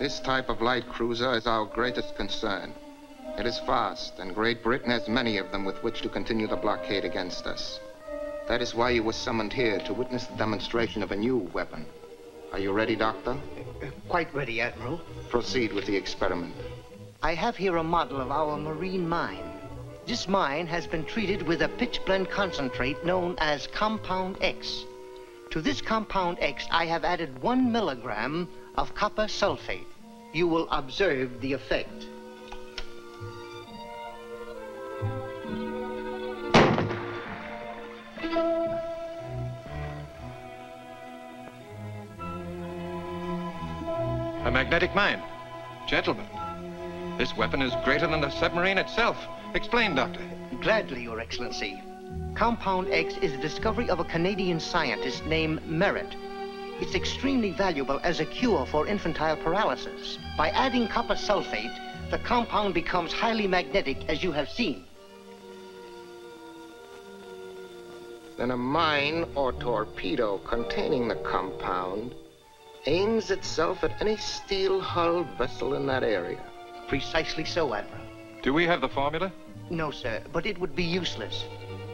This type of light cruiser is our greatest concern. It is fast, and Great Britain has many of them with which to continue the blockade against us. That is why you were summoned here, to witness the demonstration of a new weapon. Are you ready, Doctor? Quite ready, Admiral. Proceed with the experiment. I have here a model of our marine mine. This mine has been treated with a pitchblende concentrate known as Compound X. To this Compound X, I have added 1 milligram of copper sulfate. You will observe the effect. A magnetic mine. Gentlemen, this weapon is greater than the submarine itself. Explain, Doctor. Gladly, Your Excellency. Compound X is the discovery of a Canadian scientist named Merritt. It's extremely valuable as a cure for infantile paralysis. By adding copper sulfate, the compound becomes highly magnetic, as you have seen. Then a mine or torpedo containing the compound aims itself at any steel-hulled vessel in that area. Precisely so, Admiral. Do we have the formula? No, sir, but it would be useless.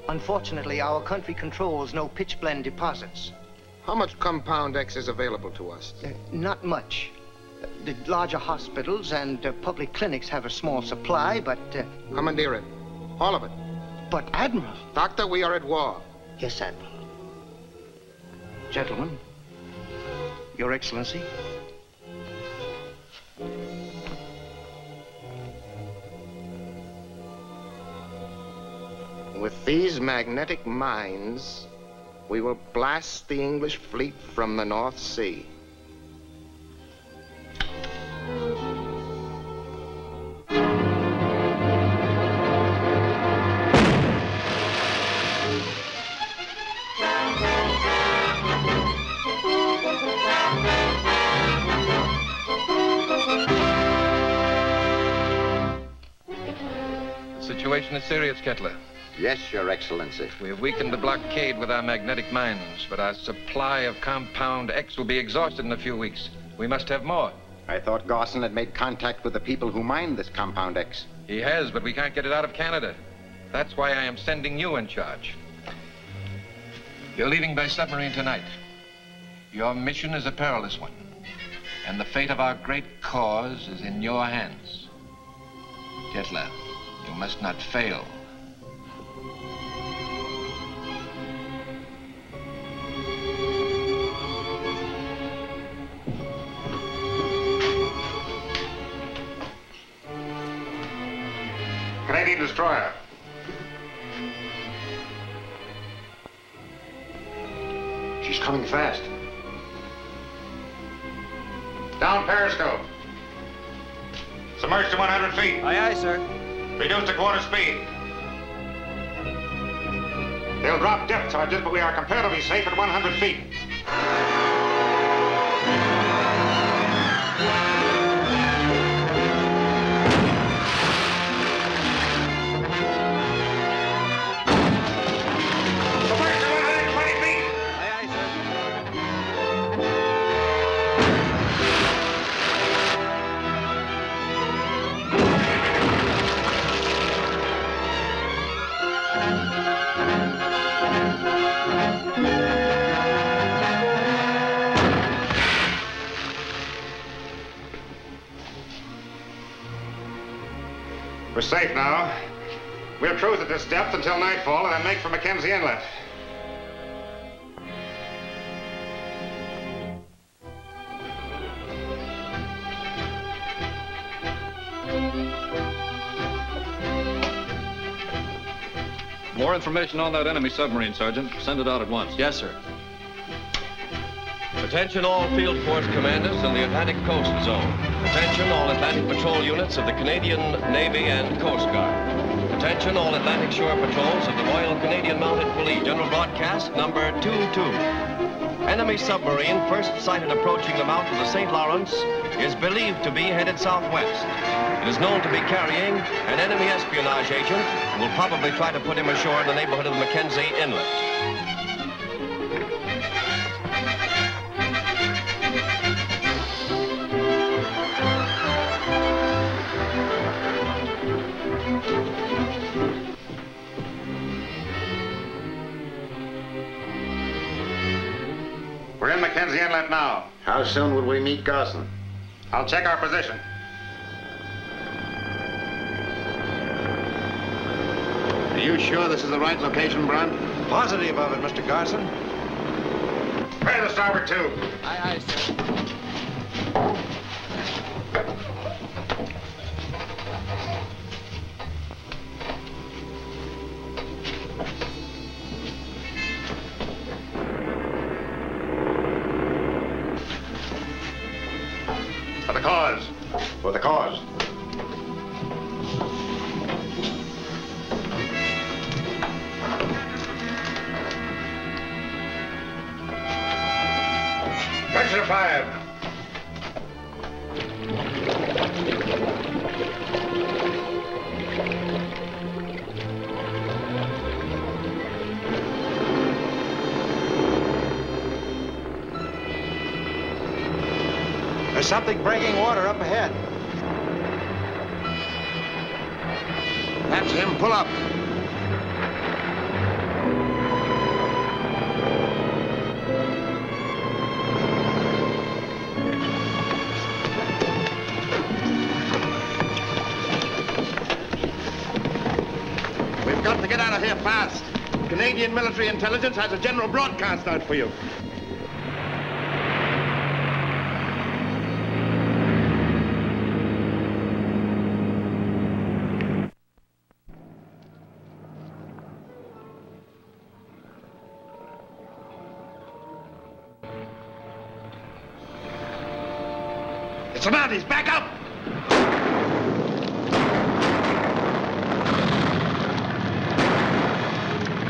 Unfortunately, our country controls no pitchblende deposits. How much Compound X is available to us? Not much. The larger hospitals and public clinics have a small supply, but... Commandeer it. All of it. But, Admiral... Doctor, we are at war. Yes, Admiral. Gentlemen, Your Excellency. With these magnetic mines, we will blast the English fleet from the North Sea. The situation is serious, Kettler. Yes, Your Excellency. We have weakened the blockade with our magnetic mines, but our supply of Compound X will be exhausted in a few weeks. We must have more. I thought Gawson had made contact with the people who mined this Compound X. He has, but we can't get it out of Canada. That's why I am sending you in charge. You're leaving by submarine tonight. Your mission is a perilous one, and the fate of our great cause is in your hands. Kettler, you must not fail. Canadian destroyer. She's coming fast. Down periscope. Submerged to 100 feet. Aye, aye, sir. Reduced to quarter speed. They'll drop depth charges, but we are comparatively safe at 100 feet. We're safe now. We'll cruise at this depth until nightfall and then make for Mackenzie Inlet. More information on that enemy submarine, Sergeant. Send it out at once. Yes, sir. Attention all field force commanders in the Atlantic Coast Zone. Attention all Atlantic Patrol units of the Canadian Navy and Coast Guard. Attention all Atlantic Shore Patrols of the Royal Canadian Mounted Police. General broadcast number 22. Enemy submarine first sighted approaching the mouth of the St. Lawrence is believed to be headed southwest. It is known to be carrying an enemy espionage agent who will probably try to put him ashore in the neighborhood of Mackenzie Inlet. We're in Mackenzie Inlet now. How soon would we meet Garson? I'll check our position. Are you sure this is the right location, Brunt? Positive of it, Mr. Garson. Spray the starboard tube. Aye, aye, sir. For the cause. For the cause. Register 5. There's something breaking water up ahead. That's him. Pull up. We've got to get out of here fast. Canadian military intelligence has a general broadcast out for you. It's the Mounties. Back up!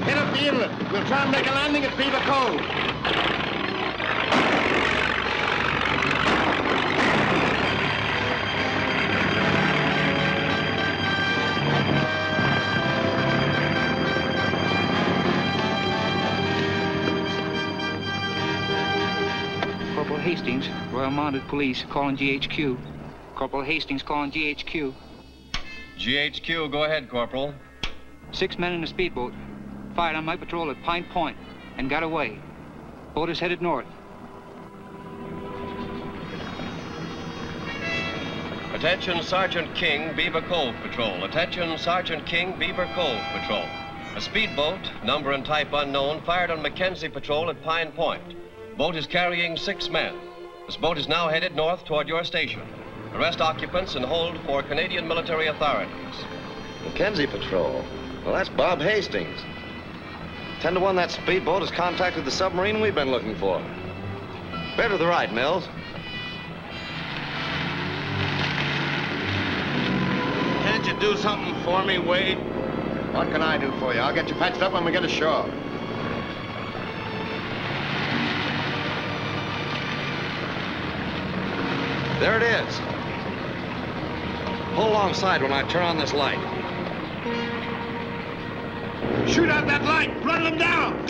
Head up the inlet. We'll try and make a landing at Beaver Cove. Corporal Hastings, Royal Mounted Police, calling GHQ. Corporal Hastings calling GHQ. GHQ, go ahead, Corporal. 6 men in a speedboat fired on my patrol at Pine Point and got away. Boat is headed north. Attention, Sgt King, Beaver Cove Patrol. Attention, Sgt King, Beaver Cove Patrol. A speedboat, number and type unknown, fired on Mackenzie Patrol at Pine Point. Boat is carrying 6 men. This boat is now headed north toward your station. Arrest occupants and hold for Canadian military authorities. Mackenzie Patrol. Well, that's Bob Hastings. 10 to 1, that speedboat has contacted the submarine we've been looking for. Bear to the right, Mills. Can't you do something for me, Wade? What can I do for you? I'll get you patched up when we get ashore. There it is. Pull alongside when I turn on this light. Shoot out that light! Run them down!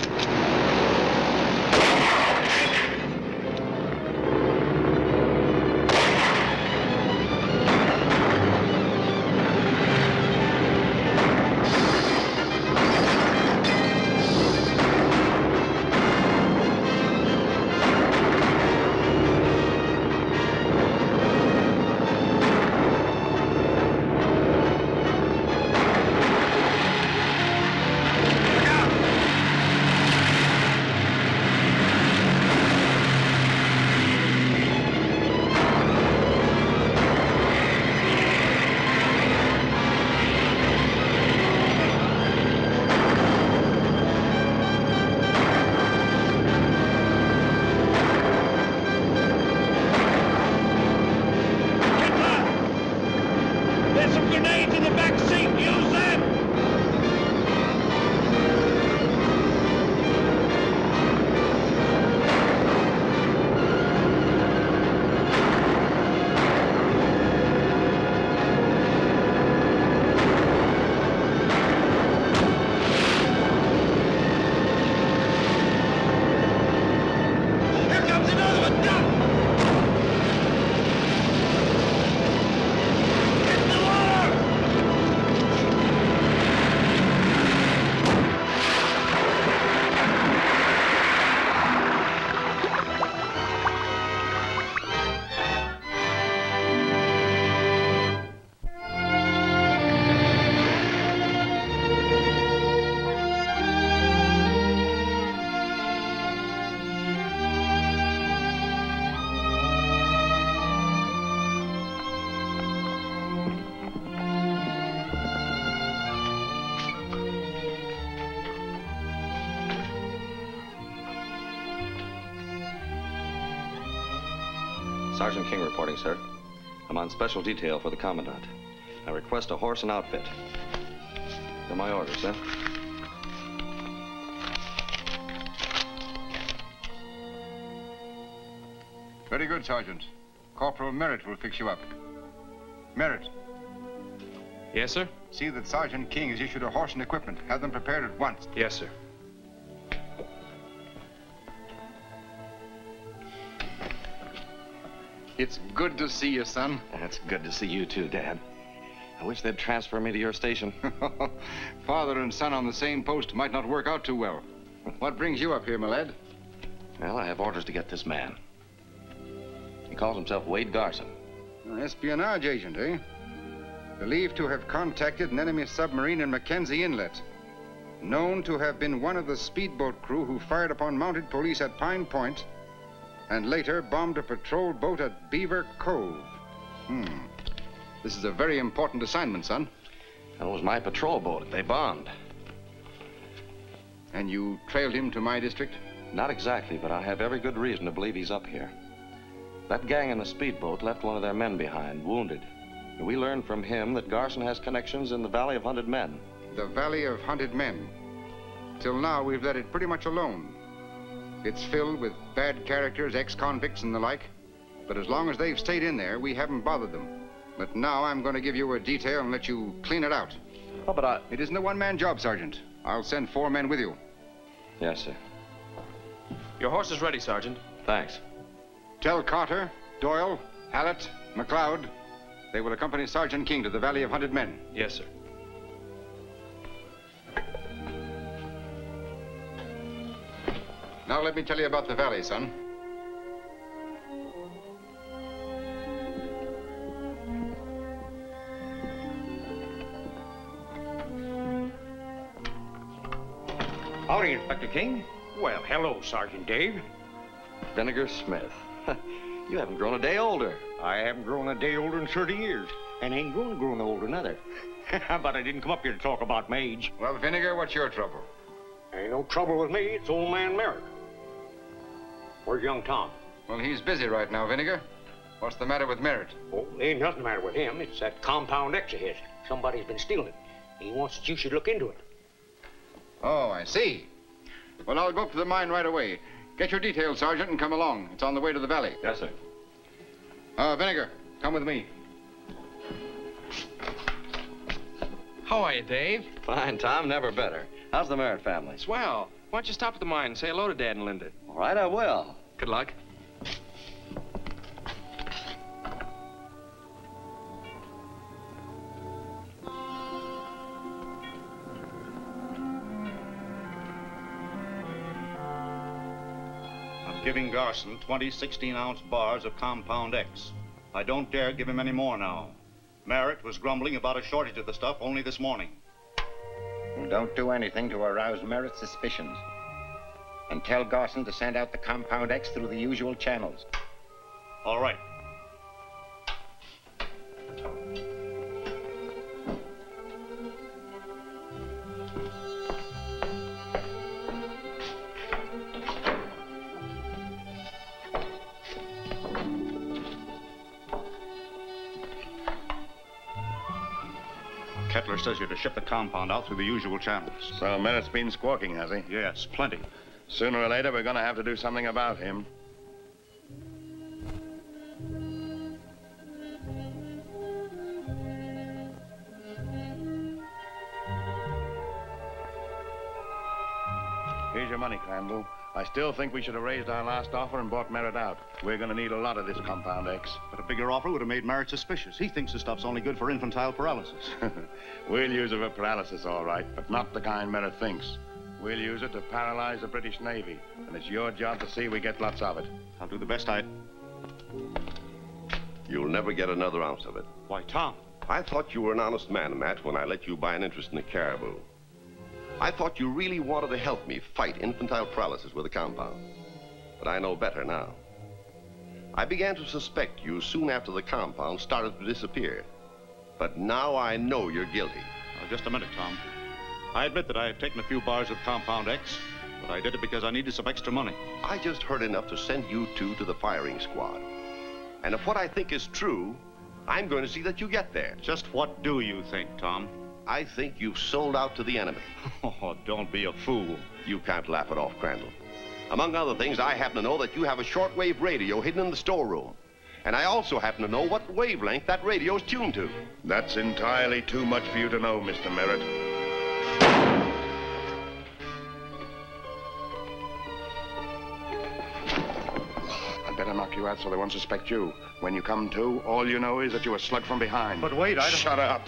Sergeant King reporting, sir. I'm on special detail for the Commandant. I request a horse and outfit. They're my orders, sir. Very good, Sergeant. Corporal Merritt will fix you up. Merritt. Yes, sir? See that Sergeant King has issued a horse and equipment. Have them prepared at once. Yes, sir. It's good to see you, son. It's good to see you too, Dad. I wish they'd transfer me to your station. Father and son on the same post might not work out too well. What brings you up here, my lad? Well, I have orders to get this man. He calls himself Wade Garson. An espionage agent, eh? Believed to have contacted an enemy submarine in Mackenzie Inlet. Known to have been one of the speedboat crew who fired upon mounted police at Pine Point and later bombed a patrol boat at Beaver Cove. This is a very important assignment, son. That was my patrol boat they bombed. And you trailed him to my district? Not exactly, but I have every good reason to believe he's up here. That gang in the speedboat left one of their men behind, wounded. And we learned from him that Garson has connections in the Valley of Hunted Men. The Valley of Hunted Men. Till now, we've let it pretty much alone. It's filled with bad characters, ex-convicts and the like. But as long as they've stayed in there, we haven't bothered them. But now I'm going to give you a detail and let you clean it out. Oh, but It isn't a one-man job, Sergeant. I'll send 4 men with you. Yes, sir. Your horse is ready, Sergeant. Thanks. Tell Carter, Doyle, Hallett, McLeod they will accompany Sergeant King to the Valley of Hunted Men. Yes, sir. Now let me tell you about the valley, son. Howdy, Inspector King. Well, hello, Sergeant Dave. Vinegar Smith. You haven't grown a day older. I haven't grown a day older in 30 years, and ain't grown older neither. But I didn't come up here to talk about my age. Well, Vinegar, what's your trouble? Ain't no trouble with me. It's old man Merritt. Where's young Tom? Well, he's busy right now, Vinegar. What's the matter with Merritt? Oh, ain't nothing the matter with him. It's that compound X of his. Somebody's been stealing it. He wants that you should look into it. Oh, I see. Well, I'll go up to the mine right away. Get your details, Sergeant, and come along. It's on the way to the valley. Yes, sir. Vinegar, come with me. How are you, Dave? Fine, Tom. Never better. How's the Merritt family? Swell. Why don't you stop at the mine and say hello to Dad and Linda? All right, I will. Good luck. Giving Garson 20 16-ounce bars of Compound X. I don't dare give him any more now. Merritt was grumbling about a shortage of the stuff only this morning. Well, don't do anything to arouse Merritt's suspicions. And tell Garson to send out the Compound X through the usual channels. All right. Kettler says you're to ship the compound out through the usual channels. So Merritt's been squawking, has he? Yes, plenty. Sooner or later, we're going to have to do something about him. Here's your money, Crandall. I still think we should have raised our last offer and bought Merritt out. We're going to need a lot of this Compound X. But a bigger offer would have made Merritt suspicious. He thinks the stuff's only good for infantile paralysis. We'll use it for paralysis, all right, but not the kind Merritt thinks. We'll use it to paralyze the British Navy, and it's your job to see we get lots of it. I'll do the best You'll never get another ounce of it. Why, Tom. I thought you were an honest man, Matt, when I let you buy an interest in the Caribou. I thought you really wanted to help me fight infantile paralysis with a compound. But I know better now. I began to suspect you soon after the compound started to disappear. But now I know you're guilty. Now, just a minute, Tom. I admit that I had taken a few bars of Compound X, but I did it because I needed some extra money. I just heard enough to send you two to the firing squad. And if what I think is true, I'm going to see that you get there. Just what do you think, Tom? I think you've sold out to the enemy. Oh, don't be a fool. You can't laugh it off, Crandall. Among other things, I happen to know that you have a shortwave radio hidden in the storeroom. And I also happen to know what wavelength that radio's tuned to. That's entirely too much for you to know, Mr. Merritt. I'd better knock you out so they won't suspect you. When you come to, all you know is that you were slugged from behind. But wait, I don't... Shut up.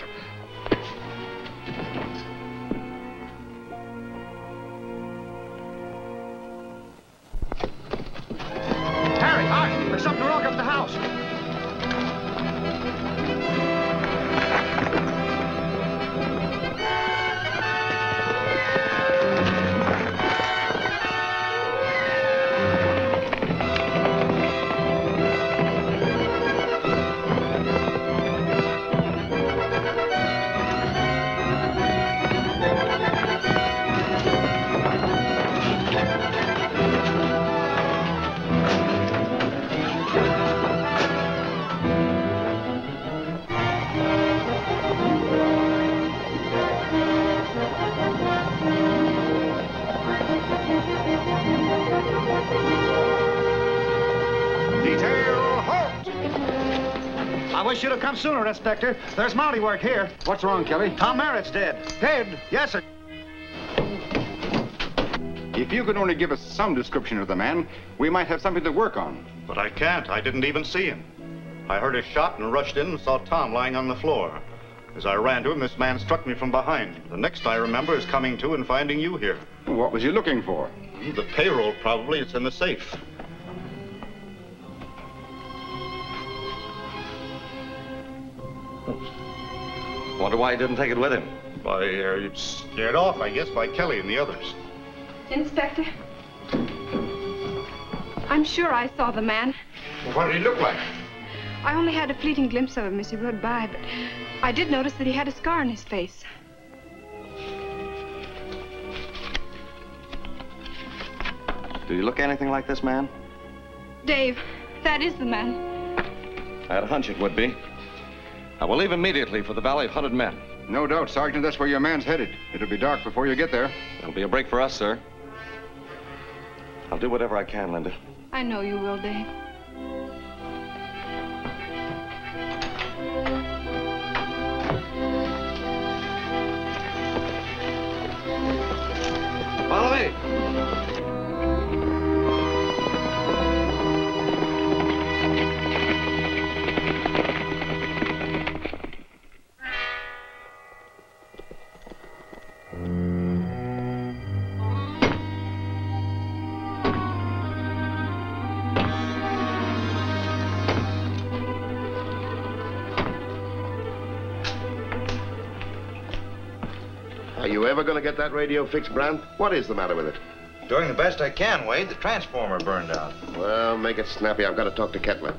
Harry, hi! There's something wrong up at the house. I wish you'd have come sooner, Inspector. There's Mountie work here. What's wrong, Kelly? Tom Merritt's dead. Dead? Yes, sir. If you could only give us some description of the man, we might have something to work on. But I can't. I didn't even see him. I heard a shot and rushed in and saw Tom lying on the floor. As I ran to him, this man struck me from behind. The next I remember is coming to and finding you here. What was he looking for? The payroll, probably. It's in the safe. Wonder why he didn't take it with him. By, scared off, I guess, by Kelly and the others. Inspector, I'm sure I saw the man. What did he look like? I only had a fleeting glimpse of him as he rode by, but I did notice that he had a scar on his face. Do you look anything like this man? Dave, that is the man. I had a hunch it would be. I will leave immediately for the Valley of Hunted Men. No doubt, Sergeant, that's where your man's headed. It'll be dark before you get there. It'll be a break for us, sir. I'll do whatever I can, Linda. I know you will, Dave. Follow me. Are you ever going to get that radio fixed, Brandt? What is the matter with it? Doing the best I can, Wade. The transformer burned out. Well, make it snappy. I've got to talk to Kettler.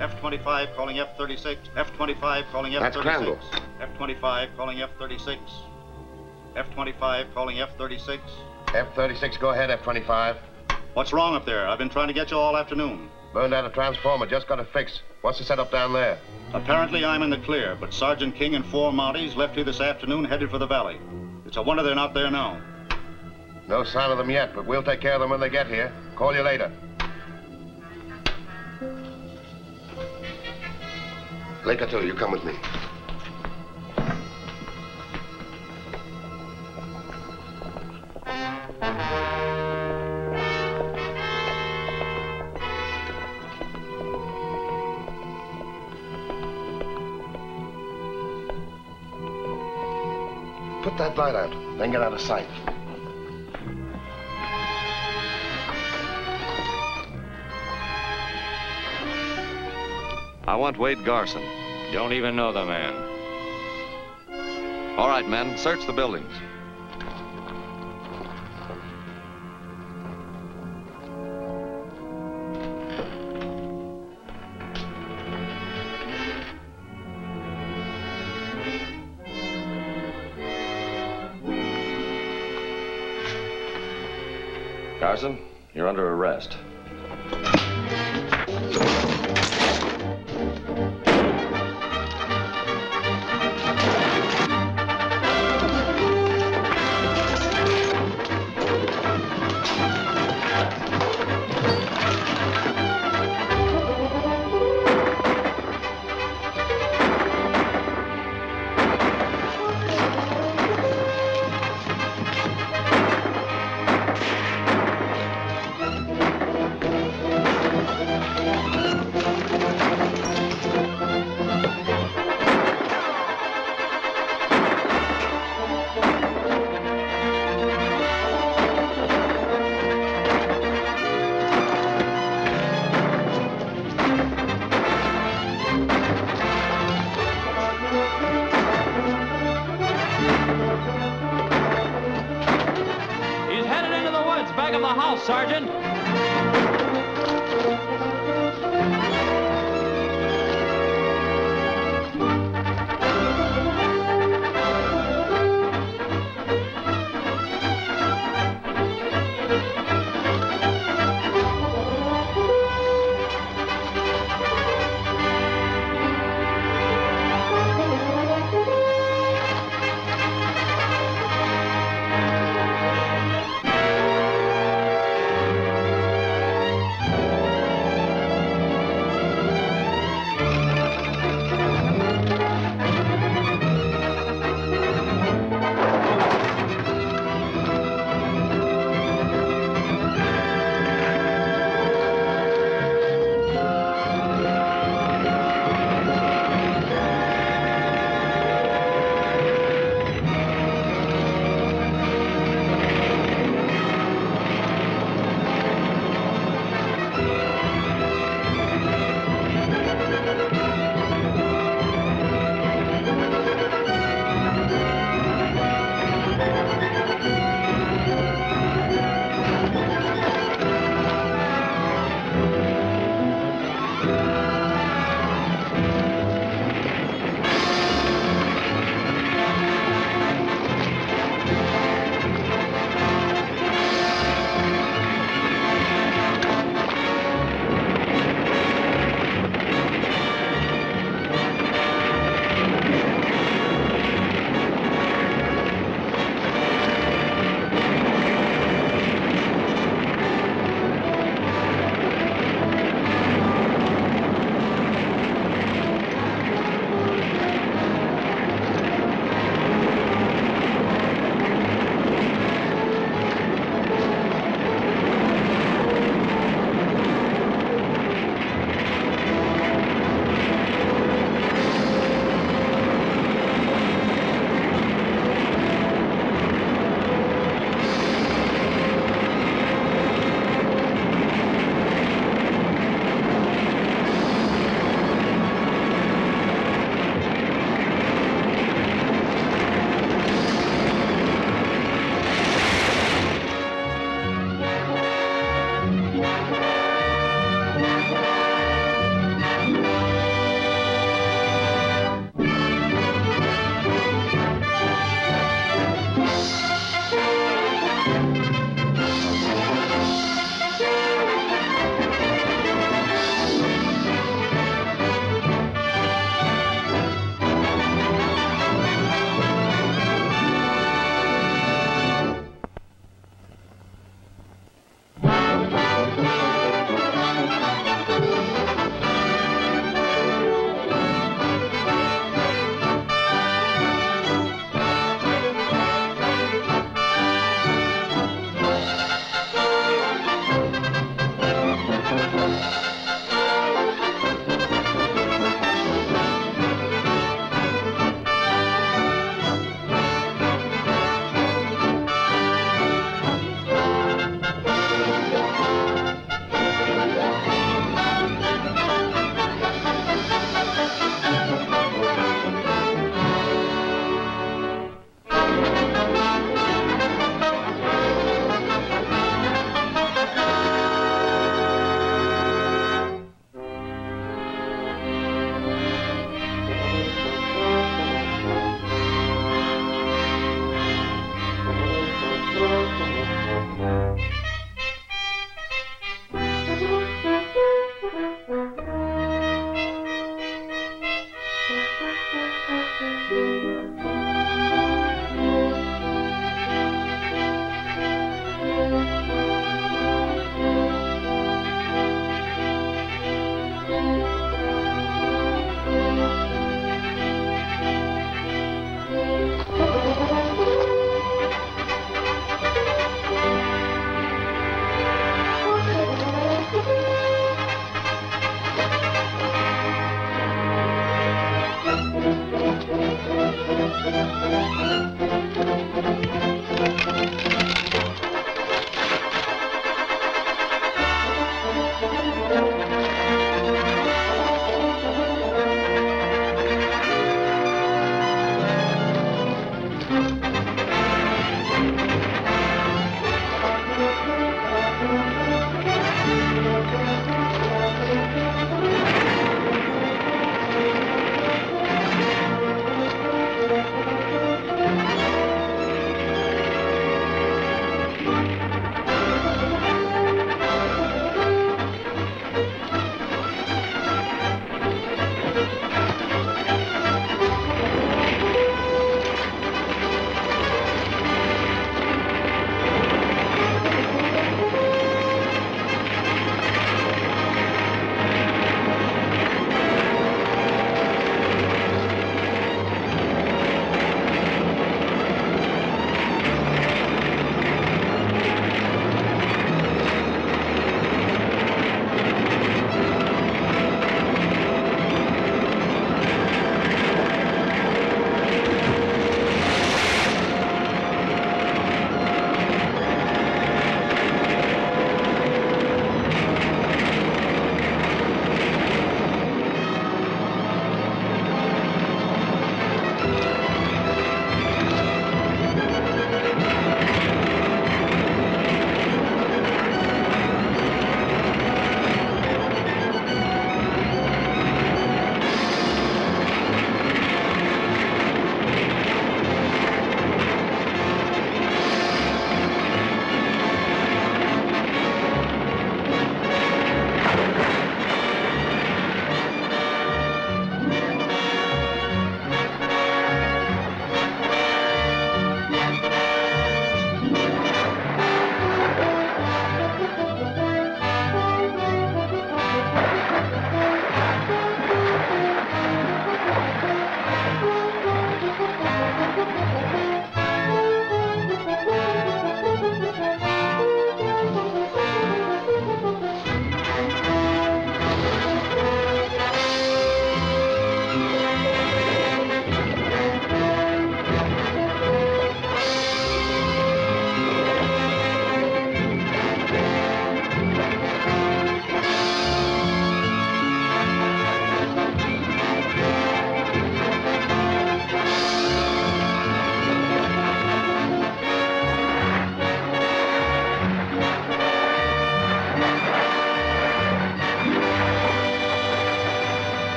F-25 calling F-36. F-25 calling F-36. That's Crandall. F-25 calling F-36. F-25 calling F-36. F-36, go ahead, F-25. What's wrong up there? I've been trying to get you all afternoon. Burned out a transformer, just got it fixed. What's the setup down there? Apparently I'm in the clear, but Sgt King and 4 Mounties left here this afternoon headed for the valley. It's a wonder they're not there now. No sign of them yet, but we'll take care of them when they get here. Call you later. Laker 2, you come with me. Put that light out, then get out of sight. I want Wade Garson. Don't even know the man. All right, men, search the buildings. Carson, you're under arrest. Sergeant.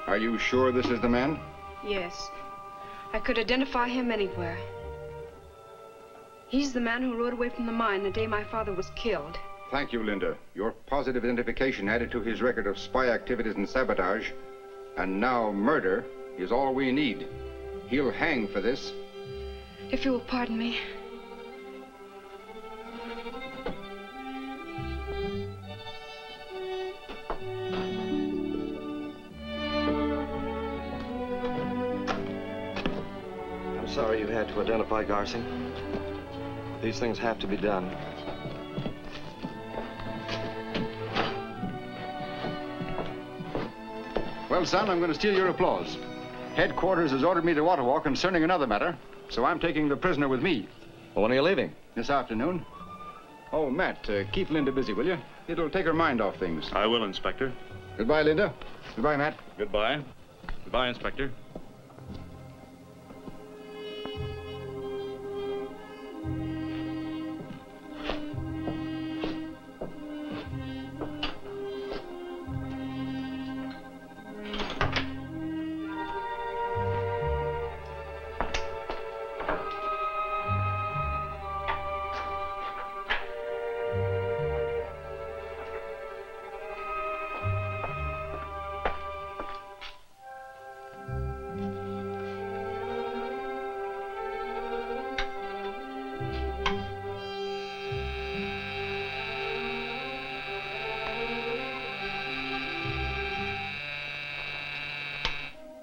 Are you sure this is the man? Yes. I could identify him anywhere. He's the man who rode away from the mine the day my father was killed. Thank you, Linda. Your positive identification added to his record of spy activities and sabotage. And now murder is all we need. He'll hang for this. If you will pardon me. I'm sorry you had to identify Garson. These things have to be done. Well, son, I'm going to steal your applause. Headquarters has ordered me to Ottawa concerning another matter, so I'm taking the prisoner with me. Well, when are you leaving? This afternoon. Oh, Matt, keep Linda busy, will you? It'll take her mind off things. I will, Inspector. Goodbye, Linda. Goodbye, Matt. Goodbye. Goodbye, Inspector.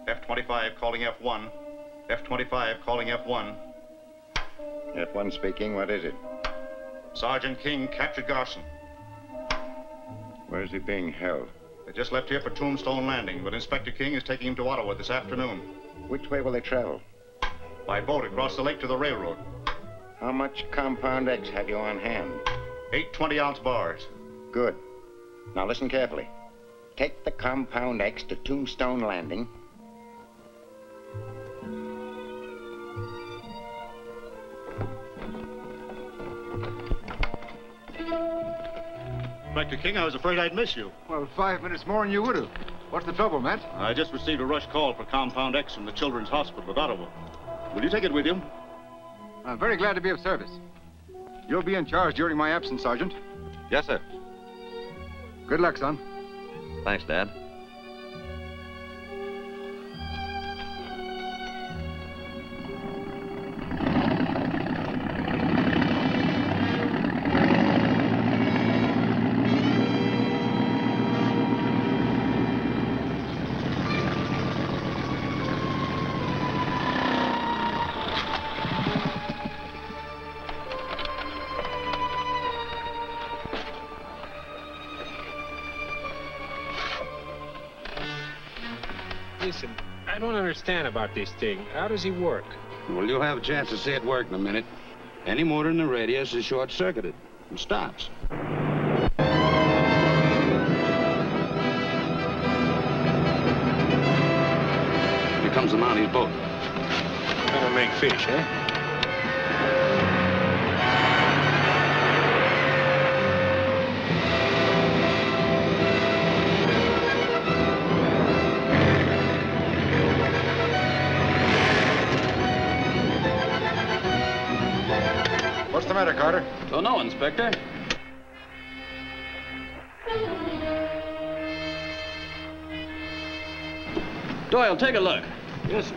F-25 calling F1. F-25 calling F1. F1 speaking. What is it? Sgt King captured Garson. Where's he being held? They just left here for Tombstone Landing, but Inspector King is taking him to Ottawa this afternoon. Which way will they travel? By boat across the lake to the railroad. How much Compound X have you on hand? 8 20-ounce bars. Good. Now listen carefully. Take the Compound X to Tombstone Landing. Inspector King, I was afraid I'd miss you. Well, 5 minutes more and you would have. What's the trouble, Matt? I just received a rush call for Compound X from the Children's Hospital at Ottawa. Will you take it with you? I'm very glad to be of service. You'll be in charge during my absence, Sergeant. Yes, sir. Good luck, son. Thanks, Dad. Listen, I don't understand about this thing. How does he work? Well, you'll have a chance to see it work in a minute. Any motor in the radius is short-circuited and stops. Here comes the Mounties boat. Gonna make fish, eh? What's the matter, Carter? Don't know, Inspector. Doyle, take a look. Yes, sir.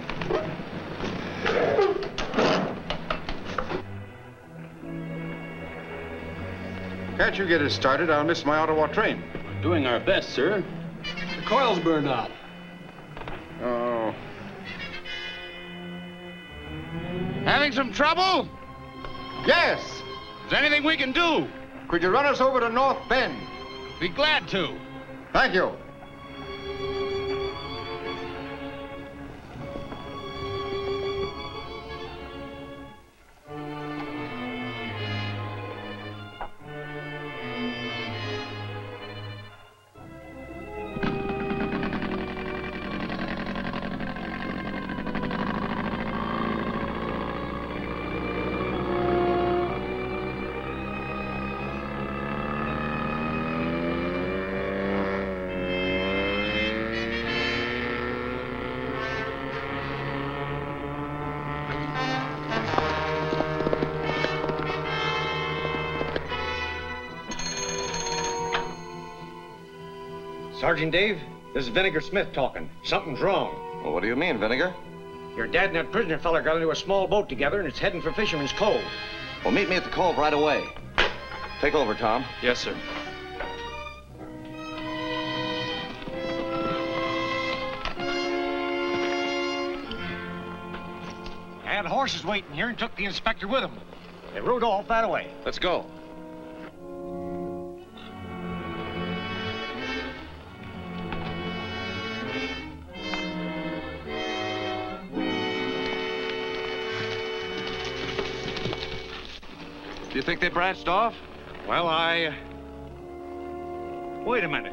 Can't you get it started? I'll miss my Ottawa train. We're doing our best, sir. The coil's burned out. Oh. Having some trouble? Yes. Is there anything we can do? Could you run us over to North Bend? Be glad to. Thank you. Sergeant Dave, this is Vinegar Smith talking. Something's wrong. Well, what do you mean, Vinegar? Your dad and that prisoner fella got into a small boat together, and it's heading for Fisherman's Cove. Well, meet me at the cove right away. Take over, Tom. Yes, sir. I had horses waiting here and took the inspector with him. They rode off that way. Let's go. Do you think they branched off? Well, Wait a minute.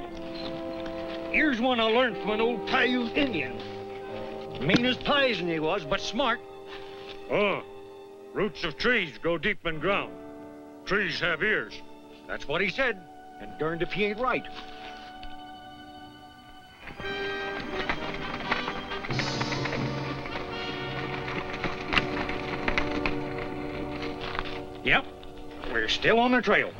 Here's one I learned from an old Paiute Indian. Mean as poison he was, but smart. Oh, roots of trees grow deep in ground. Trees have ears. That's what he said, and darned if he ain't right. Yep, we're still on the trail.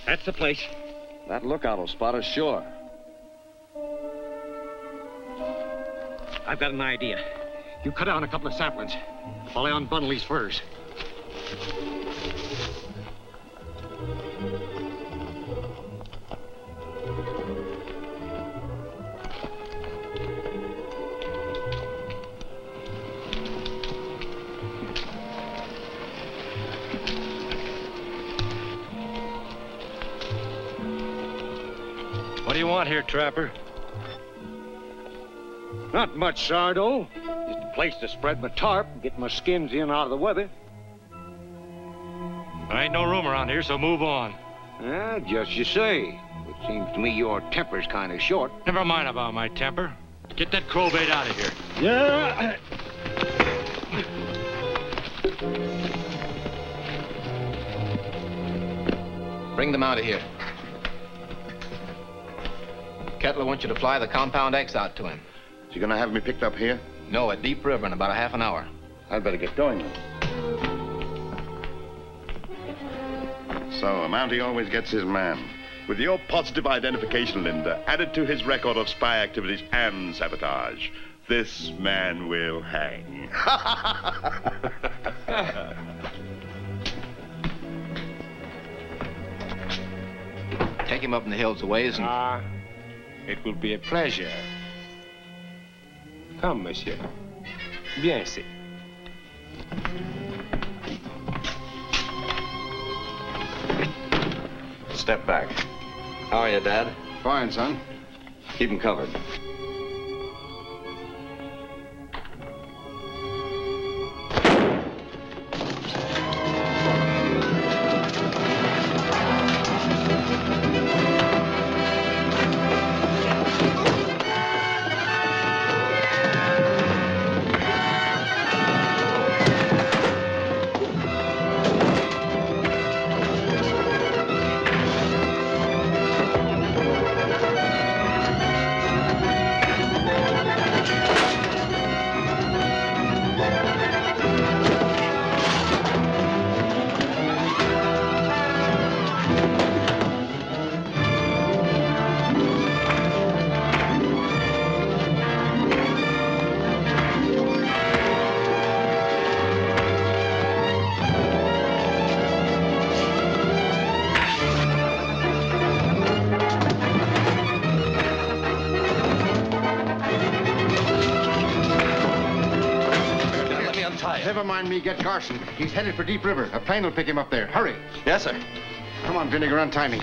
That's the place. That lookout will spot us sure. I've got an idea. You cut down a couple of saplings while I unbundle these furs. What do you want here, Trapper? Not much, Sardo. Just a place to spread my tarp and get my skins in out of the weather. There ain't no room around here, so move on. Just you say. It seems to me your temper's kind of short. Never mind about my temper. Get that crow bait out of here. Yeah. Bring them out of here. Kettler wants you to fly the Compound X out to him. Is he gonna have me picked up here? No, at Deep River in about a half an hour. I'd better get going then. So, a Mountie always gets his man. With your positive identification, Linda, added to his record of spy activities and sabotage, this man will hang. Take him up in the hills a ways and... It will be a pleasure. Come, monsieur. Bien ici. Step back. How are you, Dad? Fine, son. Keep him covered. Never mind me, get Carson. He's headed for Deep River. A plane will pick him up there. Hurry. Yes, sir. Come on, Vinegar, untie me.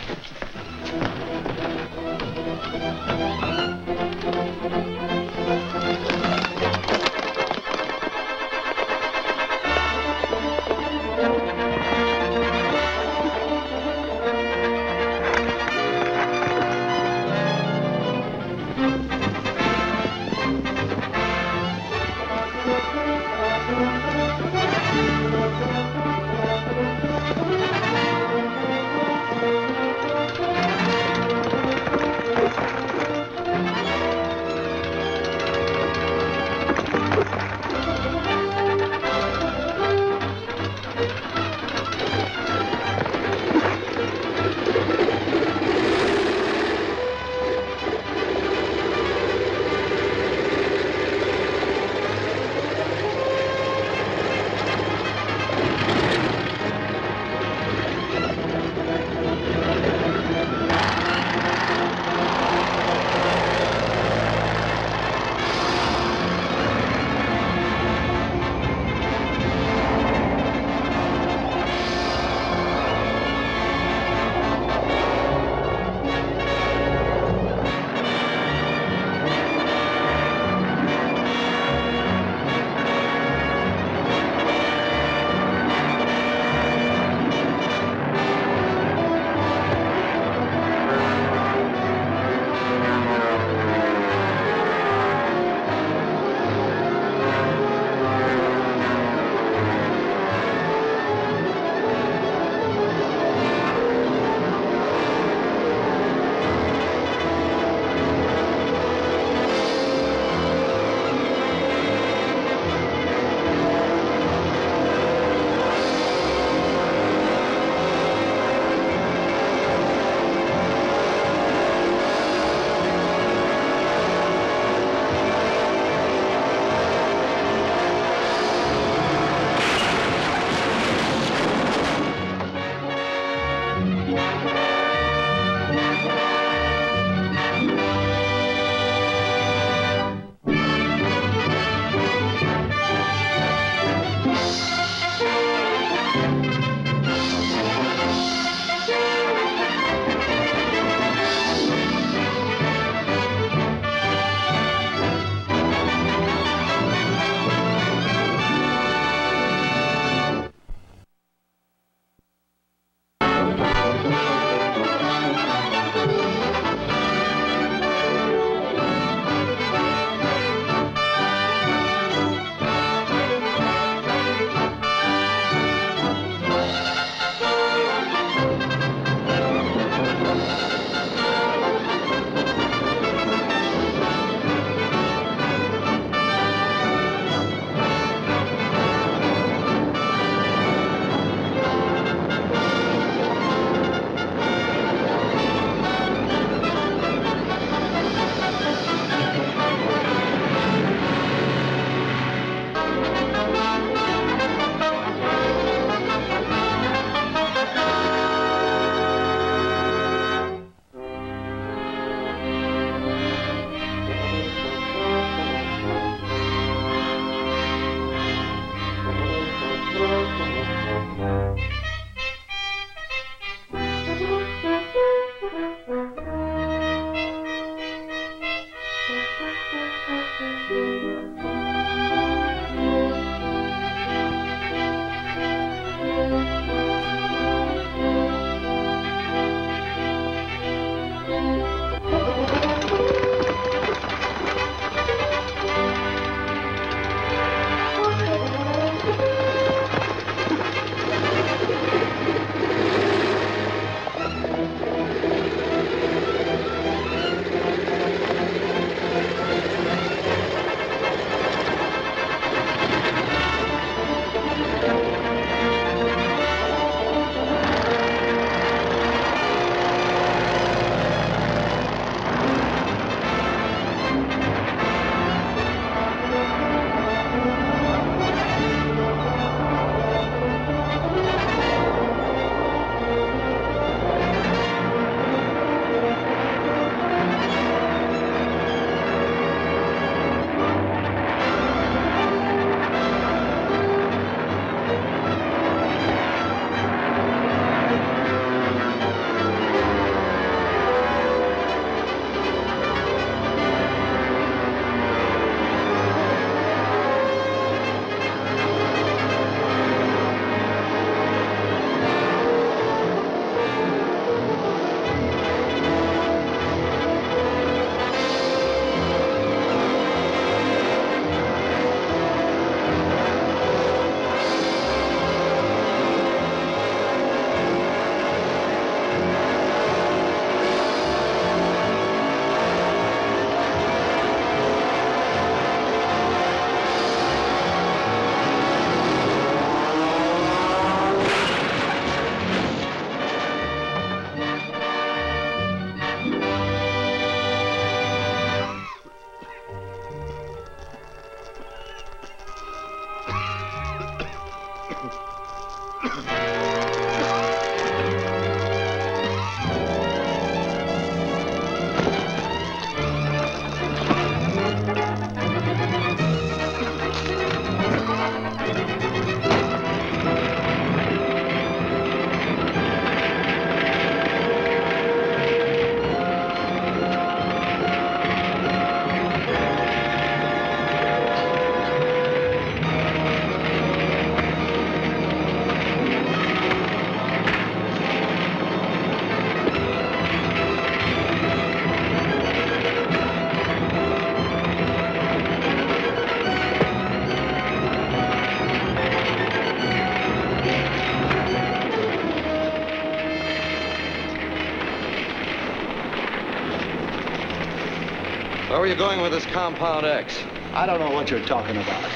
Where were you going with this Compound X? I don't know what you're talking about.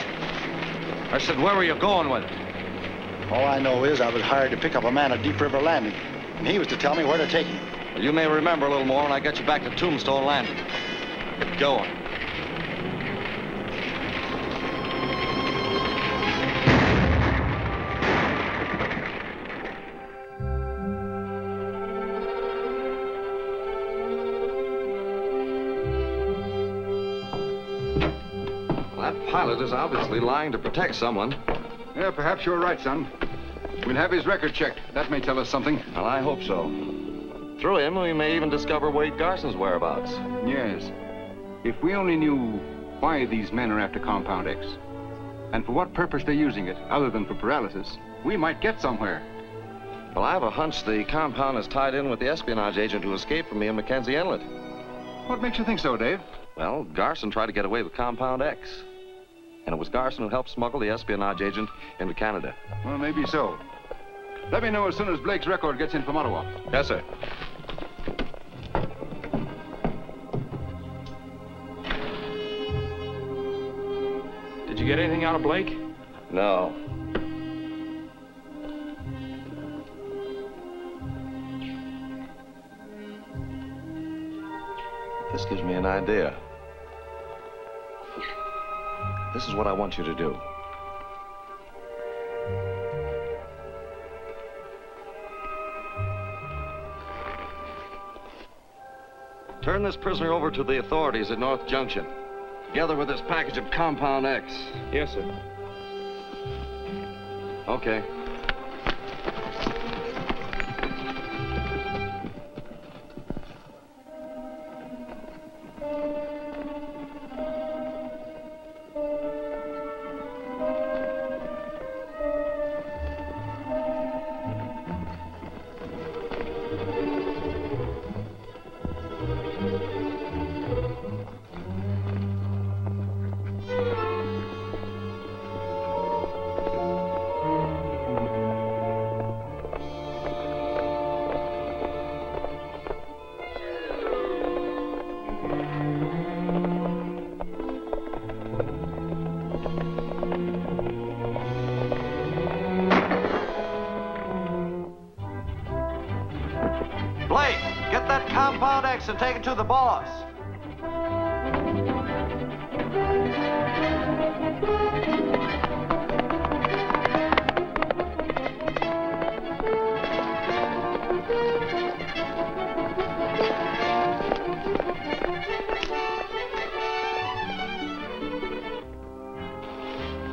I said, where were you going with it? All I know is I was hired to pick up a man at Deep River Landing, and he was to tell me where to take him. Well, you may remember a little more when I get you back to Tombstone Landing. Get going. That pilot is obviously lying to protect someone. Yeah, perhaps you're right, son. We'll have his record checked. That may tell us something. Well, I hope so. Through him, we may even discover Wade Garson's whereabouts. Yes. If we only knew why these men are after Compound X, and for what purpose they're using it, other than for paralysis, we might get somewhere. Well, I have a hunch the compound is tied in with the espionage agent who escaped from me in Mackenzie Inlet. What makes you think so, Dave? Well, Garson tried to get away with Compound X. And it was Garson who helped smuggle the espionage agent into Canada. Well, maybe so. Let me know as soon as Blake's record gets in from Ottawa. Yes, sir. Did you get anything out of Blake? No. This gives me an idea. This is what I want you to do. Turn this prisoner over to the authorities at North Junction, together with this package of Compound X. Yes, sir. Okay. And take it to the boss.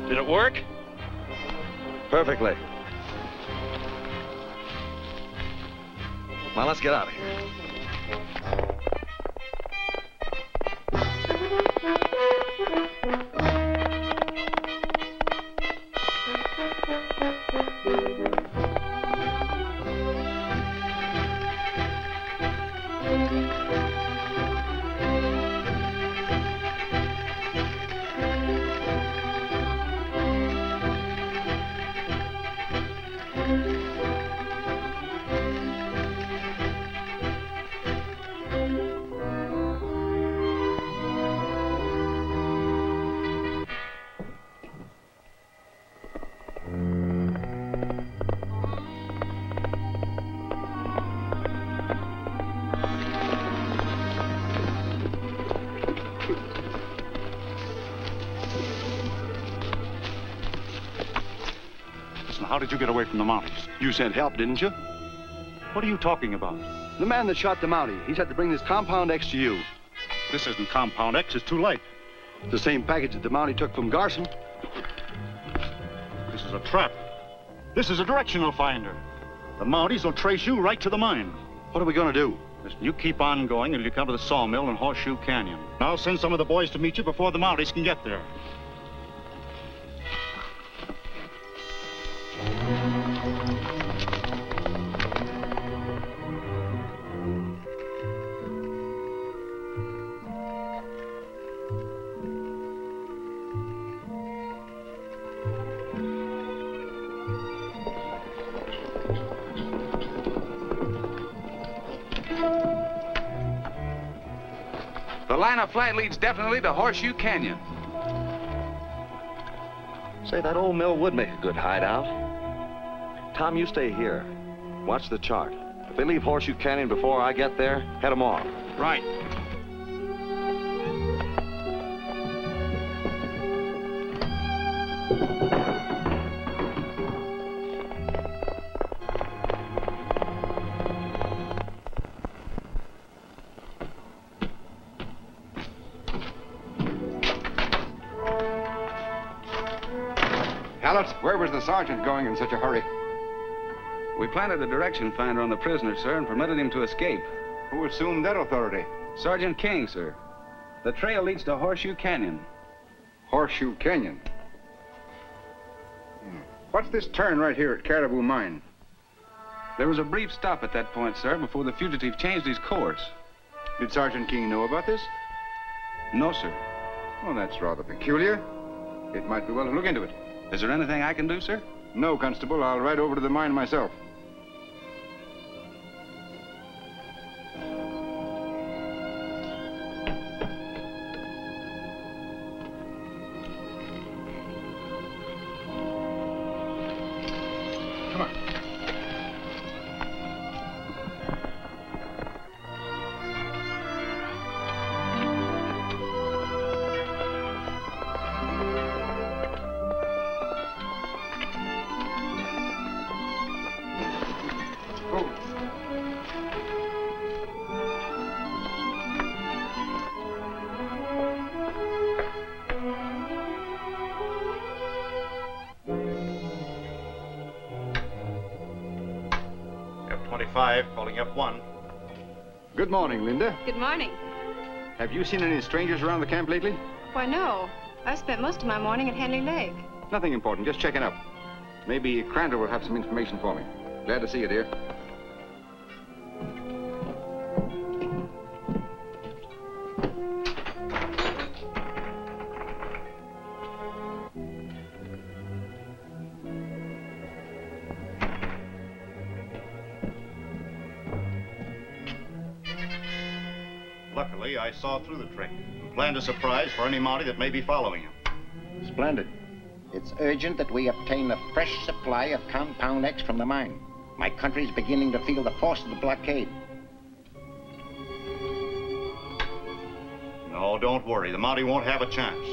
Did it work? Perfectly. Now let's get out of here. How did you get away from the Mounties? You sent help, didn't you? What are you talking about? The man that shot the Mountie. He said to bring this Compound X to you. This isn't Compound X. It's too late. The same package that the Mountie took from Garson. This is a trap. This is a directional finder. The Mounties will trace you right to the mine. What are we going to do? Listen, you keep on going until you come to the sawmill in Horseshoe Canyon. I'll send some of the boys to meet you before the Mounties can get there. The line of flight leads definitely to Horseshoe Canyon. Say, that old mill would make a good hideout. Tom, you stay here. Watch the chart. If they leave Horseshoe Canyon before I get there, head them off. Right. Where was the sergeant going in such a hurry? We planted a direction finder on the prisoner, sir, and permitted him to escape. Who assumed that authority? Sgt King, sir. The trail leads to Horseshoe Canyon. Horseshoe Canyon? What's this turn right here at Caribou Mine? There was a brief stop at that point, sir, before the fugitive changed his course. Did Sergeant King know about this? No, sir. Well, that's rather peculiar. It might be well to look into it. Is there anything I can do, sir? No, Constable. I'll ride over to the mine myself. Come on. F-25, calling F1. Good morning, Linda. Good morning. Have you seen any strangers around the camp lately? Why, no. I spent most of my morning at Henley Lake. Nothing important, just checking up. Maybe Crandall will have some information for me. Glad to see you, dear. Luckily, I saw through the trick and planned a surprise for any Mountie that may be following him. Splendid. It's urgent that we obtain a fresh supply of Compound X from the mine. My country's beginning to feel the force of the blockade. No, don't worry. The Mountie won't have a chance.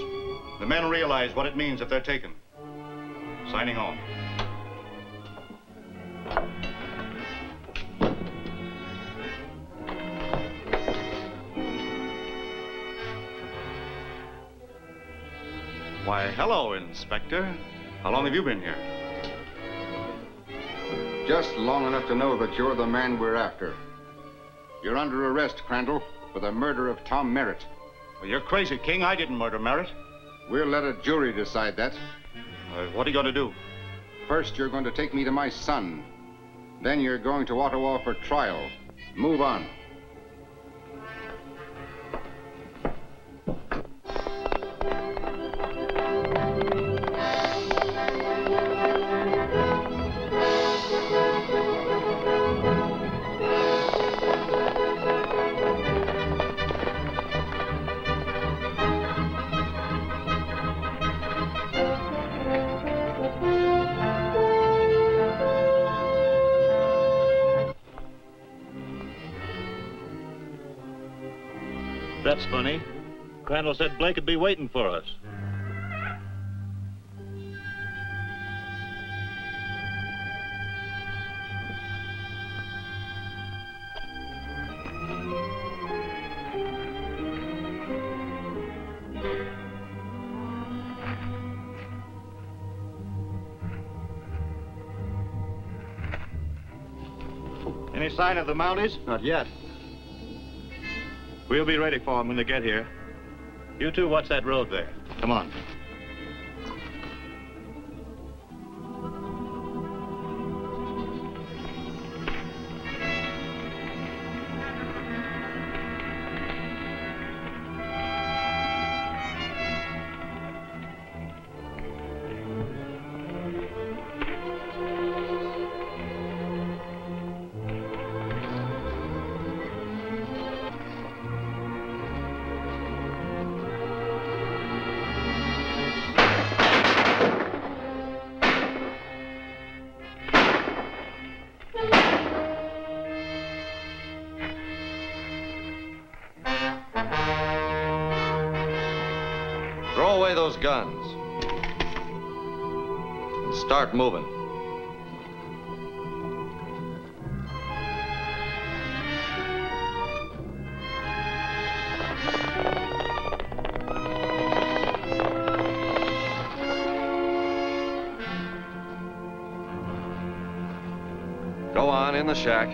The men realize what it means if they're taken. Signing on. Why, hello, Inspector. How long have you been here? Just long enough to know that you're the man we're after. You're under arrest, Crandall, for the murder of Tom Merritt. Well, you're crazy, King. I didn't murder Merritt. We'll let a jury decide that. What are you going to do? First, you're going to take me to my son. Then you're going to Ottawa for trial. Move on. That's funny. Crandall said Blake would be waiting for us. Any sign of the Mounties? Not yet. We'll be ready for them when they get here. You two watch that road there. Come on. Throw away those guns. And start moving. Go on, in the shack.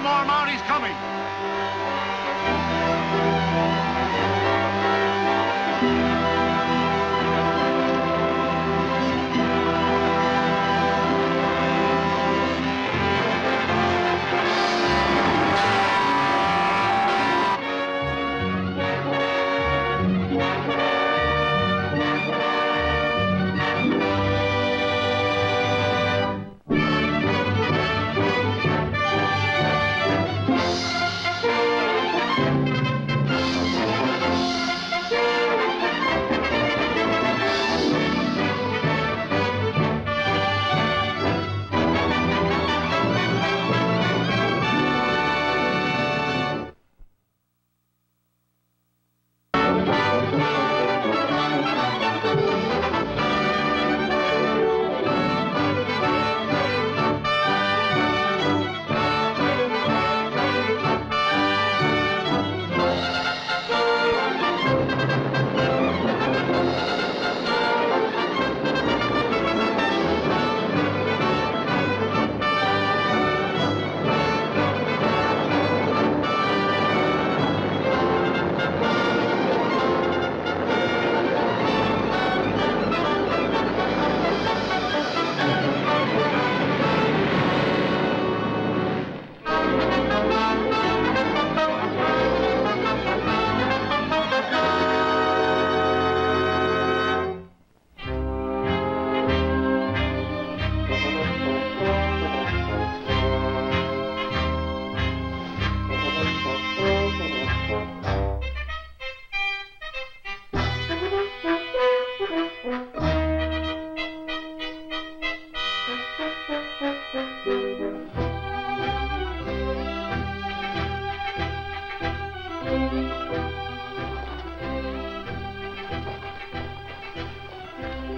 more Mounties coming.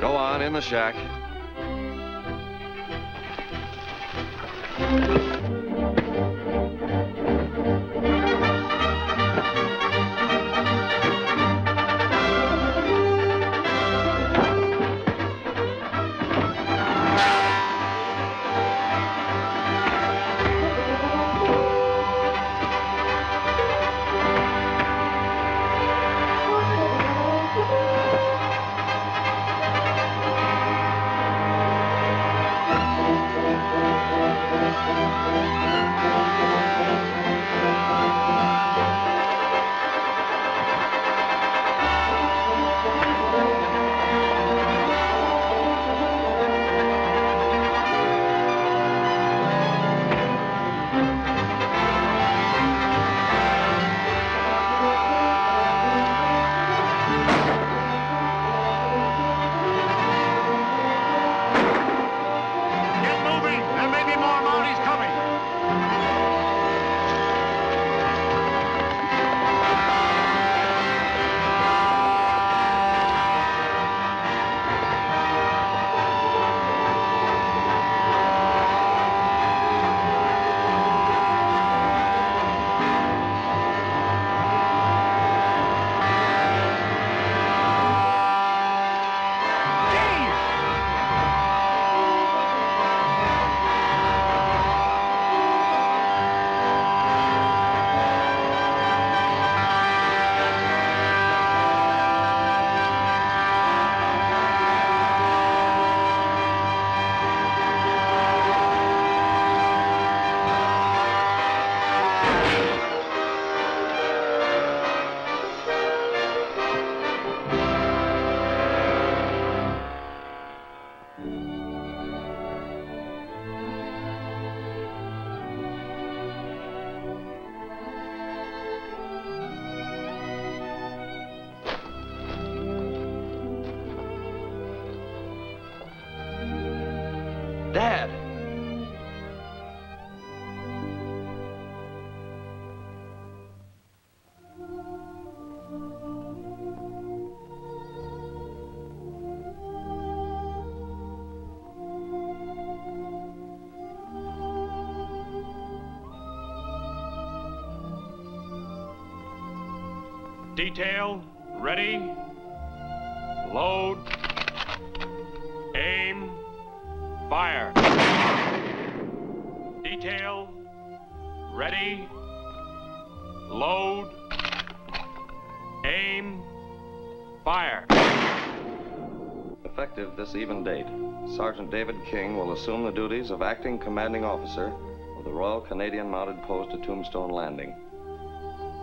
Go on, in the shack. Detail, ready. Load. Aim. Fire. Detail, ready. Load. Aim. Fire. Effective this even date, Sergeant David King will assume the duties of acting commanding officer of the Royal Canadian Mounted Post at Tombstone Landing.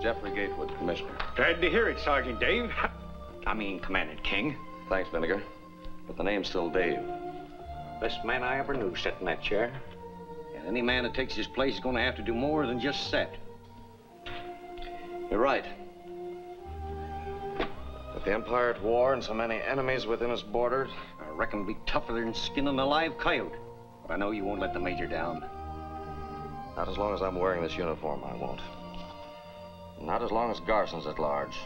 Jeffrey Gatewood, Commissioner. Glad to hear it, Sergeant Dave. I mean, Commander King. Thanks, Vinegar. But the name's still Dave. Best man I ever knew sat in that chair. And any man that takes his place is going to have to do more than just sit. You're right. With the Empire at war and so many enemies within its borders, I reckon it'll be tougher than skinning a live coyote. But I know you won't let the Major down. not as long as I'm wearing this uniform, I won't. Not as long as Garson's at large.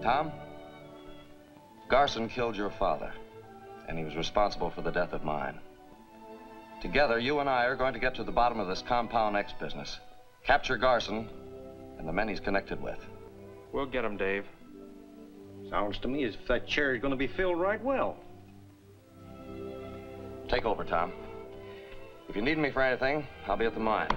Tom, Garson killed your father, and he was responsible for the death of mine. Together, you and I are going to get to the bottom of this Compound X business. Capture Garson and the men he's connected with. We'll get him, Dave. Sounds to me as if that chair is going to be filled right well. Take over, Tom. If you need me for anything, I'll be at the mine.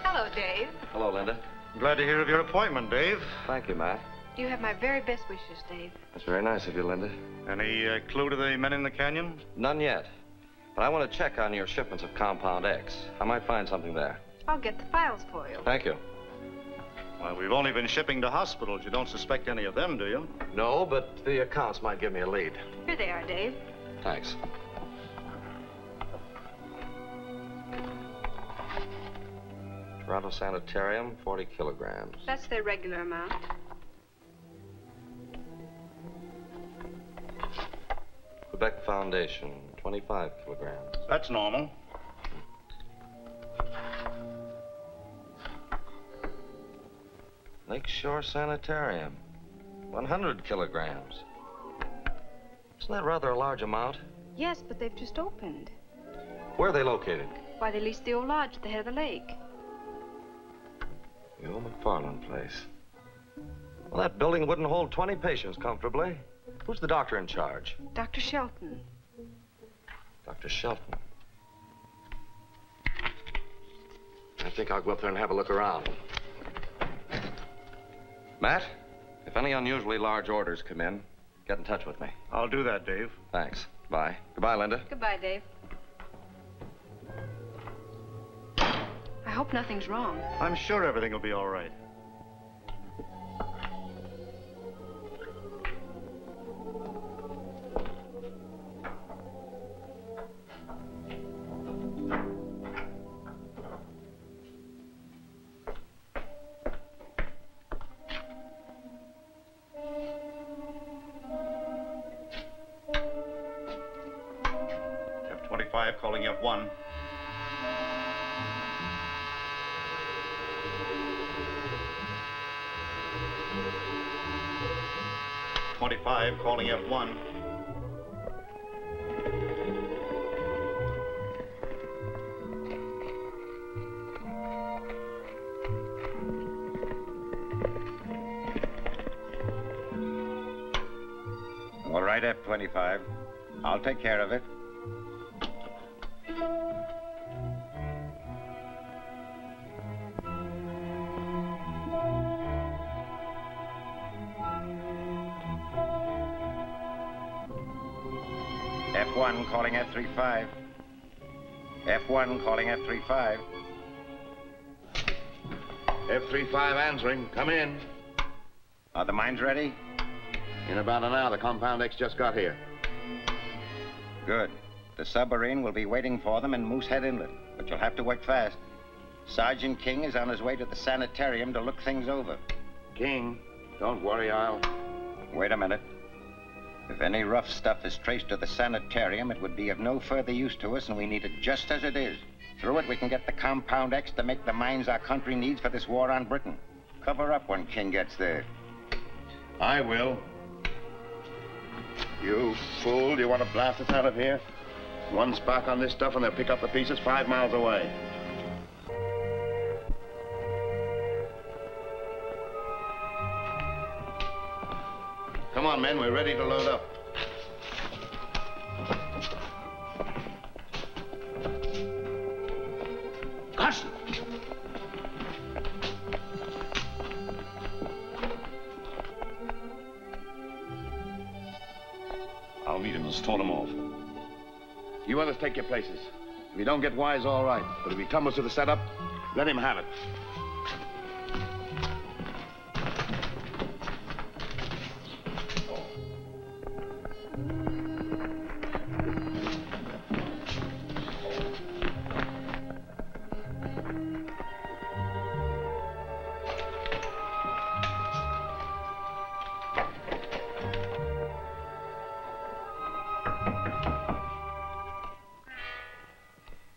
Hello, Dave. Hello, Linda. Glad to hear of your appointment, Dave. Thank you, Matt. You have my very best wishes, Dave. That's very nice of you, Linda. Any clue to the men in the canyon? None yet. But I want to check on your shipments of Compound X. I might find something there. I'll get the files for you. Thank you. Well, we've only been shipping to hospitals. You don't suspect any of them, do you? No, but the accounts might give me a lead. Here they are, Dave. Thanks. Toronto Sanitarium, 40 kilograms. That's their regular amount. Quebec Foundation, 25 kilograms. That's normal. Lakeshore Sanitarium, 100 kilograms. Isn't that rather a large amount? Yes, but they've just opened. Where are they located? Why, they leased the old lodge at the head of the lake. The old McFarland place. Well, that building wouldn't hold 20 patients comfortably. Who's the doctor in charge? Dr. Shelton. Dr. Shelton. I think I'll go up there and have a look around. Matt, if any unusually large orders come in, get in touch with me. I'll do that, Dave. Thanks. Bye. Goodbye, Linda. Goodbye, Dave. I hope nothing's wrong. I'm sure everything will be all right. F-25 calling F1. F-25 calling F1. All right, F-25. I'll take care of it. F1 calling F-35. F1 calling F-35. F-35 answering. Come in. Are the mines ready? In about an hour, the Compound X just got here. Good. The submarine will be waiting for them in Moosehead Inlet, but you'll have to work fast. Sergeant King is on his way to the sanitarium to look things over. King, don't worry, I'll... Wait a minute. If any rough stuff is traced to the sanitarium, it would be of no further use to us, and we need it just as it is. Through it, we can get the Compound X to make the mines our country needs for this war on Britain. Cover up when King gets there. I will. You fool, do you want to blast us out of here? One spark on this stuff and they'll pick up the pieces 5 miles away. Come on, men, we're ready to load up. Carson! I'll meet him and stall him off. You others take your places. If you don't get wise, all right. But if he tumbles to the setup, let him have it.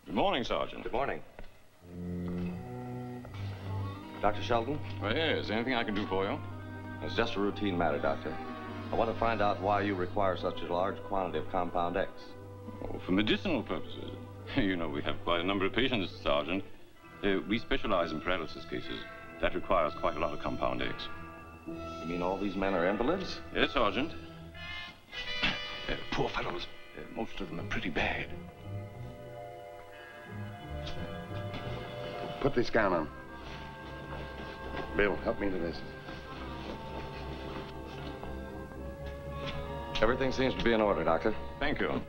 Good morning, Sergeant. Good morning. Dr. Sheldon? Well, yes. Anything I can do for you? It's just a routine matter, Doctor. I want to find out why you require such a large quantity of Compound X. Oh, for medicinal purposes. You know, we have quite a number of patients, Sergeant. We specialize in paralysis cases. That requires quite a lot of Compound X. You mean all these men are invalids? Yes, Sergeant. Poor fellows. Most of them are pretty bad. Put this gown on. Bill, help me to this. Everything seems to be in order, Doctor. Thank you.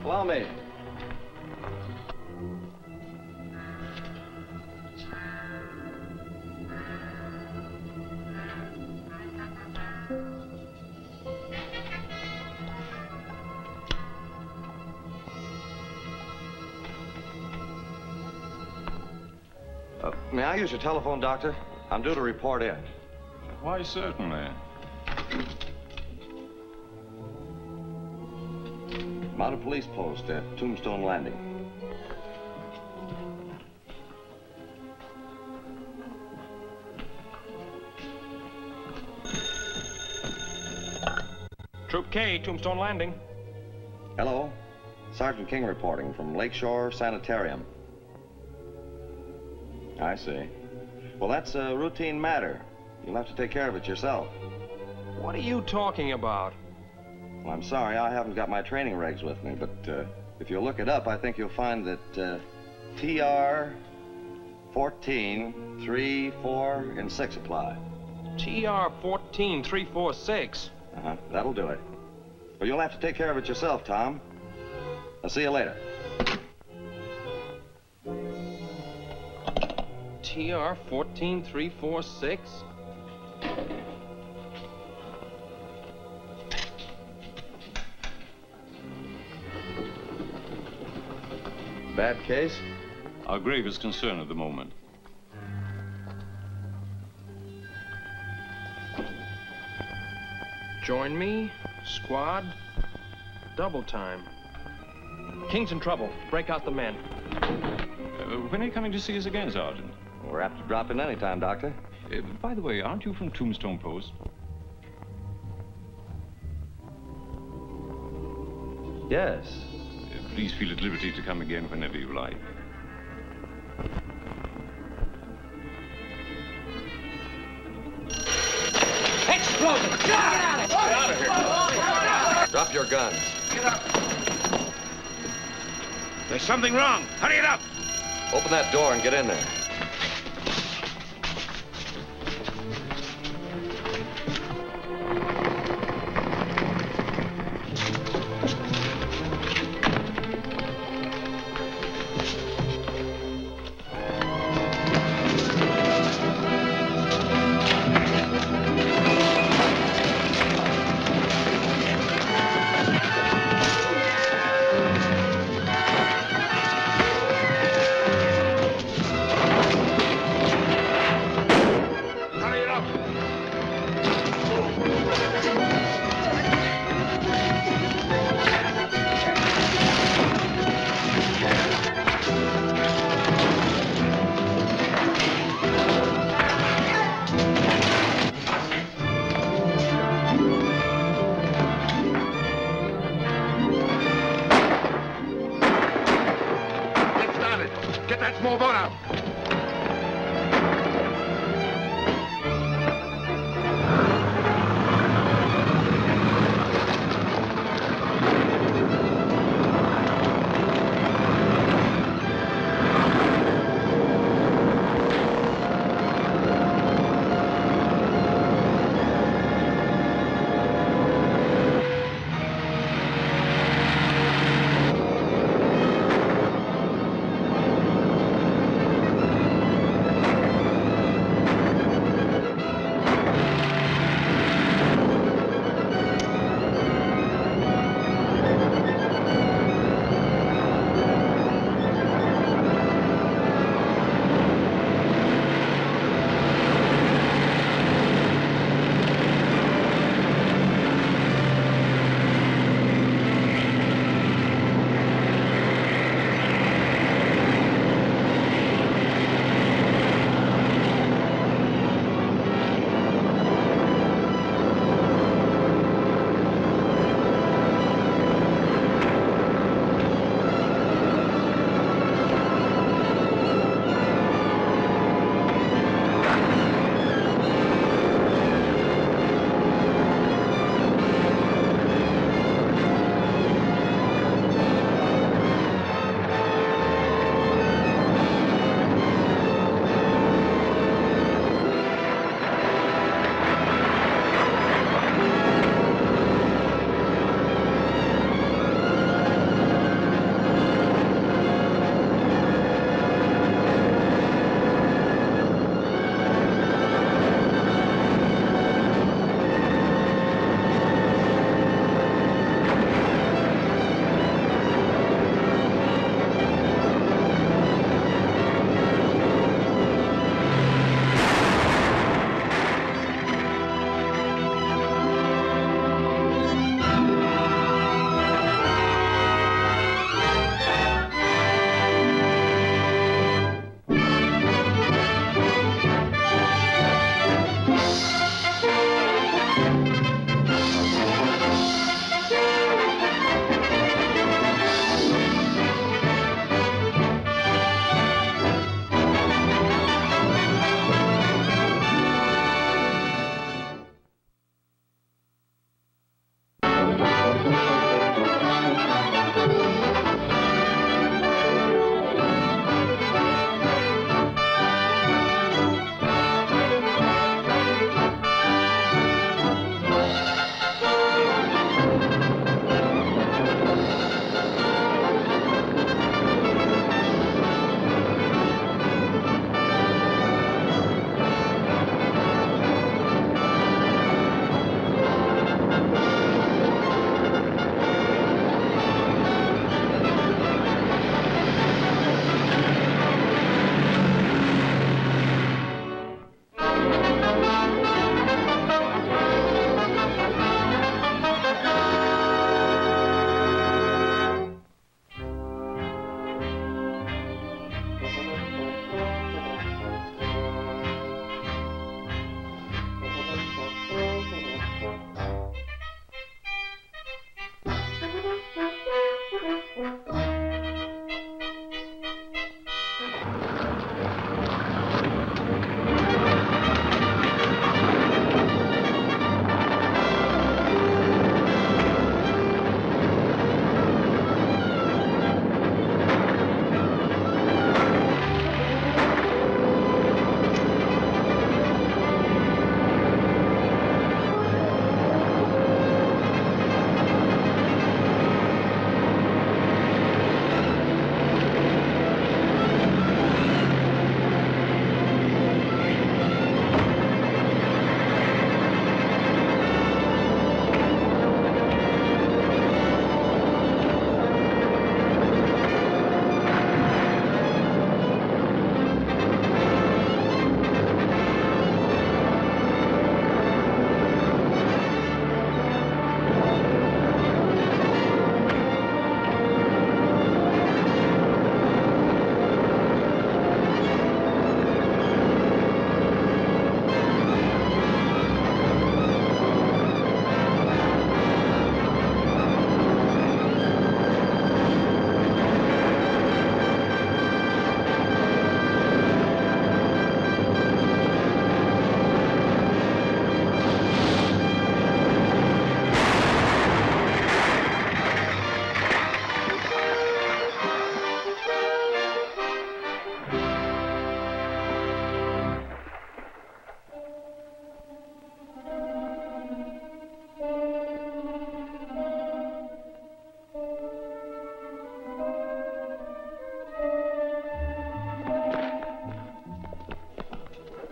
Allow me. May I use your telephone, Doctor? I'm due to report in. Why, certainly. Mounted police post at Tombstone Landing. Troop K, Tombstone Landing. Hello. Sgt King reporting from Lakeshore Sanitarium. I see. Well, that's a routine matter. You'll have to take care of it yourself. What are you talking about? Well, I'm sorry, I haven't got my training regs with me, but if you look it up, I think you'll find that TR 14, 3, 4, and 6 apply. TR 14, 3, 4, 6. Uh-huh, that'll do it. Well, you'll have to take care of it yourself, Tom. I'll see you later. TR 14, 3, 4, 6. Bad case? Our gravest concern at the moment. Join me, squad, double time. King's in trouble. Break out the men. When are you coming to see us again, Sergeant? We're apt to drop in any time, Doctor. By the way, aren't you from Tombstone Post? Yes. Please feel at liberty to come again whenever you like. Explosion! Get out of here! Get out of here! Drop your guns. Get up! There's something wrong. Hurry it up! Open that door and get in there.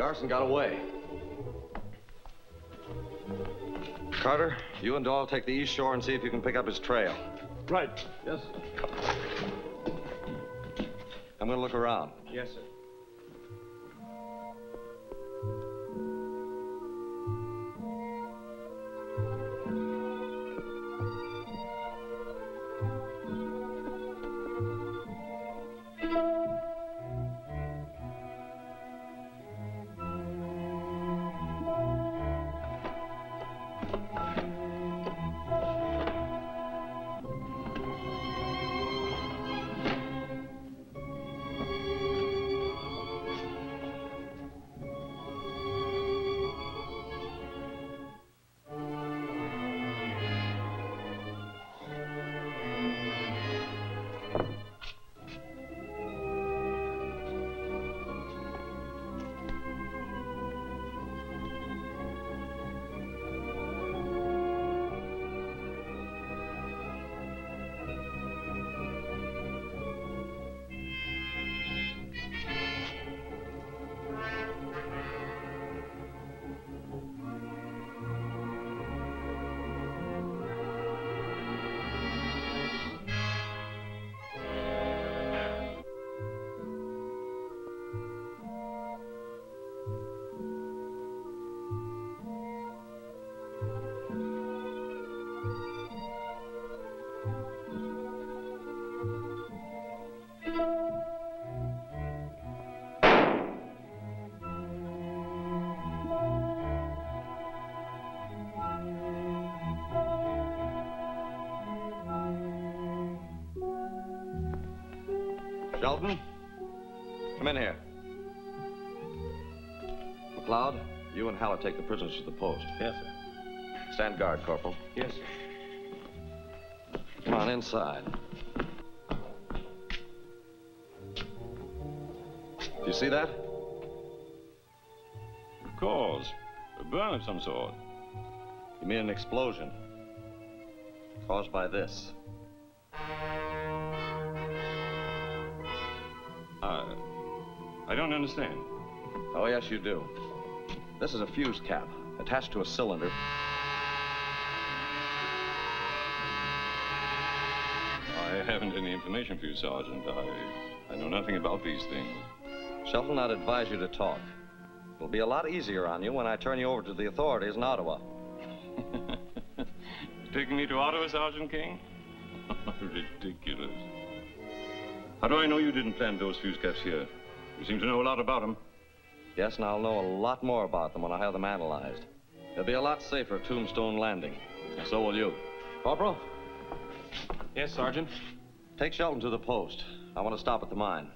Garson got away. Carter, you and Doyle take the east shore and see if you can pick up his trail. Right. Yes, I'm going to look around. Yes, sir. Shelton, come in here. McLeod, you and Haller take the prisoners to the post. Yes, sir. Stand guard, Corporal. Yes, sir. Come on inside. Do you see that? Of course. A burn of some sort. You mean an explosion? Caused by this. I don't understand. Oh, yes, you do. This is a fuse cap attached to a cylinder. I haven't any information for you, Sergeant. I know nothing about these things. Shelton, I'd advise you to talk. It'll be a lot easier on you when I turn you over to the authorities in Ottawa. Taking me to Ottawa, Sergeant King? Ridiculous. How do I know you didn't plant those fuse caps here? You seem to know a lot about them. Yes, and I'll know a lot more about them when I have them analyzed. They'll be a lot safer at Tombstone Landing, and so will you. Corporal? Yes, Sergeant? Take Shelton to the post. I want to stop at the mine.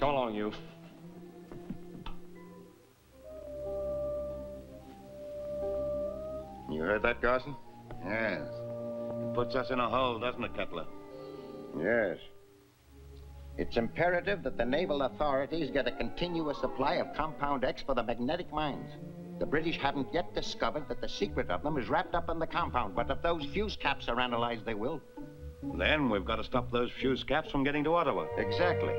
Come along, you. You heard that, Garson? Yes. It puts us in a hole, doesn't it, Kepler? Yes. It's imperative that the naval authorities get a continuous supply of Compound X for the magnetic mines. The British haven't yet discovered that the secret of them is wrapped up in the compound, but if those fuse caps are analyzed, they will. Then we've got to stop those fuse caps from getting to Ottawa. Exactly.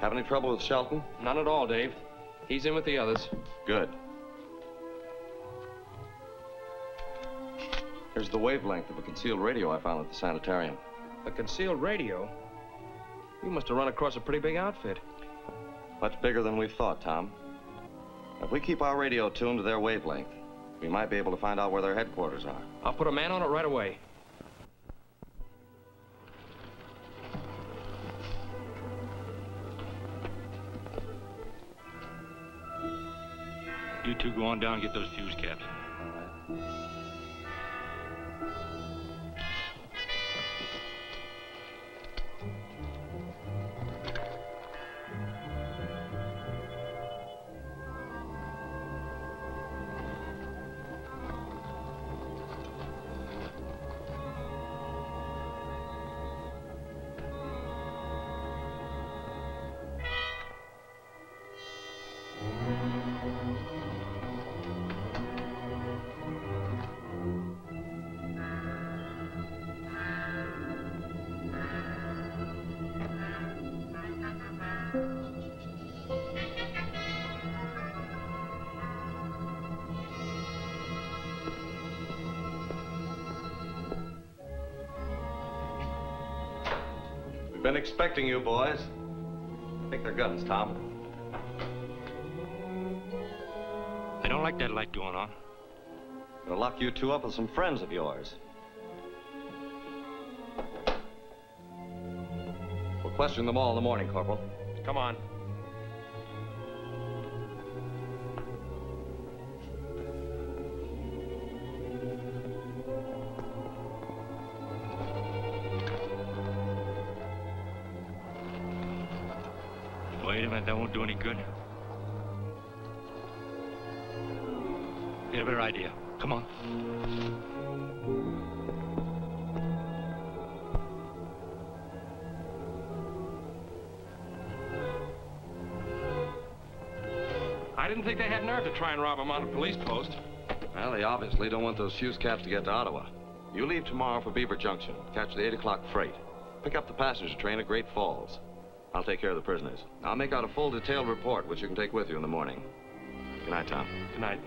Have any trouble with Shelton? None at all, Dave. He's in with the others. Good. Here's the wavelength of a concealed radio I found at the sanitarium. A concealed radio? You must have run across a pretty big outfit. Much bigger than we thought, Tom. If we keep our radio tuned to their wavelength, we might be able to find out where their headquarters are. I'll put a man on it right away. You two go on down and get those fuse caps. All right. Been expecting you, boys. Take their guns, Tom. I don't like that light going on. Gonna lock you two up with some friends of yours. We'll question them all in the morning, Corporal. Come on. Wait a minute, that won't do any good. Get a better idea. Come on. I didn't think they had nerve to try and rob a mounted police post. Well, they obviously don't want those fuse caps to get to Ottawa. You leave tomorrow for Beaver Junction. Catch the 8 o'clock freight. Pick up the passenger train at Great Falls. I'll take care of the prisoners. I'll make out a full detailed report, which you can take with you in the morning. Good night, Tom. Good night.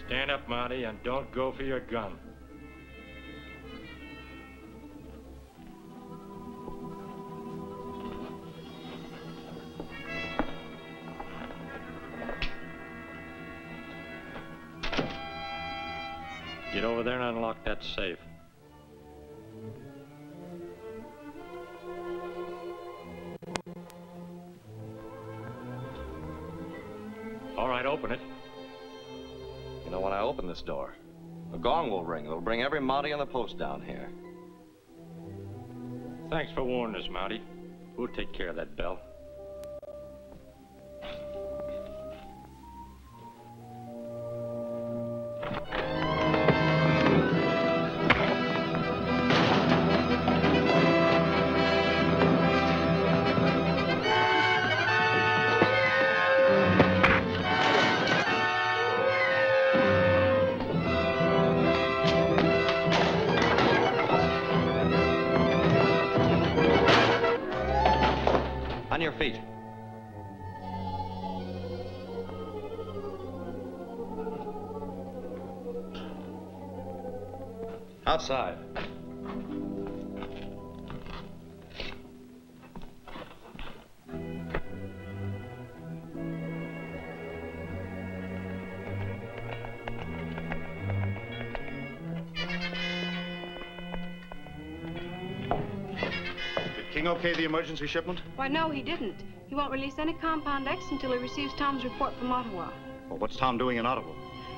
Stand up, Mountie, and don't go for your gun. Get over there and unlock that safe. All right, open it. You know, when I open this door, a gong will ring. It'll bring every Mountie on the post down here. Thanks for warning us, Mountie. We'll take care of that bell. On your feet. Outside. King okay the emergency shipment? Why, no, he didn't. He won't release any Compound X until he receives Tom's report from Ottawa. Well, what's Tom doing in Ottawa?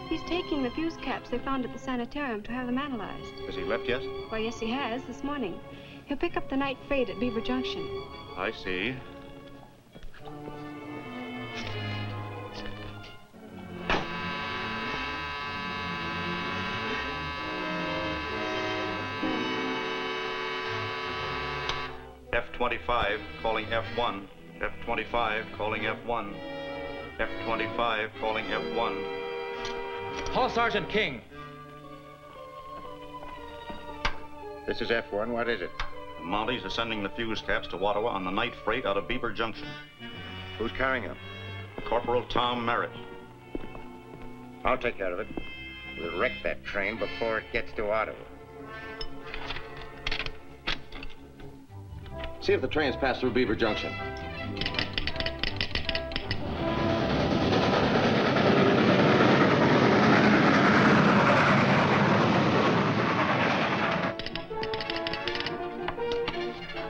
He's taking the fuse caps they found at the sanitarium to have them analyzed. Has he left yet? Why, yes, he has, this morning. He'll pick up the night freight at Beaver Junction. I see. F-25 calling F1. F-25 calling F1. F-25 calling F1. Call Sgt King. This is F1. What is it? The Mounties are sending the fuse caps to Ottawa on the night freight out of Beaver Junction. Who's carrying them? Corporal Tom Merritt. I'll take care of it. We'll wreck that train before it gets to Ottawa. See if the train's passed through Beaver Junction.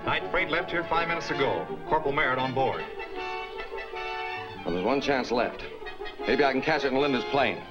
Night freight left here 5 minutes ago. Corporal Merritt on board. Well, there's one chance left. Maybe I can catch it in Linda's plane.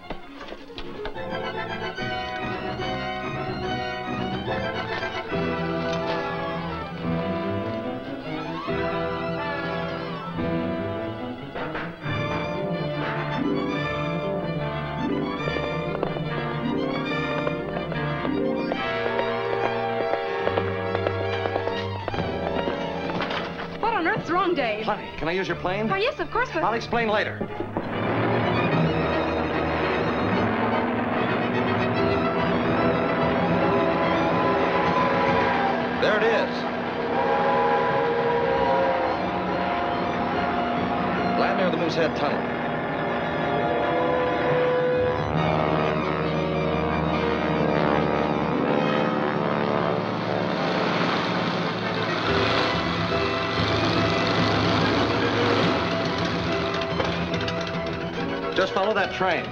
What on earth's wrong, Dave? Honey, can I use your plane? Why, yes, of course, but... I'll explain later. There it is. Land near the Moosehead Tunnel. Just follow that train.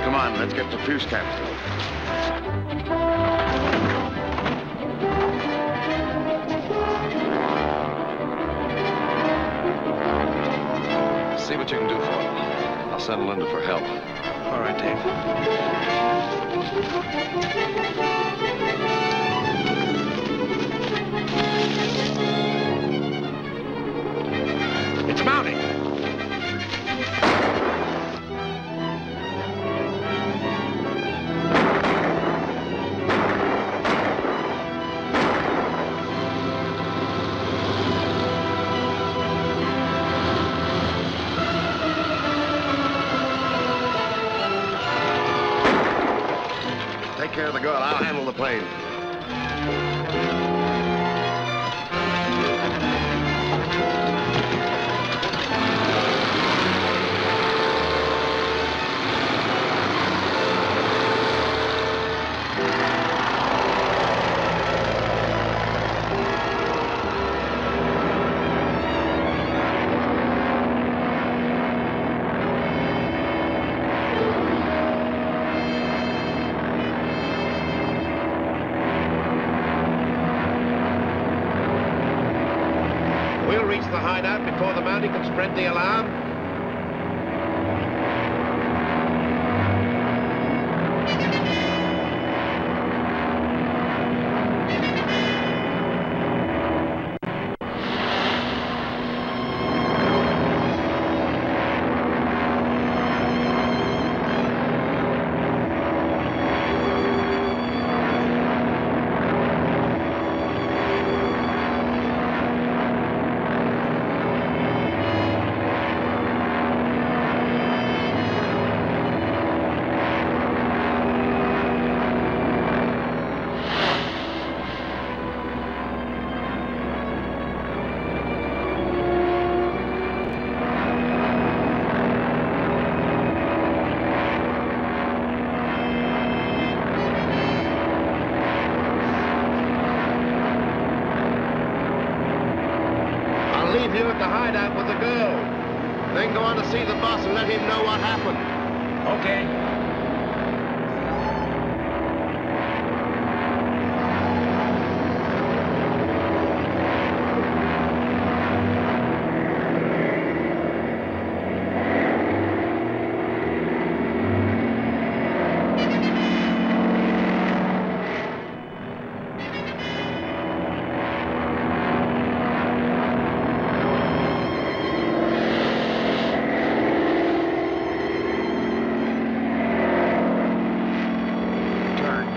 Come on, let's get the fuse caps. See what you can do for him. I'll send Linda for help. All right, Dave. It's a Mountie. Take care of the girl. I'll handle the plane. We'll reach the hideout before the Mountie can spread the alarm. Leave you at the hideout with the girl. Then go on to see the boss and let him know what happened. Okay.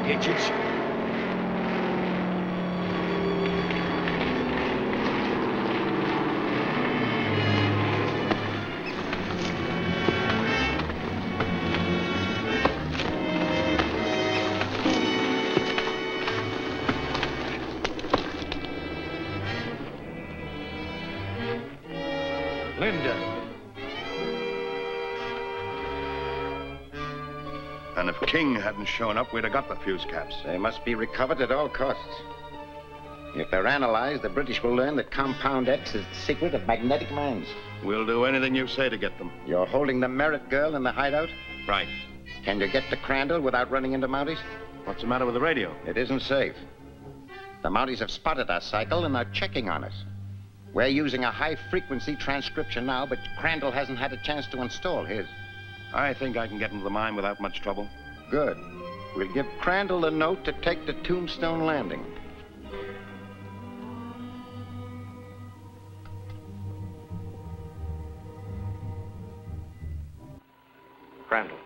Digits. Linda. And if King hadn't shown up, we'd have got the fuse caps. They must be recovered at all costs. If they're analyzed, the British will learn that Compound X is the secret of magnetic mines. We'll do anything you say to get them. You're holding the Merritt girl in the hideout? Right. Can you get to Crandall without running into Mounties? What's the matter with the radio? It isn't safe. The Mounties have spotted our cycle and are checking on us. We're using a high-frequency transcription now, but Crandall hasn't had a chance to install his. I think I can get into the mine without much trouble. Good. We'll give Crandall the note to take to Tombstone Landing. Crandall,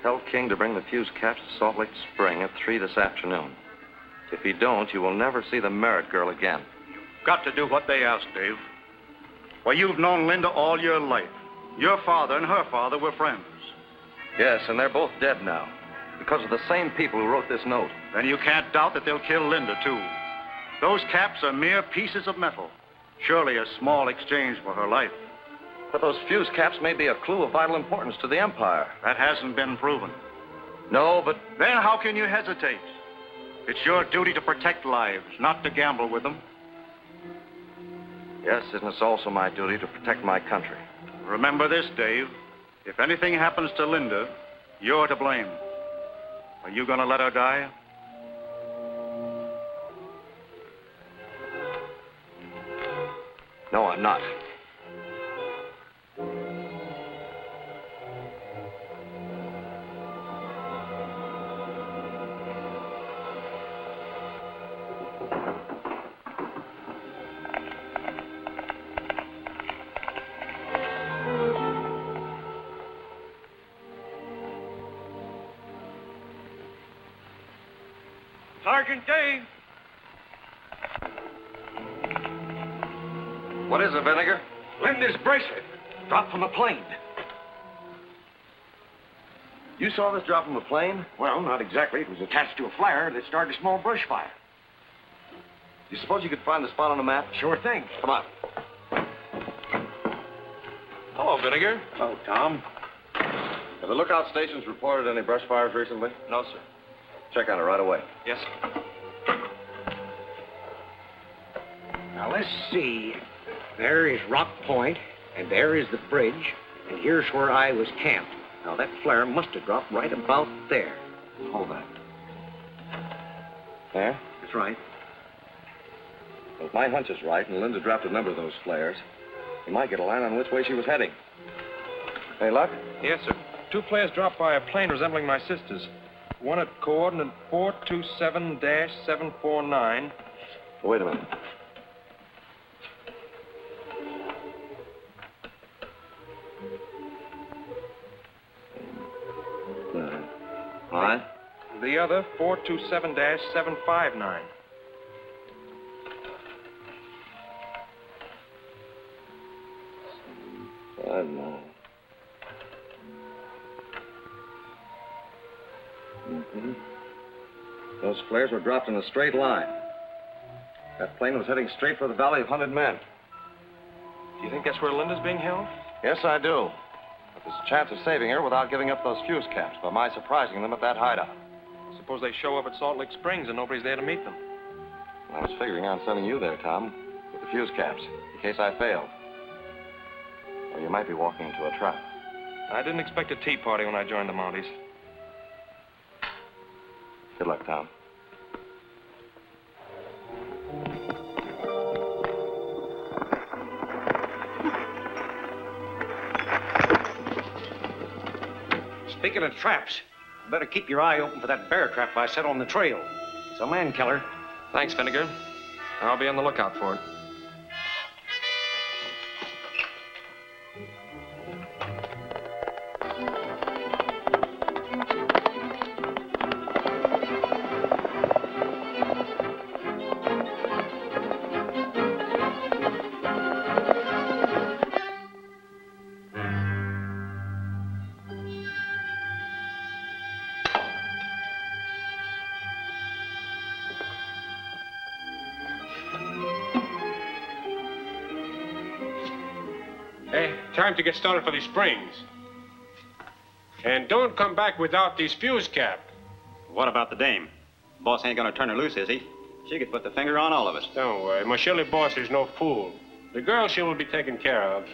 tell King to bring the fuse caps to Salt Lake Spring at 3 this afternoon. If you don't, you will never see the Merritt girl again. Got to do what they ask, Dave. Well, you've known Linda all your life. Your father and her father were friends. Yes, and they're both dead now. Because of the same people who wrote this note. Then you can't doubt that they'll kill Linda, too. Those caps are mere pieces of metal. Surely a small exchange for her life. But those fuse caps may be a clue of vital importance to the Empire. That hasn't been proven. No, but... Then how can you hesitate? It's your duty to protect lives, not to gamble with them. Yes, and it's also my duty to protect my country. Remember this, Dave. If anything happens to Linda, You're to blame. Are you gonna let her die? No, I'm not. Sergeant King! What is it, Vinegar? Linda's bracelet. Dropped from a plane. You saw this drop from a plane? Well, not exactly. It was attached to a flyer that started a small brush fire. You suppose you could find the spot on the map? Sure thing. Come on. Hello, Vinegar. Oh, Tom. Have the lookout stations reported any brush fires recently? No, sir. Check on it right away. Yes, sir. Now, let's see. There is Rock Point, and there is the bridge, and here's where I was camped. Now, that flare must have dropped right about there. Hold that. There? That's right. Well, if my hunch is right, and Linda dropped a number of those flares, you might get a line on which way she was heading. Hey, Luck? Yes, sir. 2 flares dropped by a plane resembling my sister's. One at coordinate 427-749. Wait a minute. All right. The other, 427-759. I know. Mm-hmm. Those flares were dropped in a straight line. That plane was heading straight for the Valley of Hunted Men. Do you think that's where Linda's being held? Yes, I do. But there's a chance of saving her without giving up those fuse caps by my surprising them at that hideout. Suppose they show up at Salt Lake Springs and nobody's there to meet them. I was figuring on sending you there, Tom, with the fuse caps, in case I failed. Or you might be walking into a trap. I didn't expect a tea party when I joined the Mounties. Good luck, Tom. Speaking of traps, you better keep your eye open for that bear trap I set on the trail. It's a man killer. Thanks, Vinegar. I'll be on the lookout for it. Time to get started for these springs. And don't come back without these fuse cap. What about the dame? Boss ain't gonna turn her loose, is he? She could put the finger on all of us. Don't worry, my Shirley boss is no fool. The girl she will be taken care of.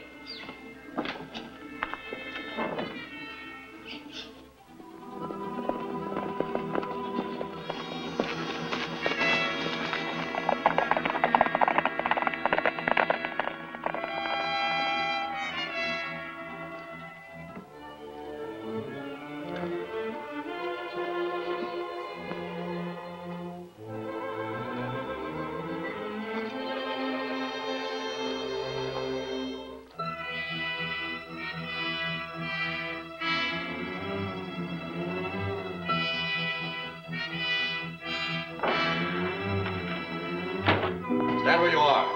Stand where you are.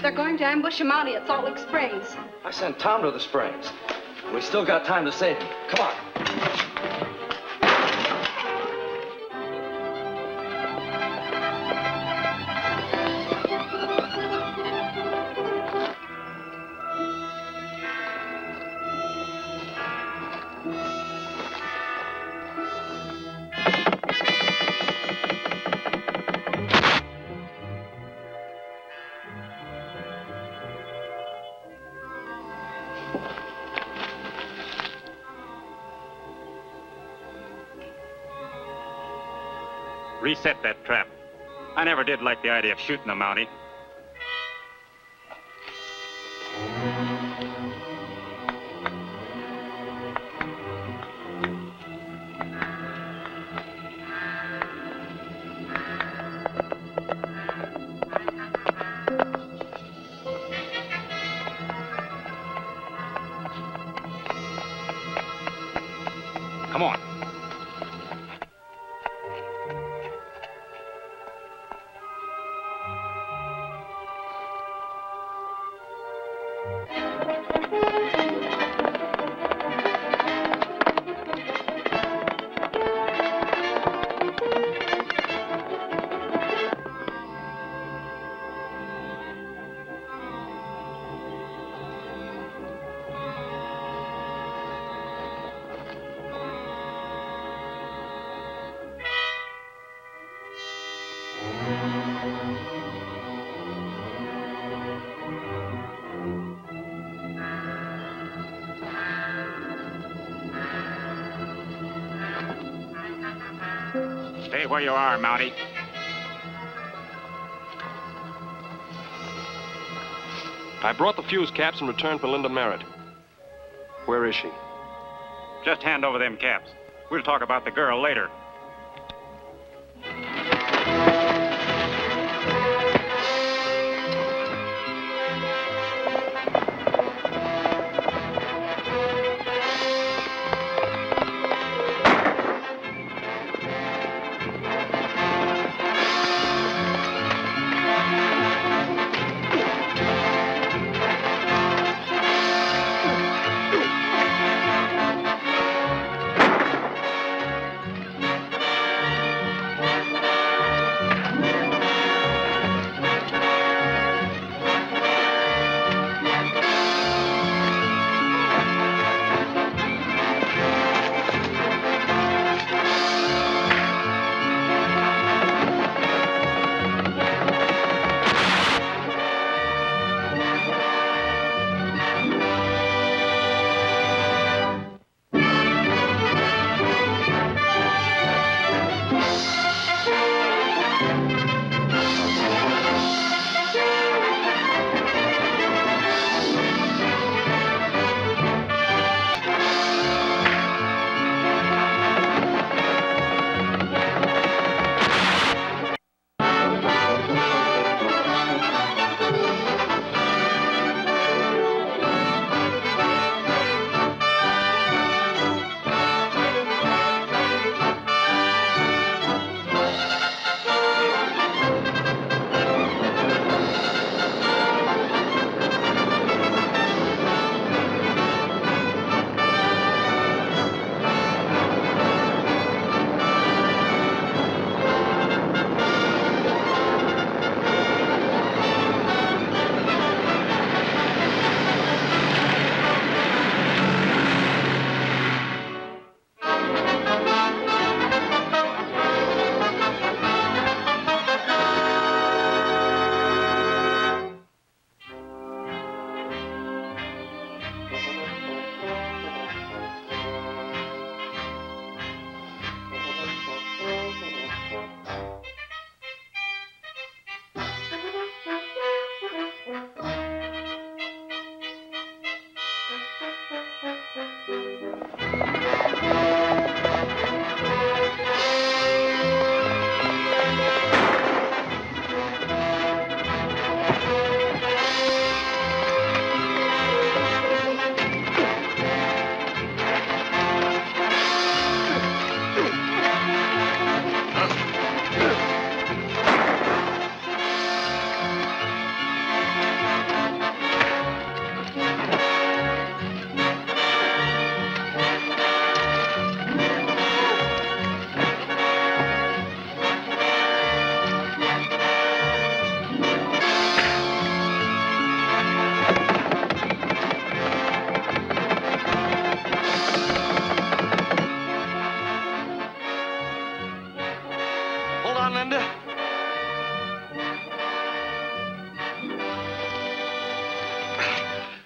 They're going to ambush a Mountie at Salt Lake Springs. I sent Tom to the Springs. We still got time to save him. Come on. Reset that trap. I never did like the idea of shooting a Mountie. Come on. Stay where you are, Mountie. I brought the fuse caps in return for Linda Merritt. Where is she? Just hand over them caps. We'll talk about the girl later.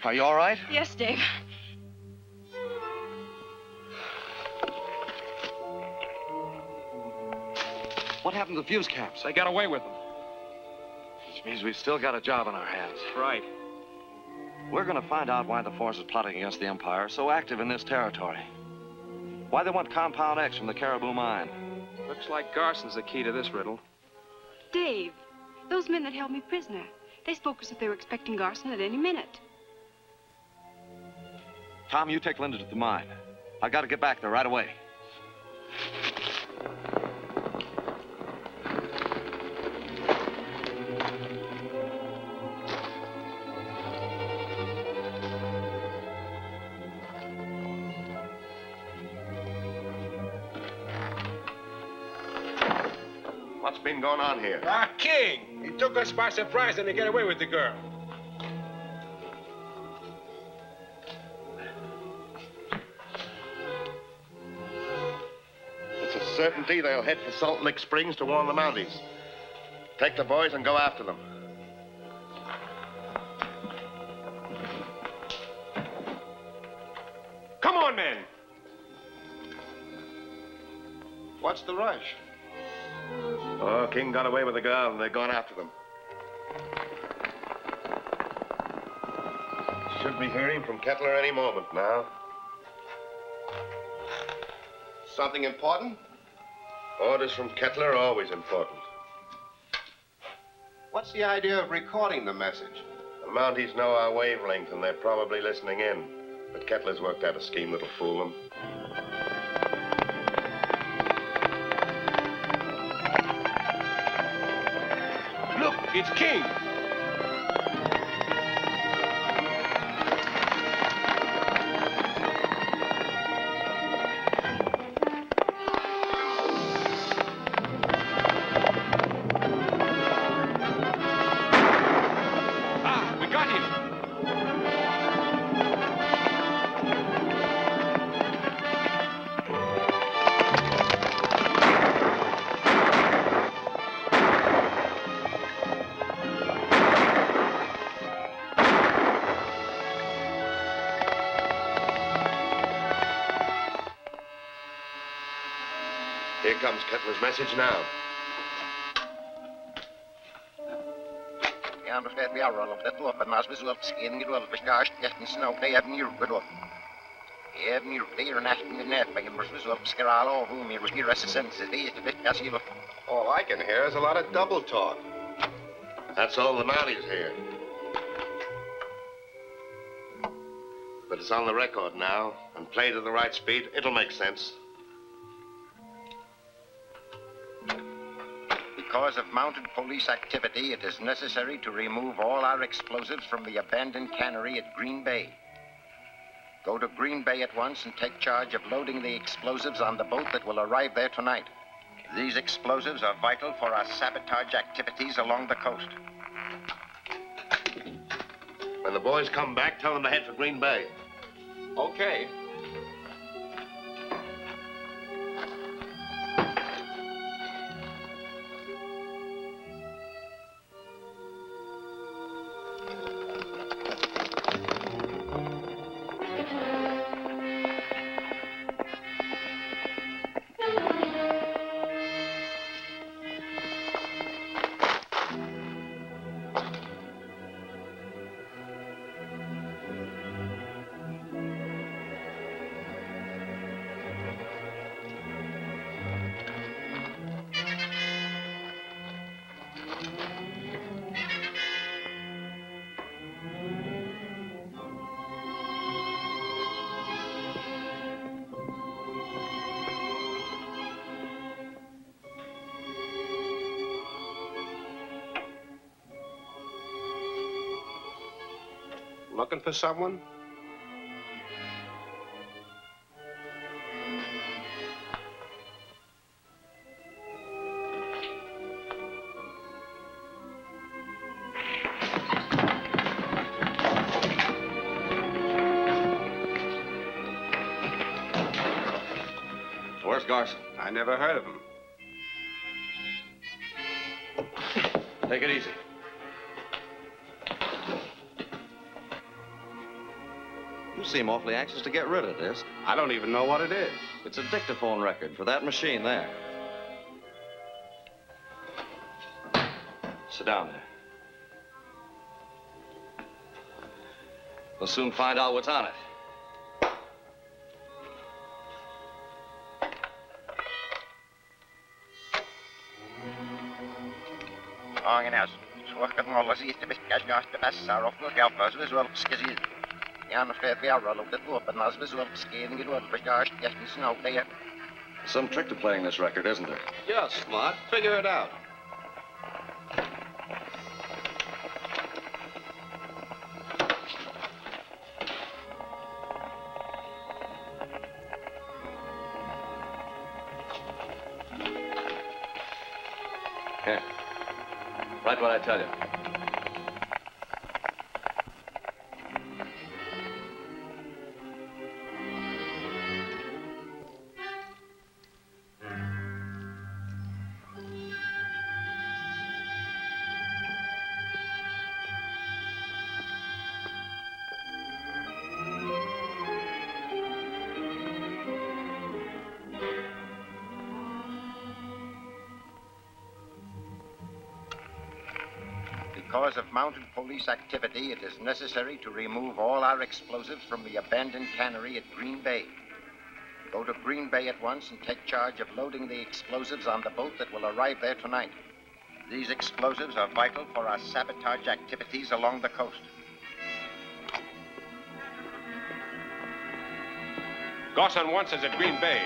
Are you all right? Yes, Dave. What happened to the fuse caps? They got away with them. Which means we've still got a job on our hands. Right. We're going to find out why the forces plotting against the Empire are so active in this territory. Why they want Compound X from the Caribou Mine. Looks like Garson's the key to this riddle. Dave, those men that held me prisoner, they spoke as if they were expecting Garson at any minute. Tom, you take Linda to the mine. I've got to get back there right away. What's been going on here? King! He took us by surprise and he got away with the girl. It's a certainty they'll head for Salt Lick Springs to warn the Mounties. Take the boys and go after them. Come on, men! What's the rush? Oh, King got away with the girl and they're going after them. Should be hearing from Kettler any moment now. Something important? Orders from Kettler are always important. What's the idea of recording the message? The Mounties know our wavelength and they're probably listening in. But Kettler's worked out a scheme that'll fool them. Look, it's King. We got him. Here comes Kettler's message now. Ja, maar het weer al op dat loop, maar als we zo op skin geduld, we gaan echt snel bij hebben hier geduld. Even hier weer nacht in de net, maar je moet zo op skraal over hoe meer was hier resistance, die is de bit as you look. All I can hear is a lot of double talk. That's all the Mounties hear. But it's on the record now, and played at the right speed, it'll make sense. Because of mounted police activity, it is necessary to remove all our explosives from the abandoned cannery at Green Bay. Go to Green Bay at once and take charge of loading the explosives on the boat that will arrive there tonight. These explosives are vital for our sabotage activities along the coast. When the boys come back, tell them to head for Green Bay. Okay. Looking for someone? Where's Garson? I never heard of him. Take it easy. seem awfully anxious to get rid of this. I don't even know what it is. It's a dictaphone record for that machine there. Sit down there. We'll soon find out what's on it. Angenaas. Zorgen alles is te beschikbaar te passar of nog elf als we zullen gezien. Ja, nog veel verder op de open als we zullen schelen geduld beschikbaar yes we snow there. Some trick to playing this record, isn't there? Yeah, smart. Figure it out. Here. Write what I tell you. Because of mounted police activity, it is necessary to remove all our explosives from the abandoned cannery at Green Bay. Go to Green Bay at once and take charge of loading the explosives on the boat that will arrive there tonight. These explosives are vital for our sabotage activities along the coast. Garson wants us at Green Bay.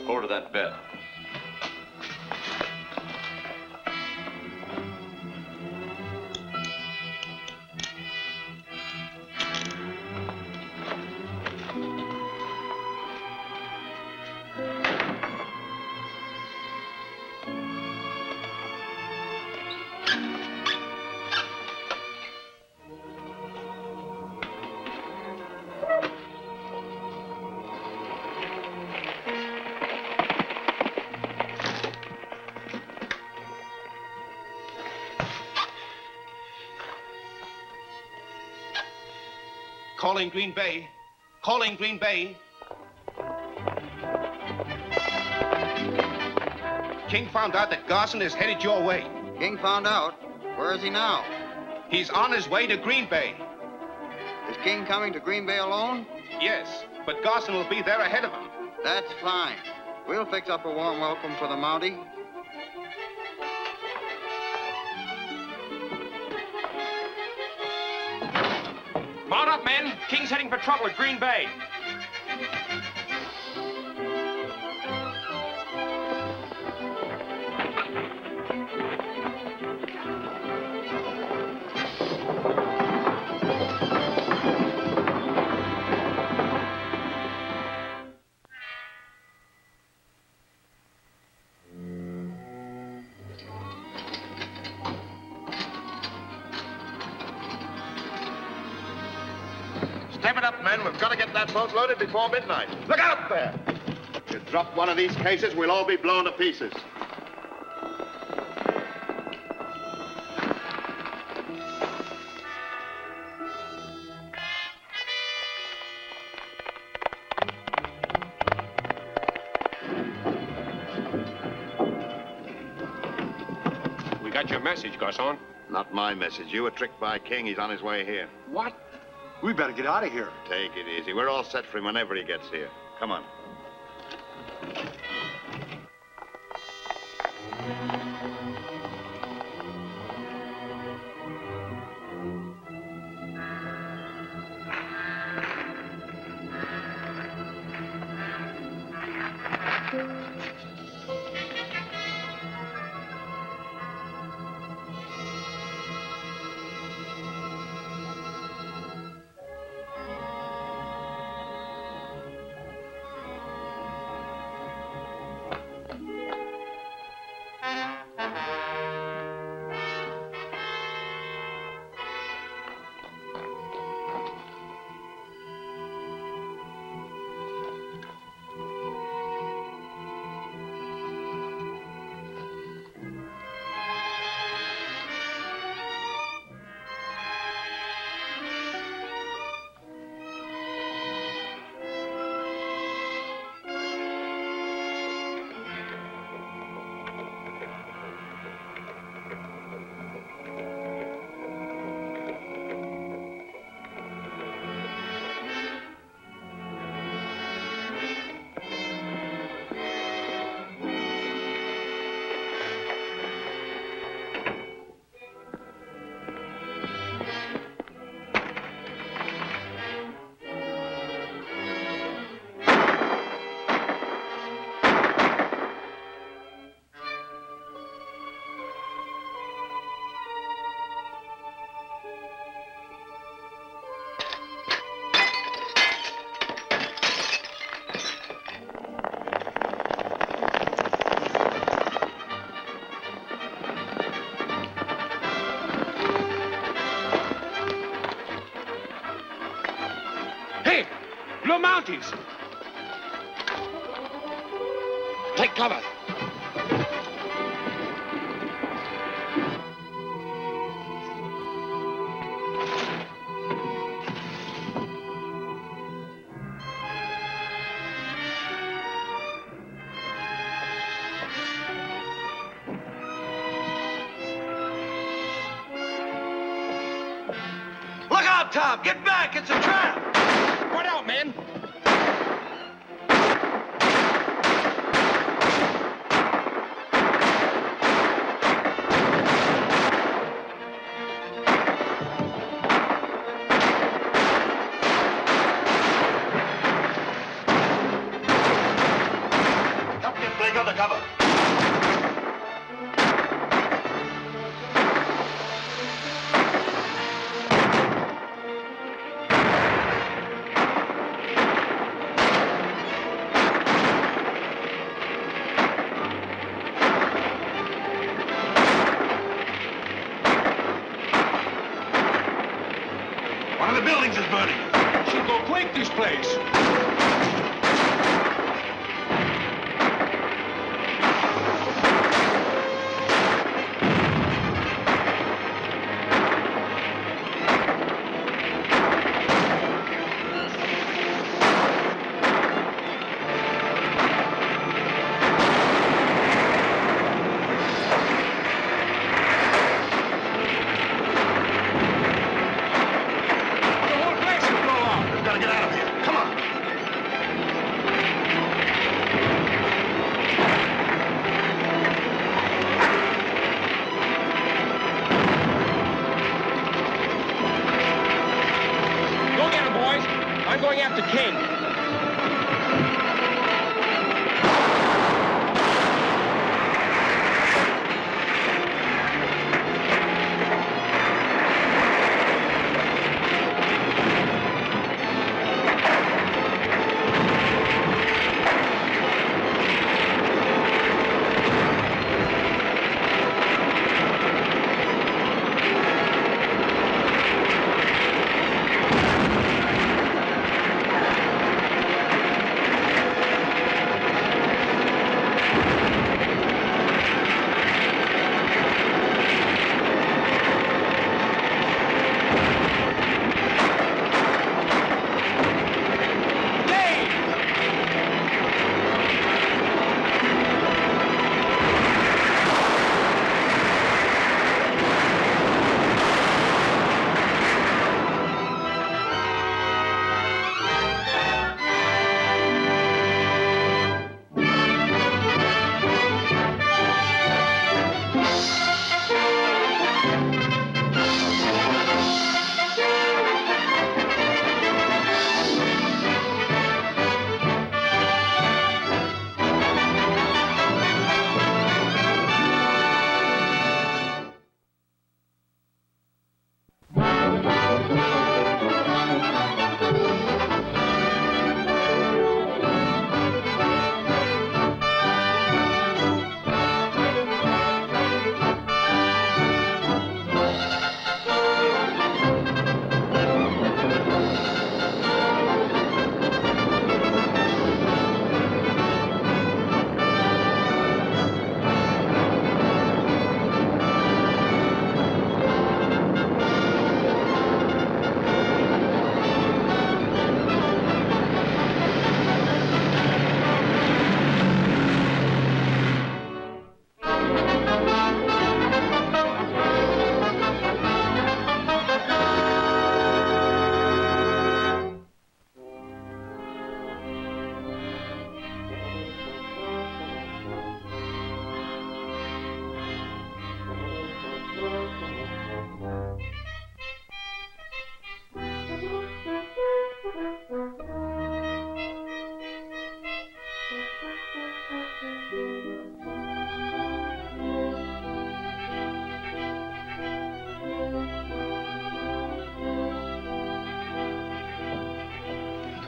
Over to that bed. Calling Green Bay. Calling Green Bay. King found out that Garson is headed your way. King found out? Where is he now? He's on his way to Green Bay. Is King coming to Green Bay alone? Yes, but Garson will be there ahead of him. That's fine. We'll fix up a warm welcome for the Mountie. Mount up, men. King's heading for trouble at Green Bay. Step it up, men. We've got to get that boat loaded before midnight. Look out there! If you drop one of these cases, we'll all be blown to pieces. We got your message, Garson. Not my message. You were tricked by King. He's on his way here. What? We better get out of here. Take it easy. We're all set for him whenever he gets here. Come on. Blue Mounties! Take cover. Look out, Tom! Get back! It's a trap! Spread out, men! Captain, break under cover. One of the buildings is burning. Should go quick, this place. I'm going after King.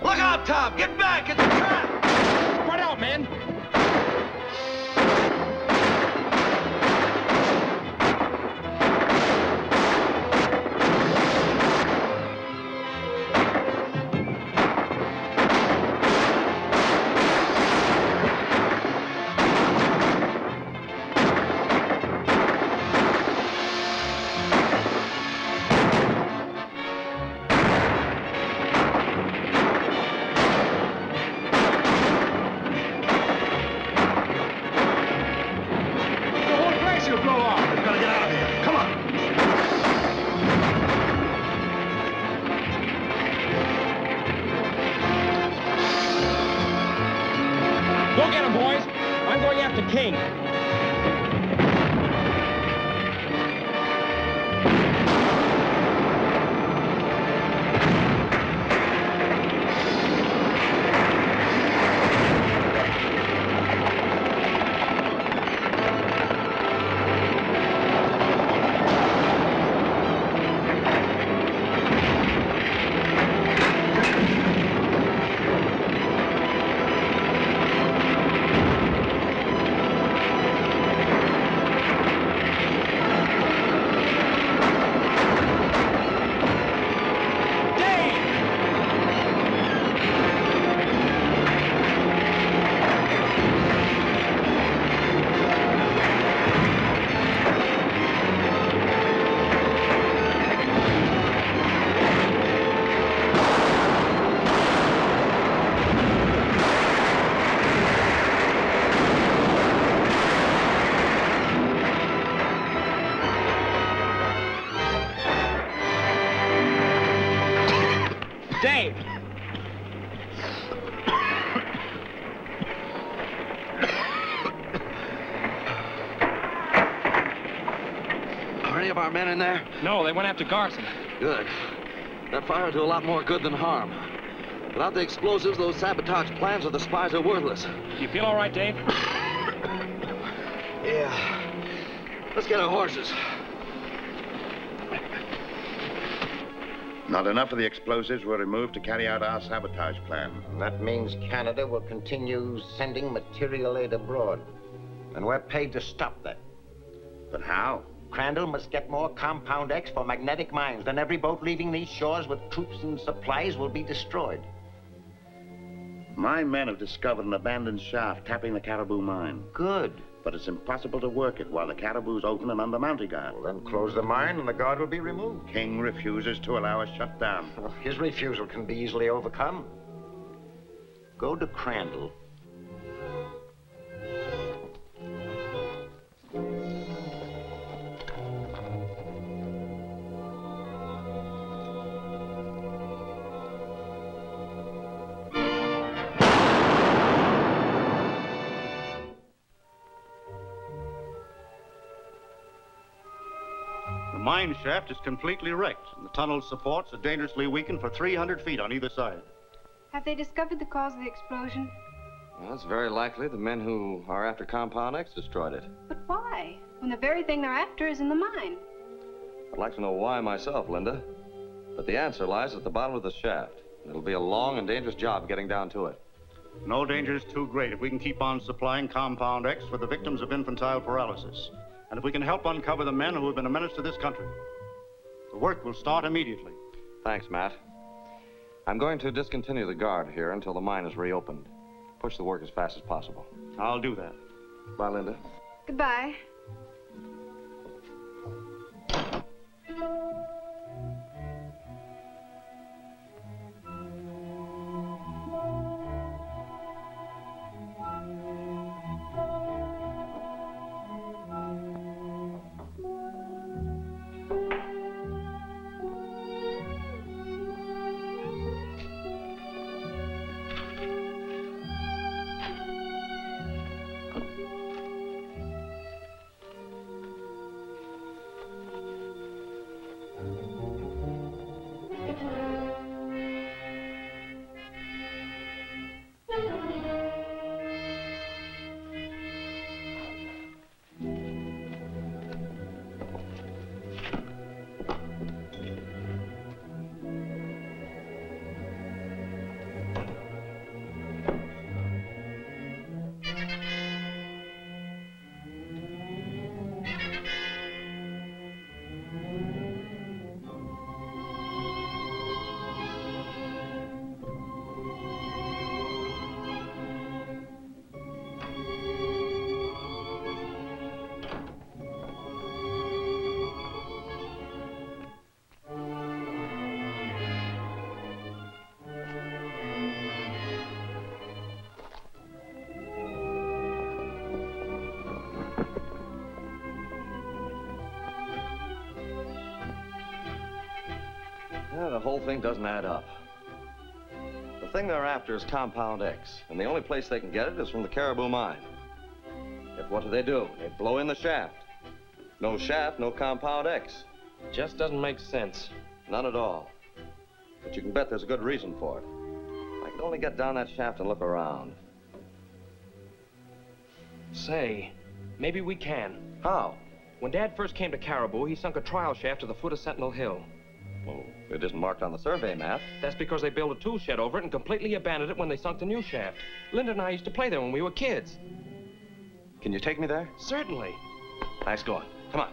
Look out, Tom! Get back! It's a trap! Spread out, men! get him, boys. I'm going after King. Dave! Are any of our men in there? No, they went after Garson. Good. That fire will do a lot more good than harm. Without the explosives, those sabotage plans of the spies are worthless. You feel all right, Dave? Yeah. Let's get our horses. Not enough of the explosives were removed to carry out our sabotage plan. That means Canada will continue sending material aid abroad. And we're paid to stop that. But how? Crandall must get more Compound X for magnetic mines. Then every boat leaving these shores with troops and supplies will be destroyed. My men have discovered an abandoned shaft tapping the Caribou mine. Good. But it's impossible to work it while the Caribou's open and under Mountie guard. Well, then close the mine and the guard will be removed. King refuses to allow us shut down. Well, his refusal can be easily overcome. Go to Crandall. The mine shaft is completely wrecked, and the tunnel's supports are dangerously weakened for 300 feet on either side. Have they discovered the cause of the explosion? Well, it's very likely the men who are after Compound X destroyed it. But why? When the very thing they're after is in the mine. I'd like to know why myself, Linda. But the answer lies at the bottom of the shaft. It'll be a long and dangerous job getting down to it. No danger is too great if we can keep on supplying Compound X for the victims of infantile paralysis. And if we can help uncover the men who have been a menace to this country. The work will start immediately. Thanks, Matt. I'm going to discontinue the guard here until the mine is reopened. Push the work as fast as possible. I'll do that. Bye, Linda. Goodbye. Yeah, the whole thing doesn't add up. The thing they're after is Compound X, and the only place they can get it is from the Caribou Mine. If what do? They blow in the shaft. No shaft, no Compound X. Just doesn't make sense. None at all. But you can bet there's a good reason for it. I could only get down that shaft and look around. Say, maybe we can. How? When Dad first came to Caribou, he sunk a trial shaft to the foot of Sentinel Hill. Well, it isn't marked on the survey map. That's because they built a tool shed over it and completely abandoned it when they sunk the new shaft. Linda and I used to play there when we were kids. Can you take me there? Certainly. Nice going. Come on.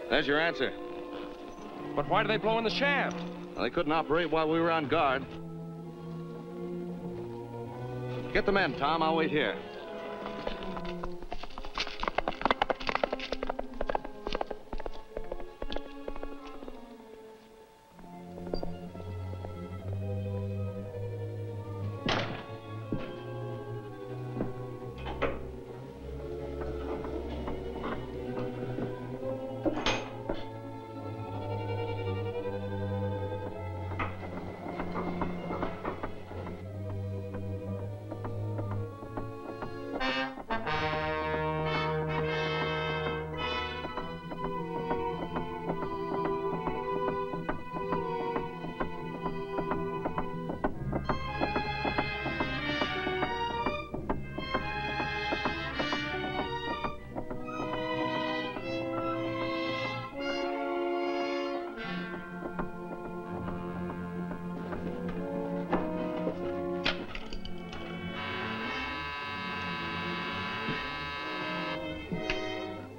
There's your answer. But why do they blow in the shaft? Well, they couldn't operate while we were on guard. Get the men, Tom. I'll wait here.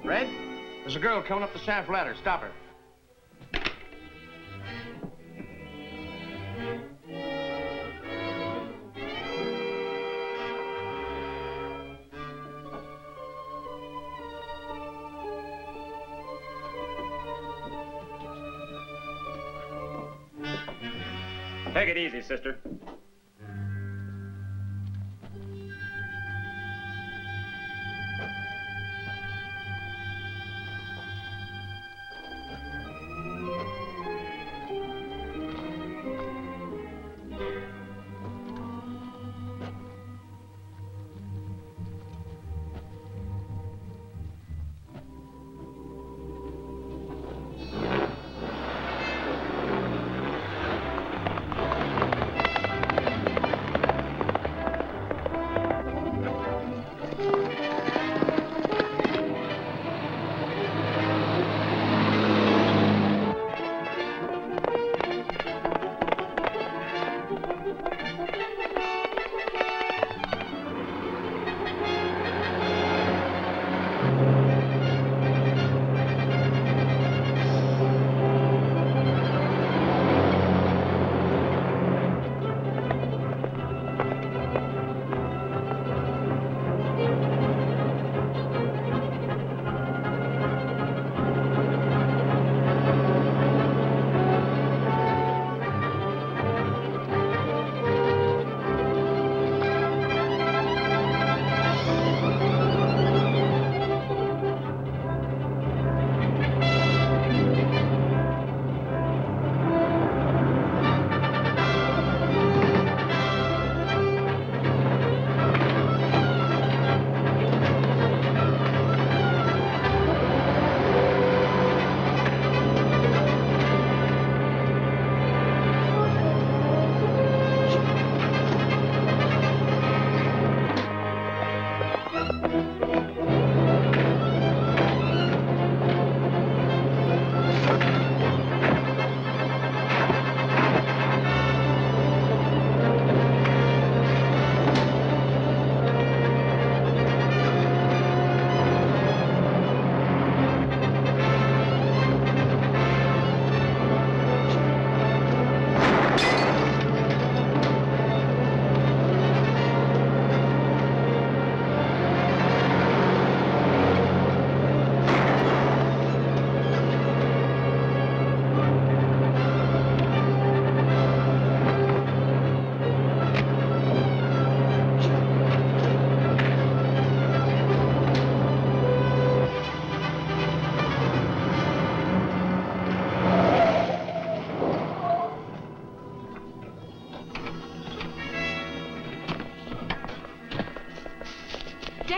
Red, there's a girl coming up the shaft ladder. Stop her. Take it easy, sister.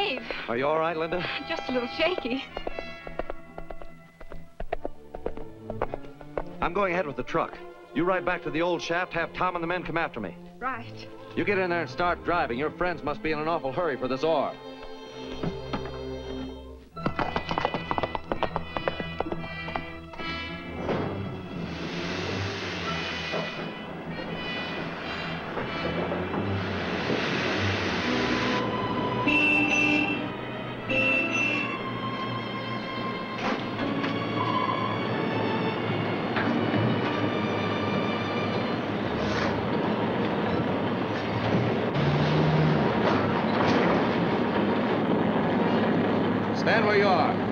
Dave. Are you all right, Linda? Just a little shaky. I'm going ahead with the truck. You ride back to the old shaft, have Tom and the men come after me. Right. You get in there and start driving. Your friends must be in an awful hurry for this ore. Stand where you are.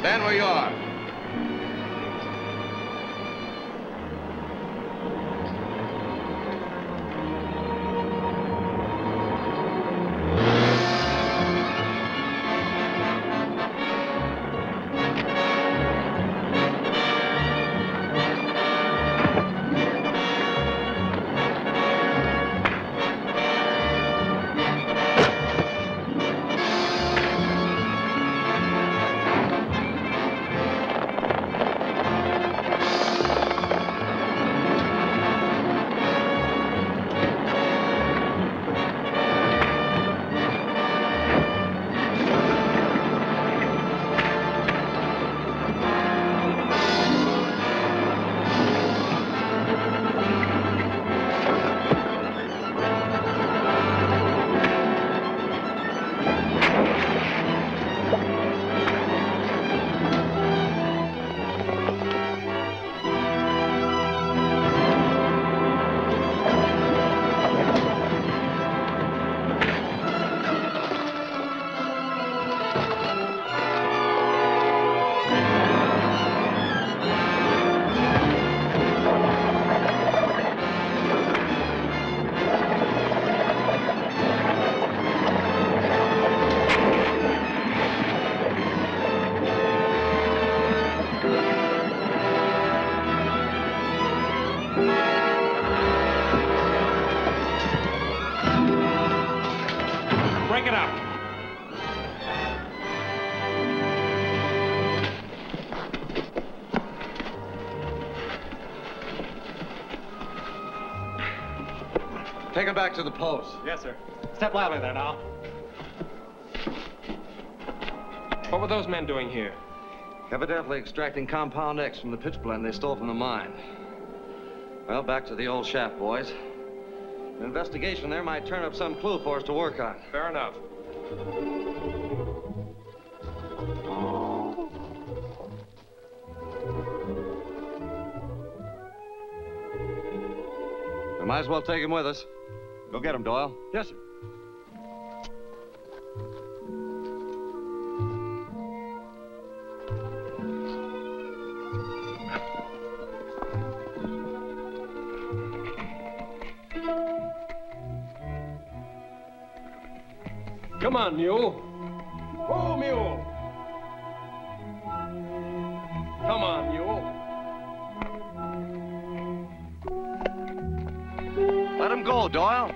Stand where you are. Take him back to the post. Yes, sir. Step lively there now. What were those men doing here? Evidently extracting compound X from the pitch blende they stole from the mine. Well, back to the old shaft, boys. An investigation there might turn up some clue for us to work on. Fair enough. We might as well take him with us. Go get him, Doyle. Yes, sir. Come on, mule. Oh, mule. Come on, mule. Let him go, Doyle.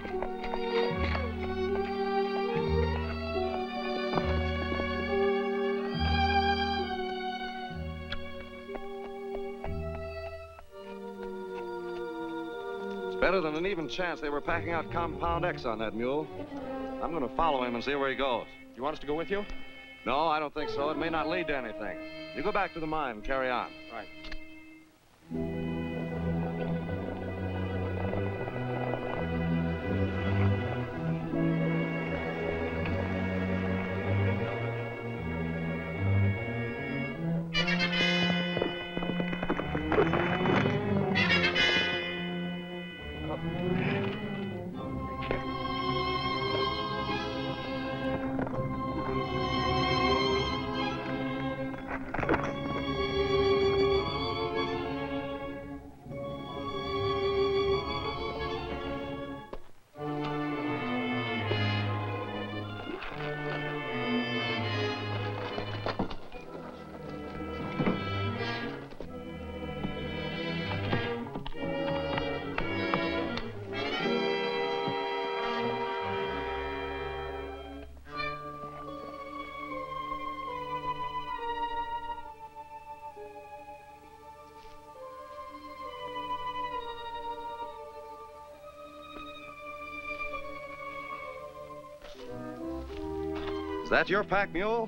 It's better than an even chance they were packing out compound X on that mule. I'm going to follow him and see where he goes. You want us to go with you? No, I don't think so. It may not lead to anything. You go back to the mine and carry on. Right. Is that your pack mule?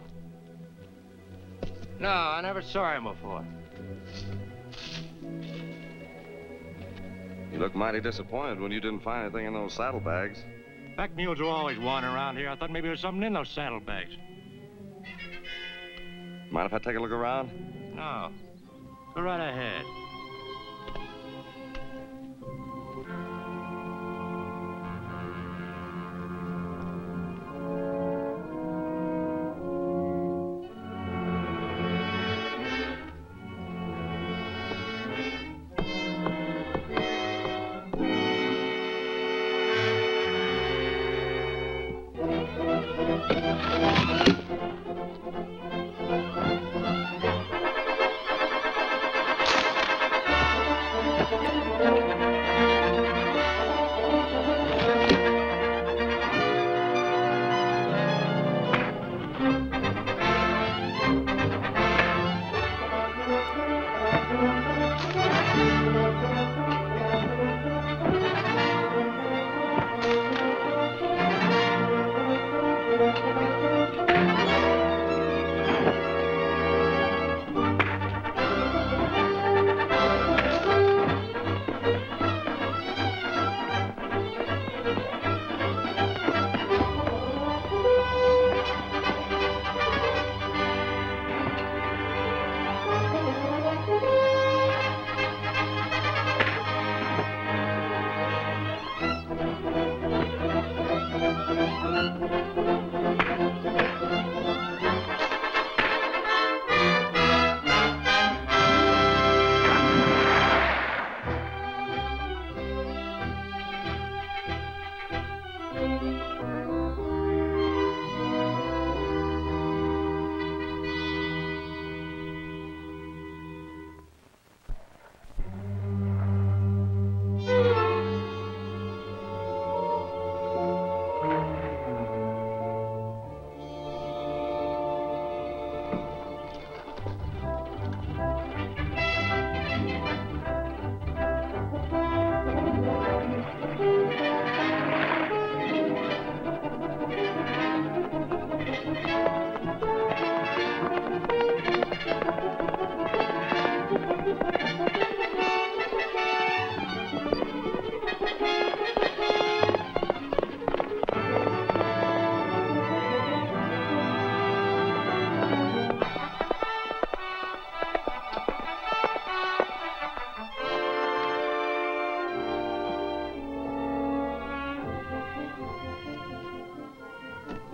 No, I never saw him before. You look mighty disappointed when you didn't find anything in those saddlebags. Pack mules are always wandering around here. I thought maybe there was something in those saddlebags. Mind if I take a look around? No. Go right ahead.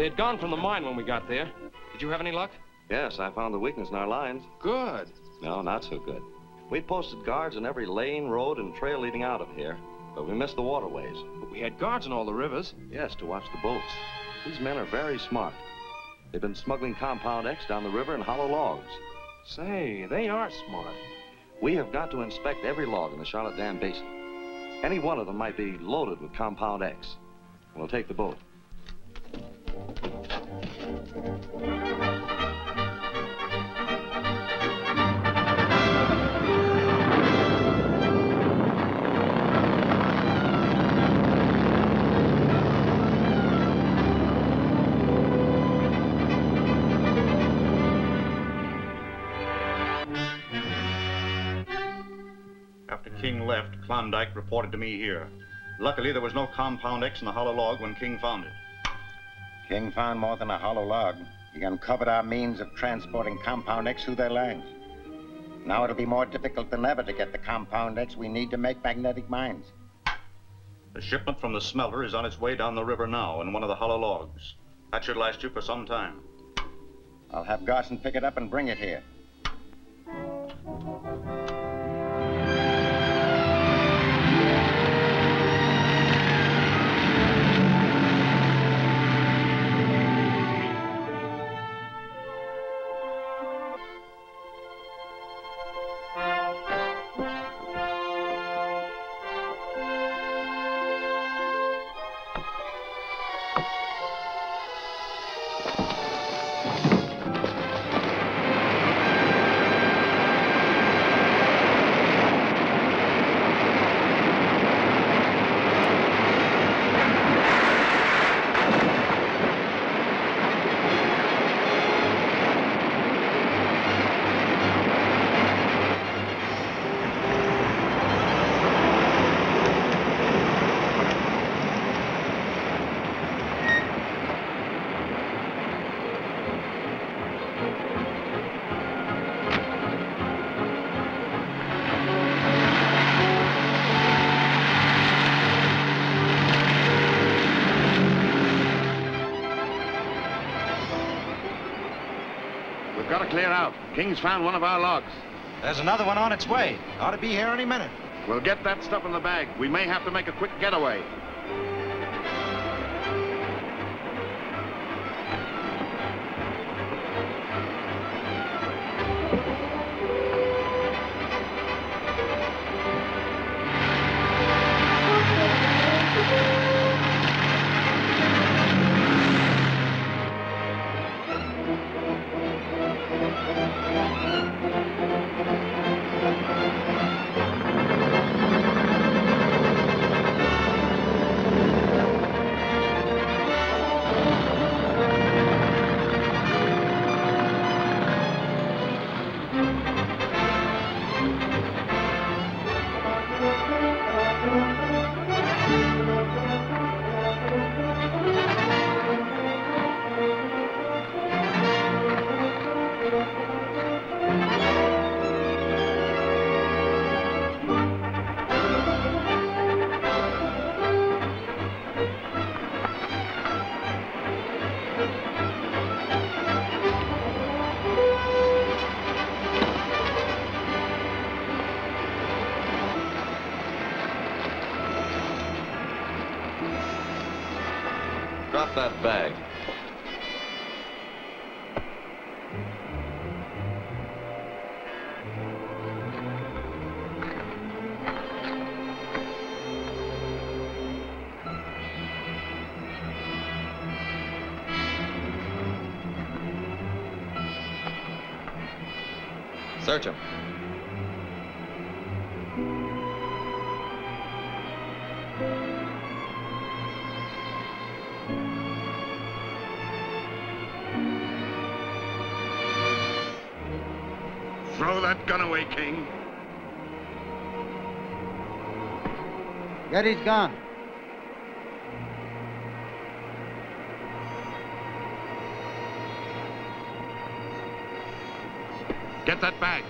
They'd gone from the mine when we got there. Did you have any luck? Yes, I found the weakness in our lines. Good. No, not so good. We posted guards in every lane, road, and trail leading out of here, but we missed the waterways. But we had guards in all the rivers. Yes, to watch the boats. These men are very smart. They've been smuggling Compound X down the river in hollow logs. Say, they are smart. We have got to inspect every log in the Charlotte Dam Basin. Any one of them might be loaded with Compound X. We'll take the boat. After King left, Klondike reported to me here. Luckily, there was no Compound X in the hollow log when King found it. King found more than a hollow log. He uncovered our means of transporting Compound X through their lines. Now it'll be more difficult than ever to get the Compound X we need to make magnetic mines. The shipment from the smelter is on its way down the river now in one of the hollow logs. That should last you for some time. I'll have Garson pick it up and bring it here. We've got to clear out. King's found one of our logs. There's another one on its way. Ought to be here any minute. We'll get that stuff in the bag. We may have to make a quick getaway. Drop that bag. Search him. Throw that gun away, King. Get his gun. Get that bag.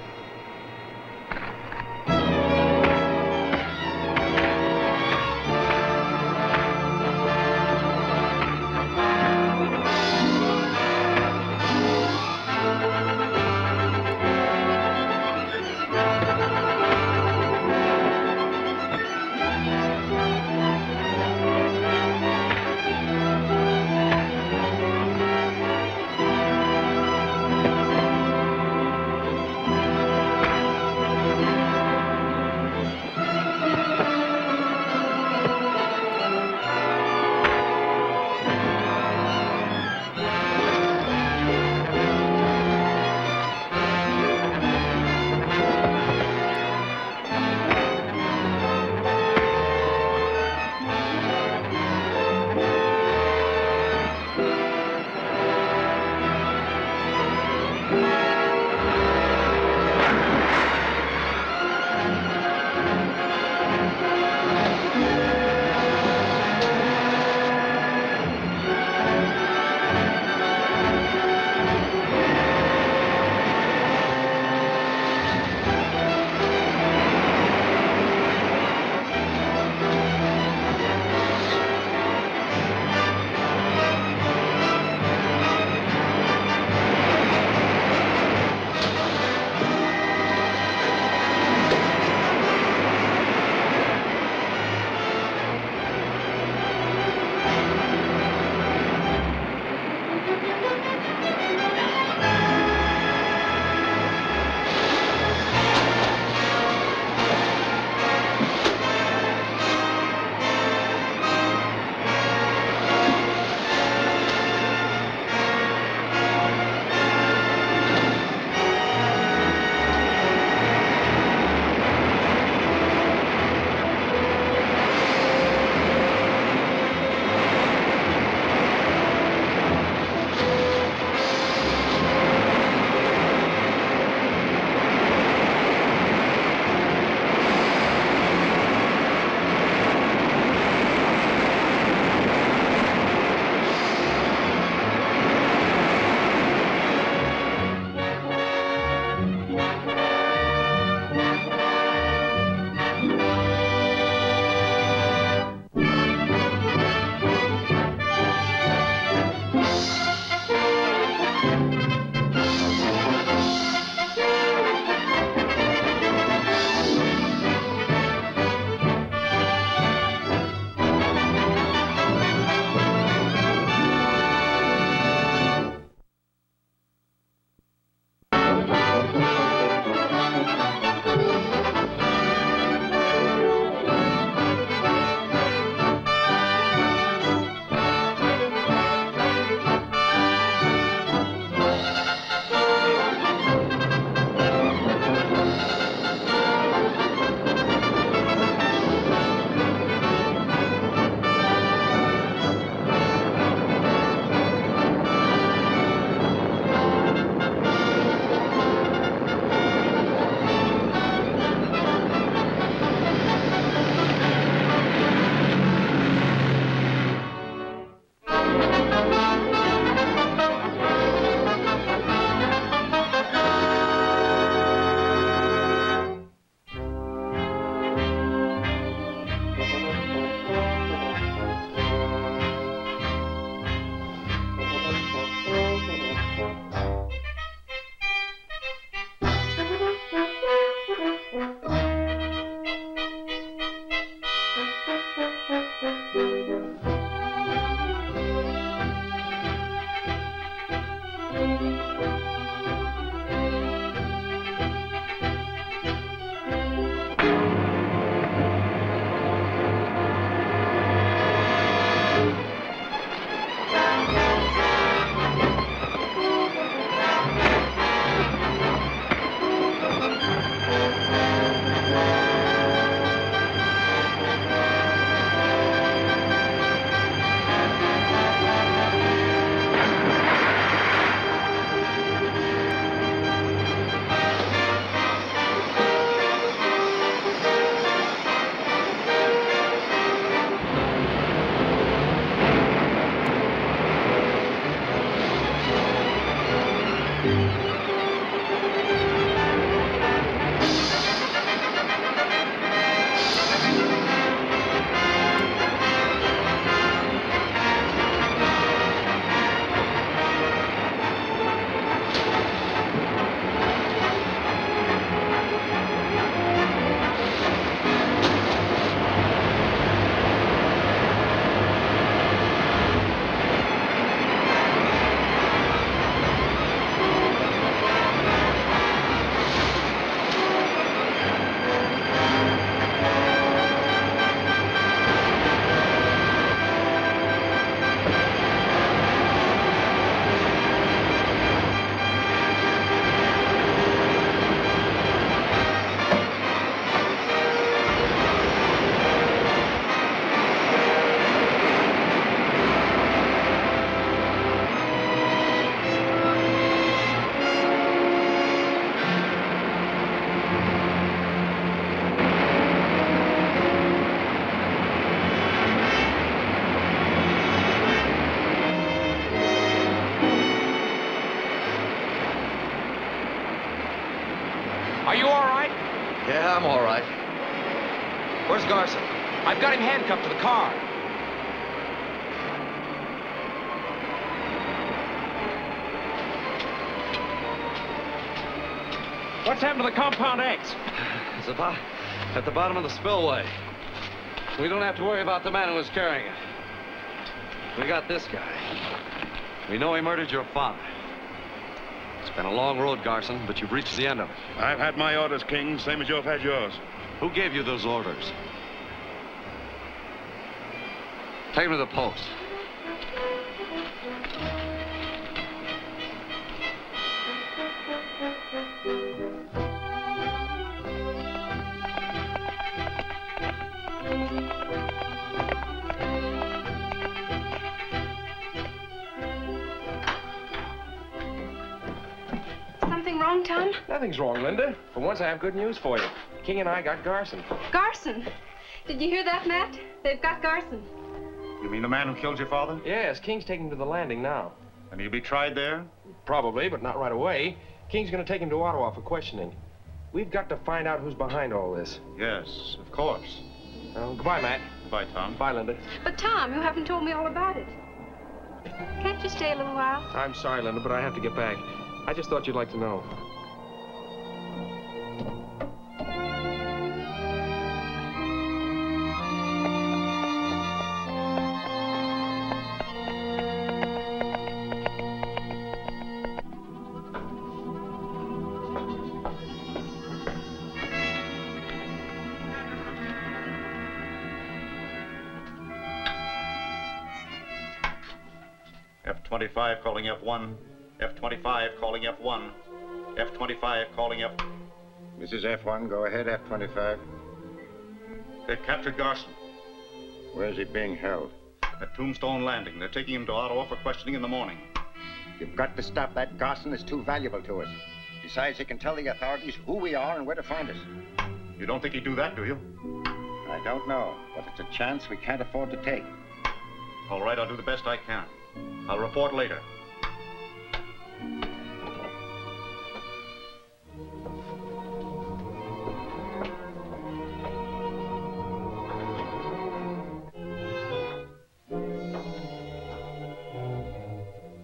Are you all right? Yeah, I'm all right. Where's Garson? I've got him handcuffed to the car. What's happened to the Compound X? It's about at the bottom of the spillway. We don't have to worry about the man who was carrying it. We got this guy. We know he murdered your father. It's been a long road, Garson, but you've reached the end of it. I've had my orders, King, same as you've had yours. Who gave you those orders? Take him to the post. Something wrong, Tom? Nothing's wrong, Linda. For once, I have good news for you. King and I got Garson. Garson? Did you hear that, Matt? They've got Garson. You mean the man who killed your father? Yes, King's taking him to the landing now. And he'll be tried there? Probably, but not right away. King's going to take him to Ottawa for questioning. We've got to find out who's behind all this. Yes, of course. Goodbye, Matt. Goodbye, Tom. Bye, Linda. But, Tom, you haven't told me all about it. Can't you stay a little while? I'm sorry, Linda, but I have to get back. I just thought you'd like to know. F-25 calling F1. F-25 calling F1. F-25 calling F... This is F1. Go ahead, F-25. They've captured Garson. Where is he being held? At Tombstone Landing. They're taking him to Ottawa for questioning in the morning. You've got to stop that. Garson is too valuable to us. Besides, he can tell the authorities who we are and where to find us. You don't think he'd do that, do you? I don't know, but it's a chance we can't afford to take. All right, I'll do the best I can. I'll report later.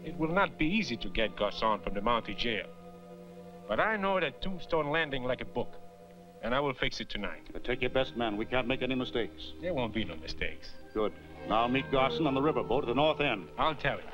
It will not be easy to get Garson from the Mountie jail. But I know that Tombstone Landing like a book, and I will fix it tonight. But take your best man. We can't make any mistakes. There won't be no mistakes. Good. Now I'll meet Garson on the riverboat at the north end. I'll tell him.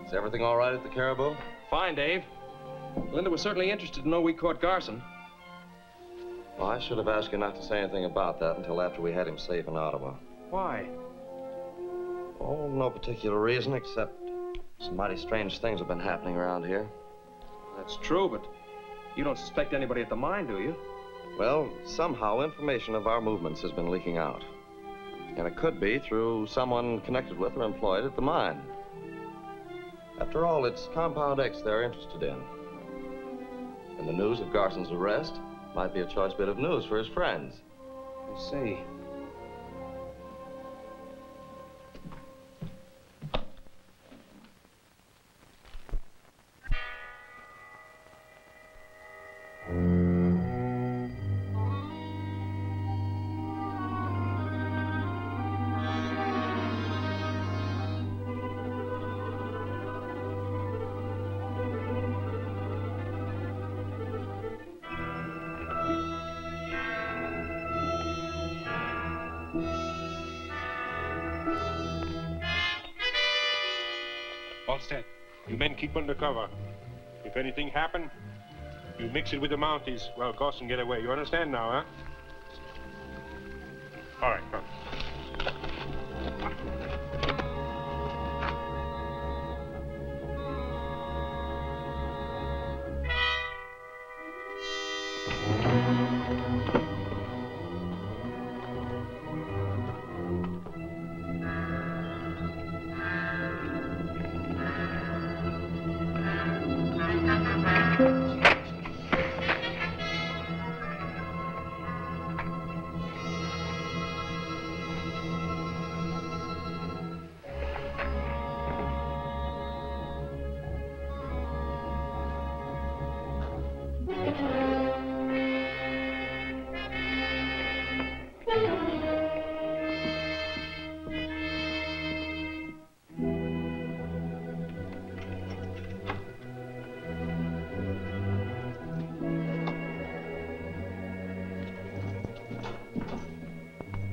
Is everything all right at the Caribou? Fine, Dave. Linda was certainly interested to know we caught Garson. Well, I should have asked you not to say anything about that until after we had him safe in Ottawa. Why? Oh, no particular reason, except some mighty strange things have been happening around here. That's true, but you don't suspect anybody at the mine, do you? Well, somehow information of our movements has been leaking out. And it could be through someone connected with or employed at the mine. After all, it's Compound X they're interested in. And the news of Garson's arrest might be a choice bit of news for his friends. I see. All set. You men keep under cover. If anything happen, you mix it with the Mounties while Garson get away. You understand now, huh? All right, come.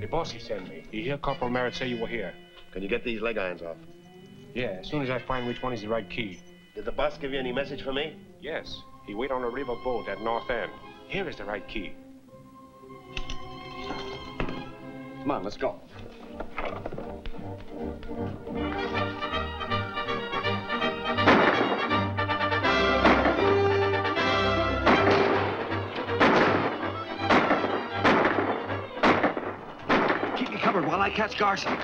The boss, he sent me. He heard Corporal Merritt say you were here. Can you get these leg irons off? Yeah, as soon as I find which one is the right key. Did the boss give you any message for me? Yes. He wait on a river boat at North End. Here is the right key. Come on, let's go. Keep me covered while I catch Garson.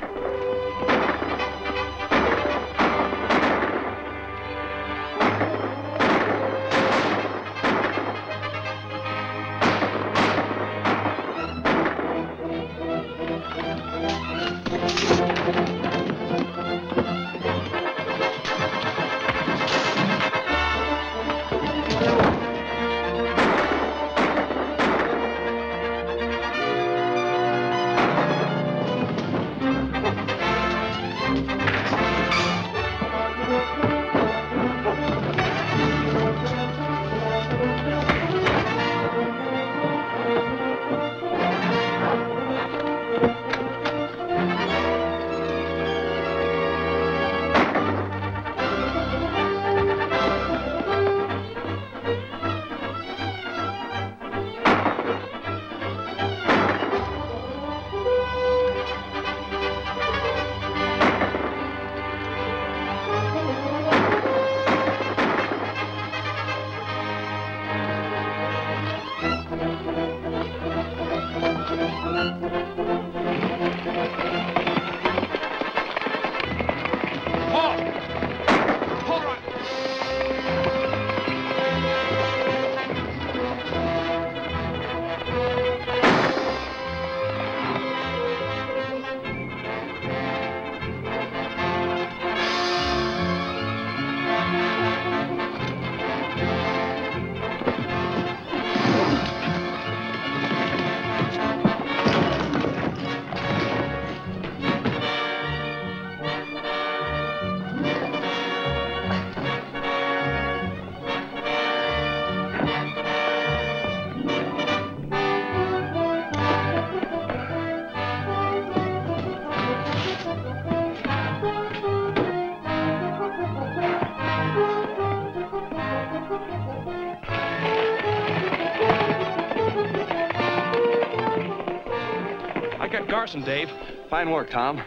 Garson, Dave. Fine work, Tom.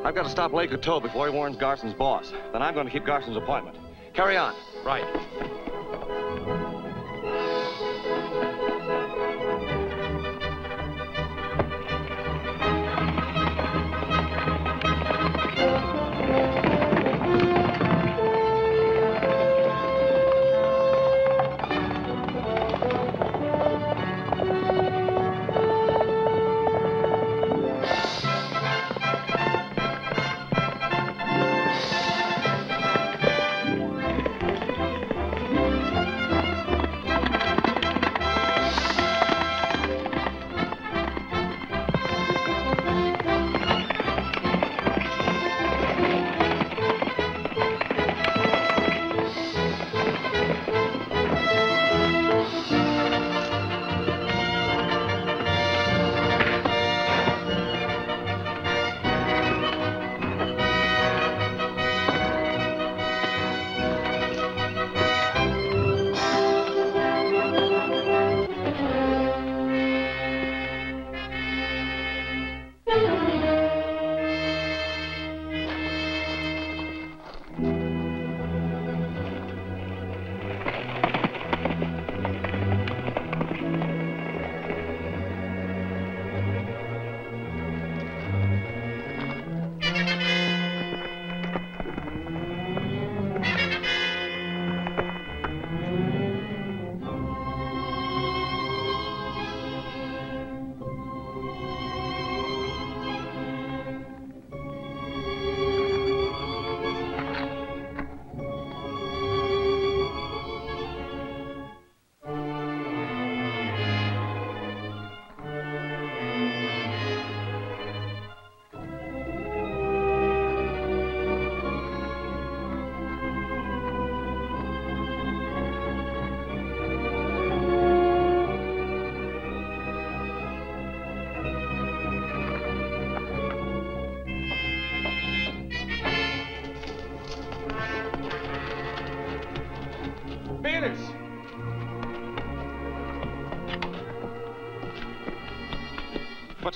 I've got to stop Lake Coteau before he warns Garson's boss. Then I'm going to keep Garson's appointment. Carry on. Right.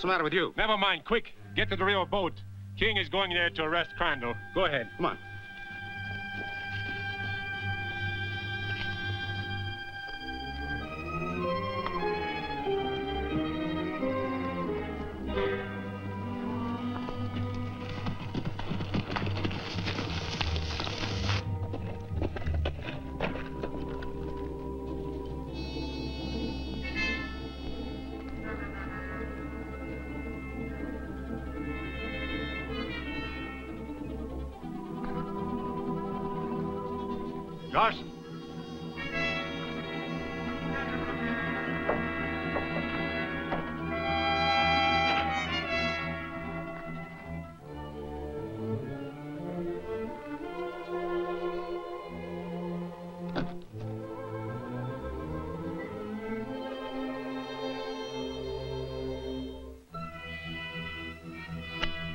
the matter with you? Never mind. Quick, get to the real boat. King is going there to arrest Crandall. Go ahead. Come on. Garson.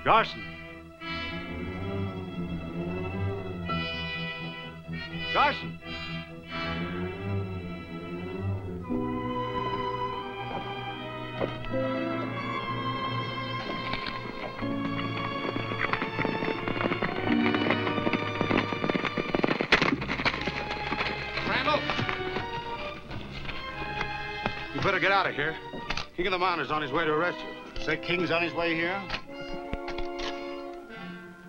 Garson. Garson. Crandall! You better get out of here. King of the Mounties is on his way to arrest you. Say King's on his way here?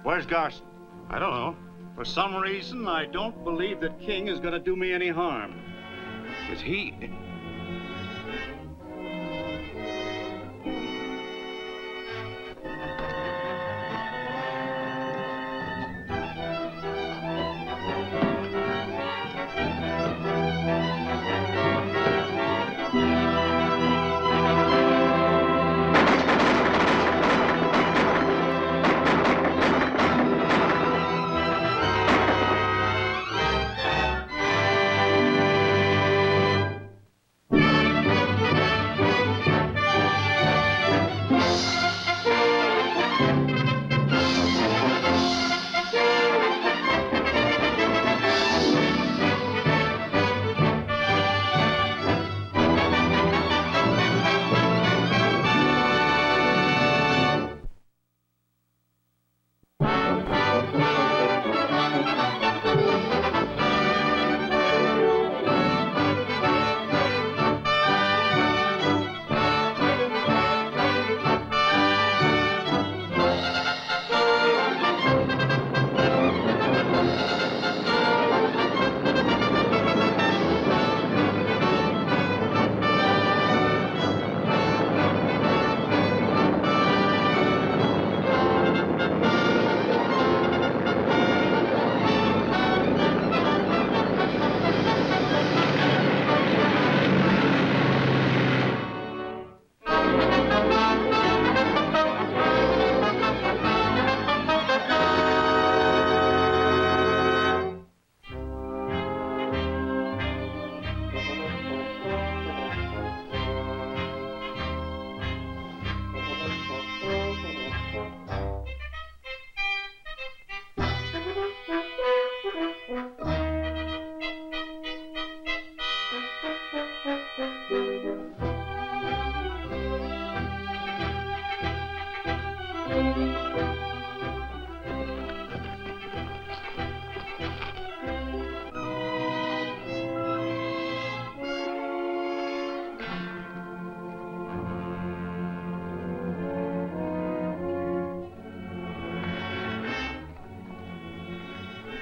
Where's Garson? I don't know. For some reason, I don't believe that King is going to do me any harm. Is he...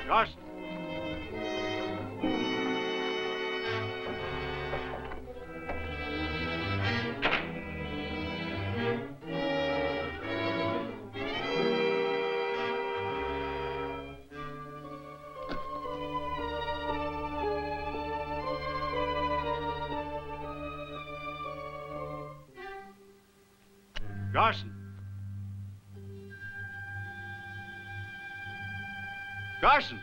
Garson. Garson. Garson.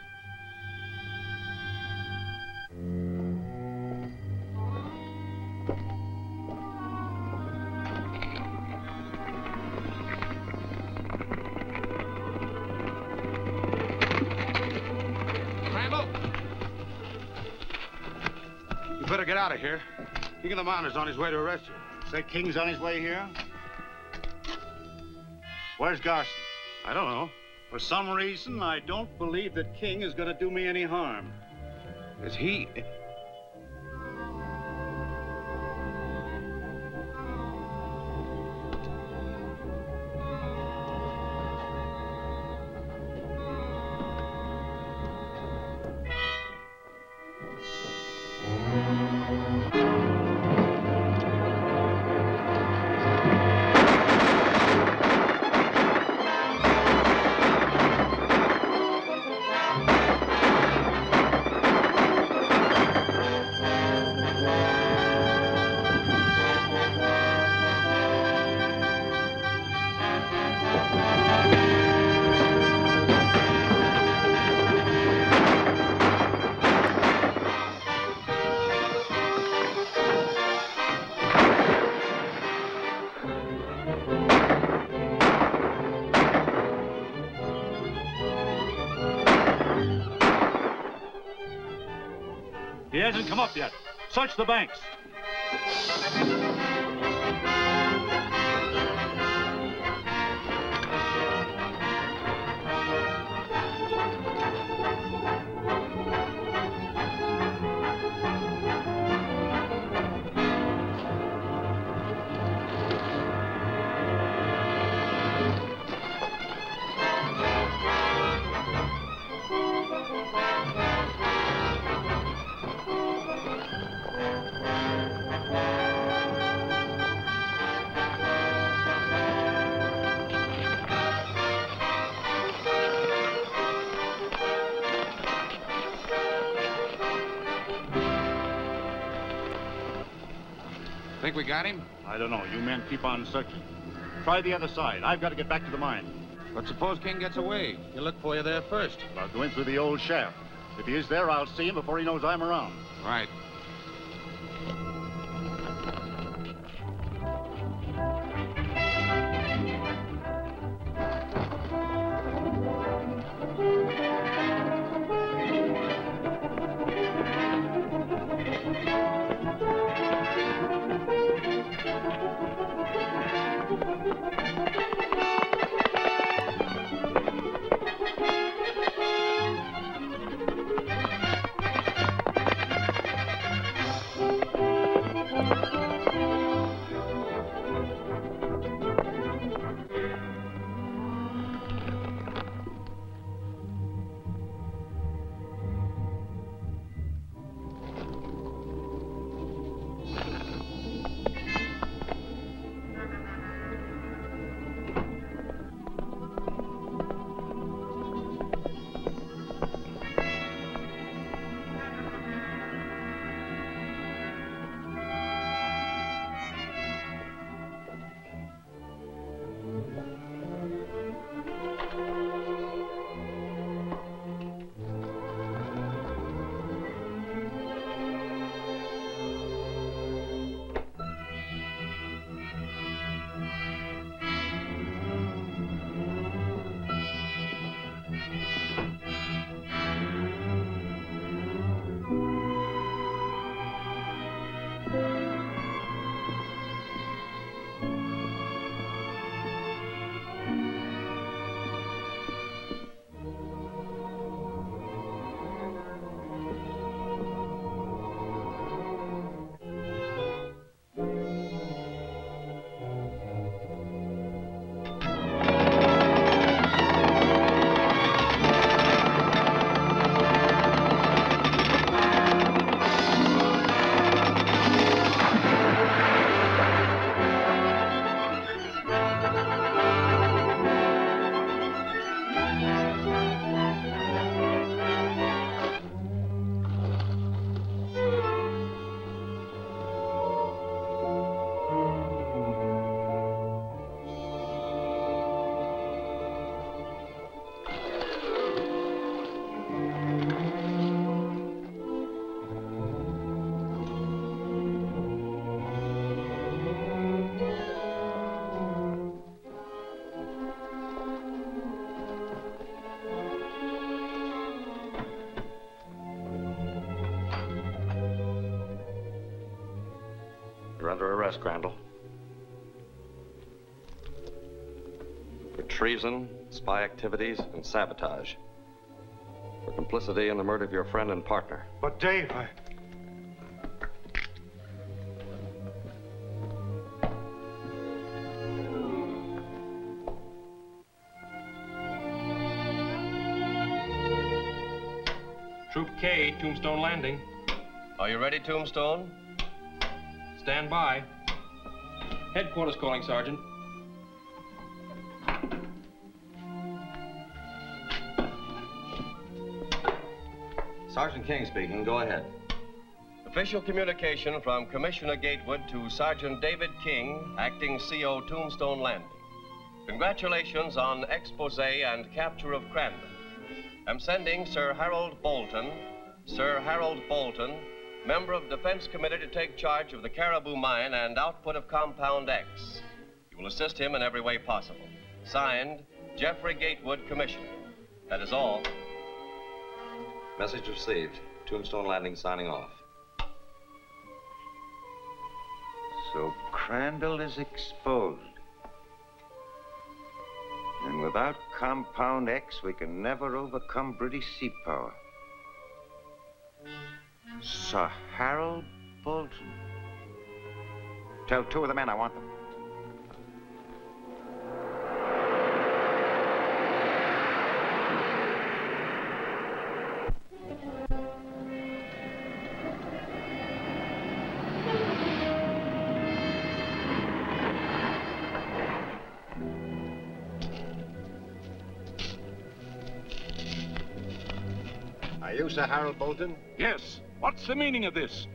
Crandall! You better get out of here. King of the Mounties is on his way to arrest you. Say King's on his way here? Where's Garson? I don't know. For some reason, I don't believe that King is going to do me any harm. Is he... He hasn't come up yet. Search the banks. Think we got him? I don't know. You men keep on searching. Try the other side. I've got to get back to the mine. But suppose King gets away. He'll look for you there first. I'll go in through the old shaft. If he is there, I'll see him before he knows I'm around. Right. You're under arrest, Crandall. For treason, spy activities, and sabotage. For complicity in the murder of your friend and partner. But Dave, Troop K, Tombstone Landing. Are you ready, Tombstone? Stand by. Headquarters calling, Sergeant. Sergeant King speaking. Go ahead. Official communication from Commissioner Gatewood to Sergeant David King, acting CO, Tombstone Landing. Congratulations on expose and capture of Crandall. I'm sending Sir Harold Bolton, member of Defense Committee, to take charge of the Caribou Mine and output of Compound X. You will assist him in every way possible. Signed, Jeffrey Gatewood, Commissioner. That is all. Message received. Tombstone Landing signing off. So Crandall is exposed. And without Compound X, we can never overcome British sea power. Sir Harold Bolton. Tell 2 of the men I want them. Are you Sir Harold Bolton? Yes. What's the meaning of this?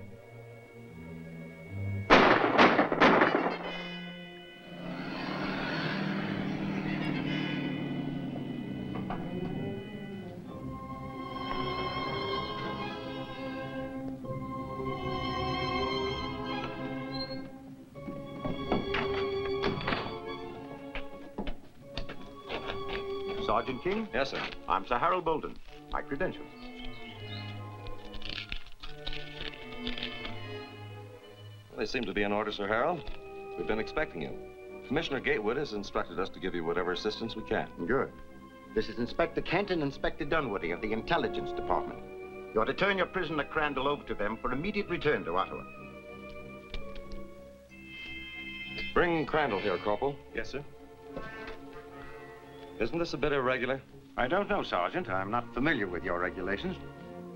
Sergeant King? Yes, sir. I'm Sir Harold Bolton. My credentials. Well, they seem to be in order, Sir Harold. We've been expecting you. Commissioner Gatewood has instructed us to give you whatever assistance we can. Good. This is Inspector Kent and Inspector Dunwoody of the Intelligence Department. You're to turn your prisoner Crandall over to them for immediate return to Ottawa. Bring Crandall here, Corporal. Yes, sir. Isn't this a bit irregular? I don't know, Sergeant. I'm not familiar with your regulations.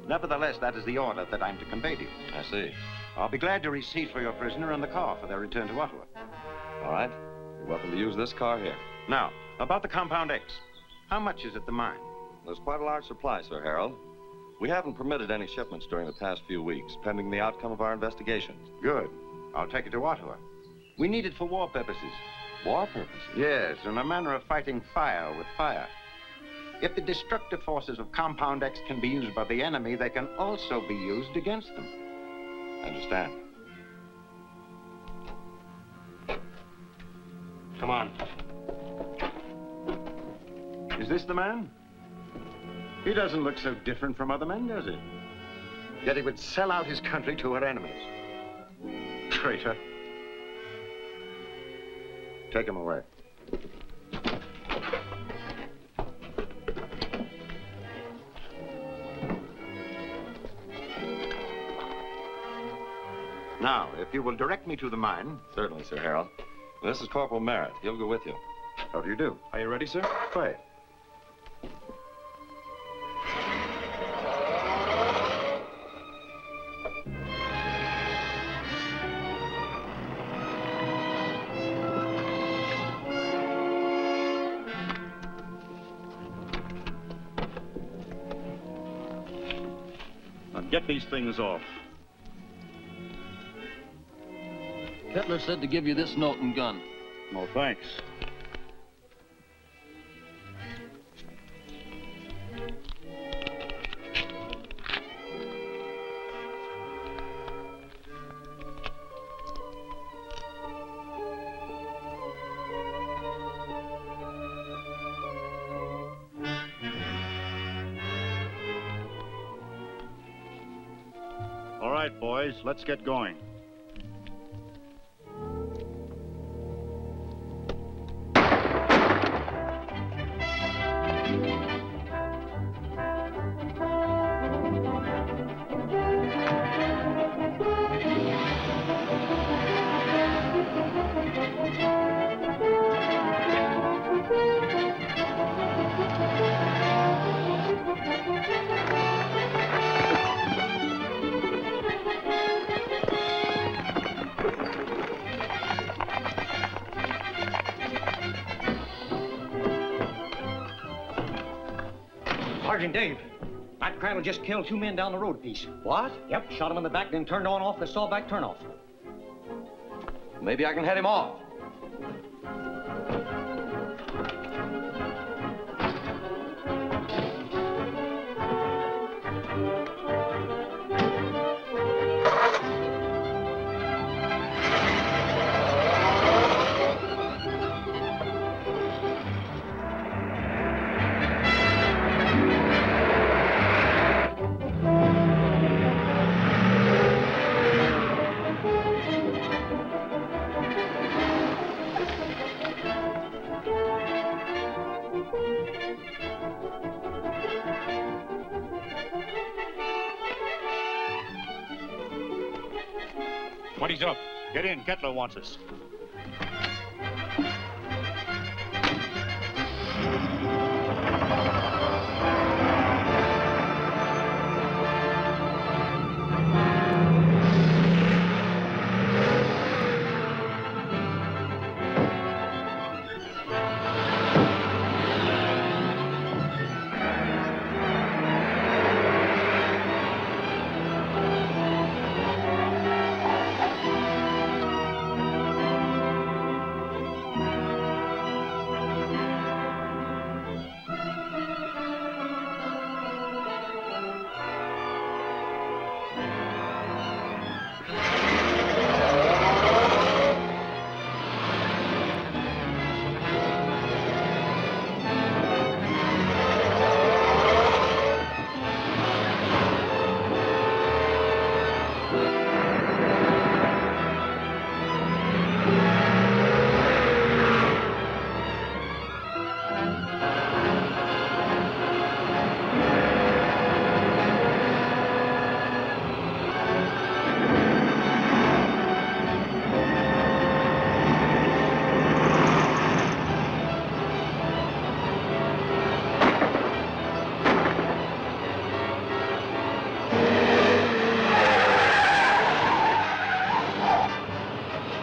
Nevertheless, that is the order that I'm to convey to you. I see. I'll be glad to receive for your prisoner in the car for their return to Ottawa. All right. You're welcome to use this car here. Now, about the Compound X. How much is at the mine? There's quite a large supply, Sir Harold. We haven't permitted any shipments during the past few weeks, pending the outcome of our investigations. Good. I'll take it to Ottawa. We need it for war purposes. War purposes? Yes, in a manner of fighting fire with fire. If the destructive forces of Compound X can be used by the enemy, they can also be used against them. I understand. Come on. Is this the man? He doesn't look so different from other men, does he? Yet he would sell out his country to her enemies. Traitor. Take him away. Now, if you will direct me to the mine. Certainly, Sir Harold. This is Corporal Merritt. He'll go with you. How do you do? Are you ready, sir? Play. Now get these things off. Hitler said to give you this note and gun. No, thanks. All right, boys, let's get going. Sergeant Dave, that Crandall just killed 2 men down the road a piece. What? Yep, shot him in the back, then turned off the sawback turnoff. Maybe I can head him off. What is up? Get in. Kettler wants us.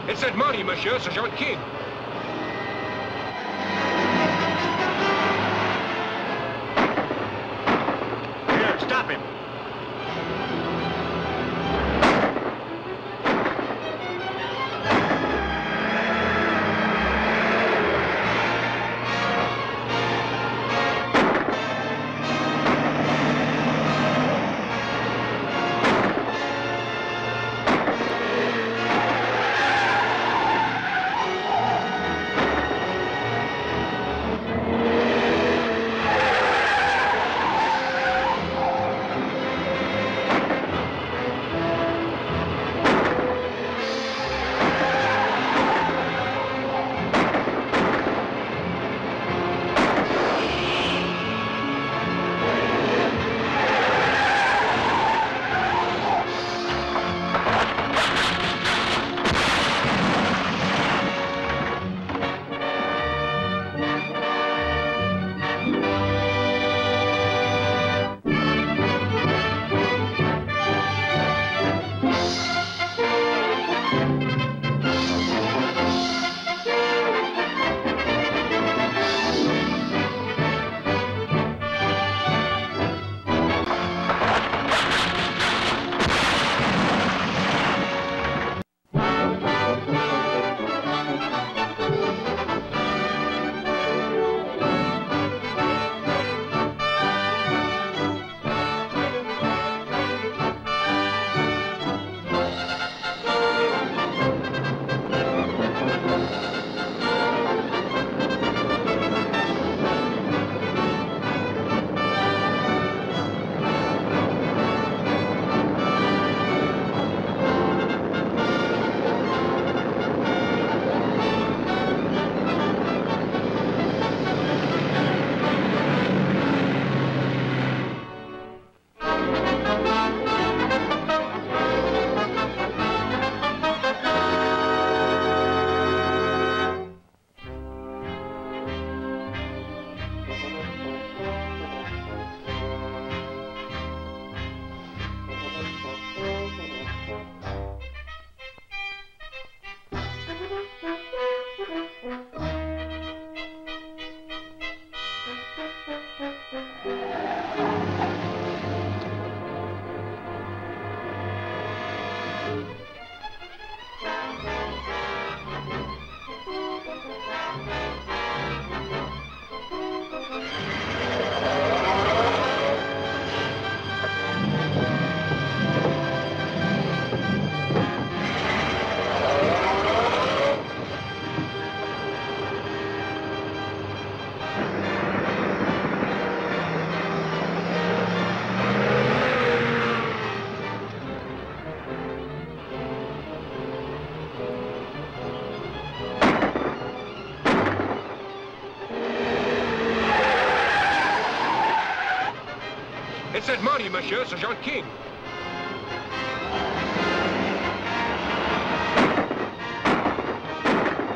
It's that Mountie, monsieur, Sgt King. Here, stop him. It's that Mountie, monsieur, Sgt King.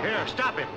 Here, stop him.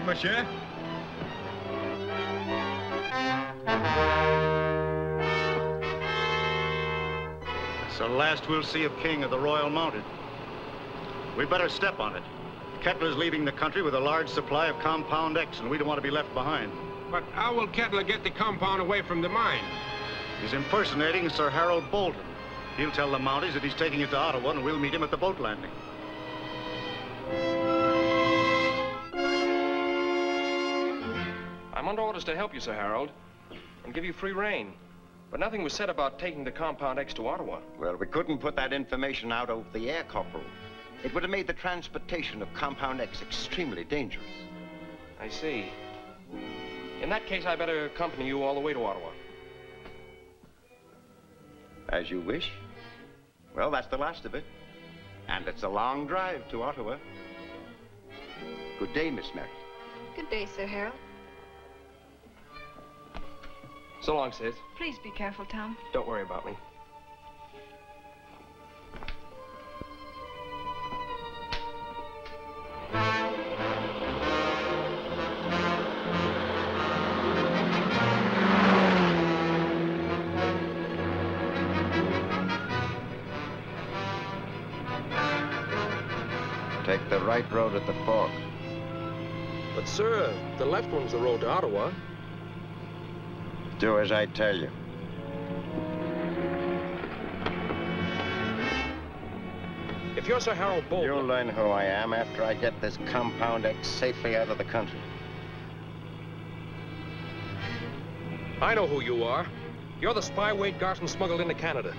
Monsieur. It's the last we'll see of King of the Royal Mounted. We better step on it. Kettler's leaving the country with a large supply of Compound X, and we don't want to be left behind. But how will Kettler get the compound away from the mine? He's impersonating Sir Harold Bolton. He'll tell the Mounties that he's taking it to Ottawa, and we'll meet him at the boat landing. I'm under orders to help you, Sir Harold, and give you free rein. But nothing was said about taking the Compound X to Ottawa. Well, we couldn't put that information out over the air, Corporal. It would have made the transportation of Compound X extremely dangerous. I see. In that case, I better accompany you all the way to Ottawa. As you wish. Well, that's the last of it. And it's a long drive to Ottawa. Good day, Miss Mary. Good day, Sir Harold. So long, Sis. Please be careful, Tom. Don't worry about me. Take the right road at the fork. But, sir, the left one's the road to Ottawa. Do as I tell you. If you're Sir Harold Bolton... You'll learn who I am after I get this Compound X safely out of the country. I know who you are. You're the spy Wade Garson smuggled into Canada.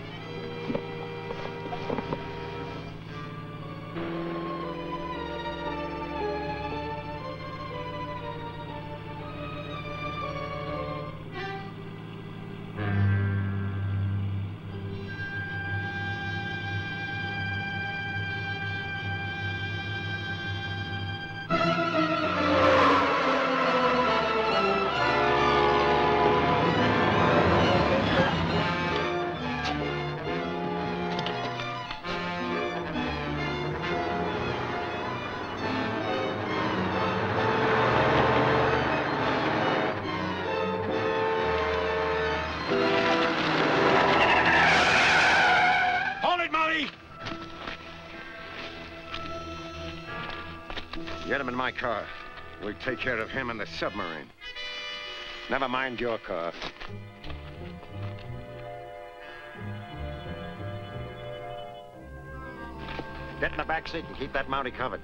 Get him in my car. We'll take care of him in the submarine. Never mind your car. Get in the back seat and keep that Mountie covered.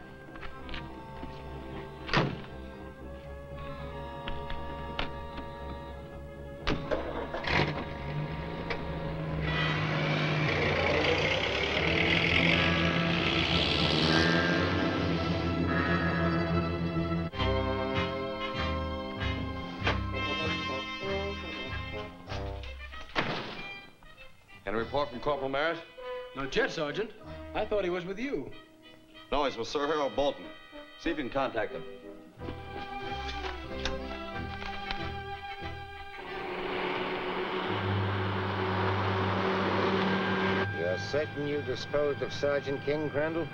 Any report from Corporal Merritt? Not yet, Sergeant. I thought he was with you. No, he's with Sir Harold Bolton. See if you can contact him. You're certain you disposed of Sgt King, Crandall?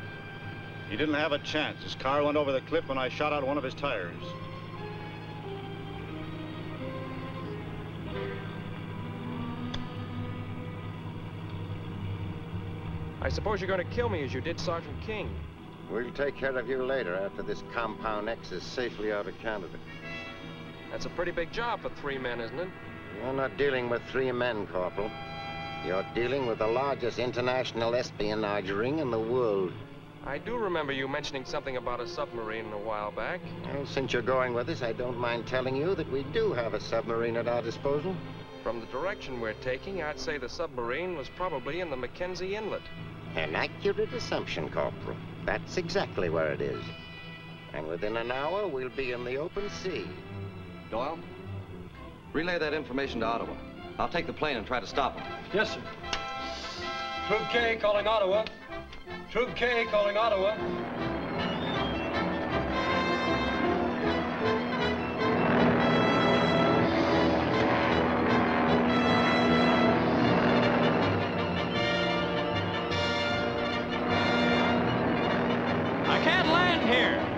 He didn't have a chance. His car went over the cliff when I shot out one of his tires. I suppose you're going to kill me as you did Sergeant King. We'll take care of you later after this Compound X is safely out of Canada. That's a pretty big job for 3 men, isn't it? You're not dealing with 3 men, Corporal. You're dealing with the largest international espionage ring in the world. I do remember you mentioning something about a submarine a while back. Well, since you're going with us, I don't mind telling you that we do have a submarine at our disposal. From the direction we're taking, I'd say the submarine was probably in the Mackenzie Inlet. An accurate assumption, Corporal. That's exactly where it is. And within an hour, we'll be in the open sea. Doyle, relay that information to Ottawa. I'll take the plane and try to stop him. Yes, sir. Troop K calling Ottawa. Troop K calling Ottawa. I can't land here.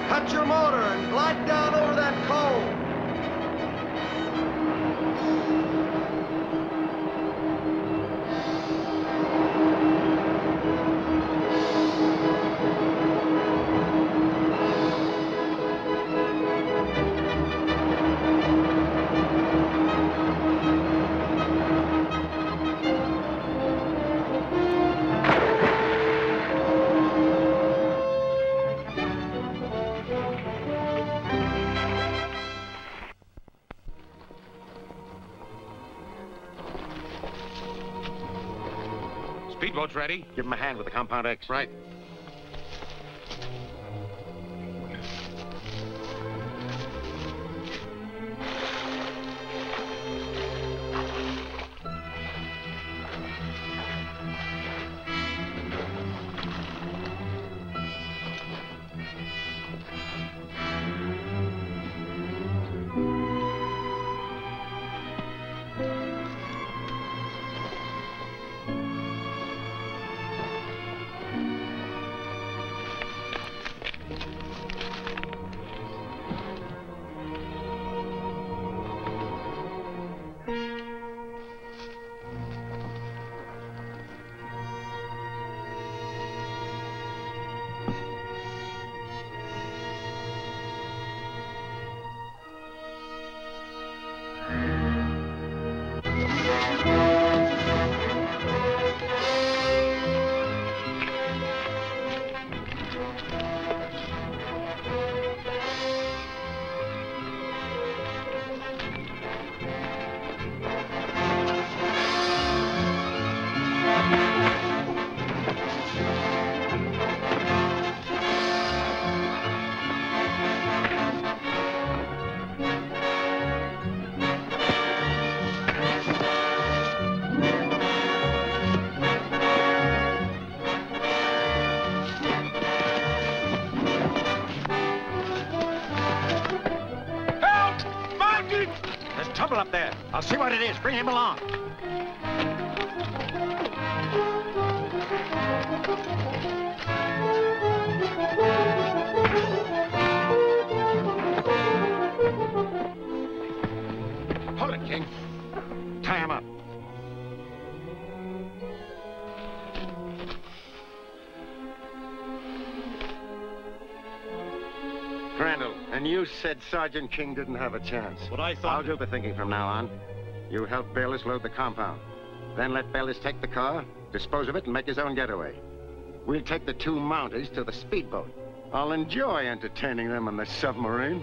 Cut your motor and glide down over that cove. Speedboat's ready. Give him a hand with the compound X. Right. Trouble up there. I'll see what it is. Bring him along. Hold it, King. Tie him up. Crandall, and you said Sgt King didn't have a chance. What I thought... I'll do the thinking from now on. You help Bayless load the compound. Then let Bayless take the car, dispose of it, and make his own getaway. We'll take the 2 Mounties to the speedboat. I'll enjoy entertaining them in the submarine.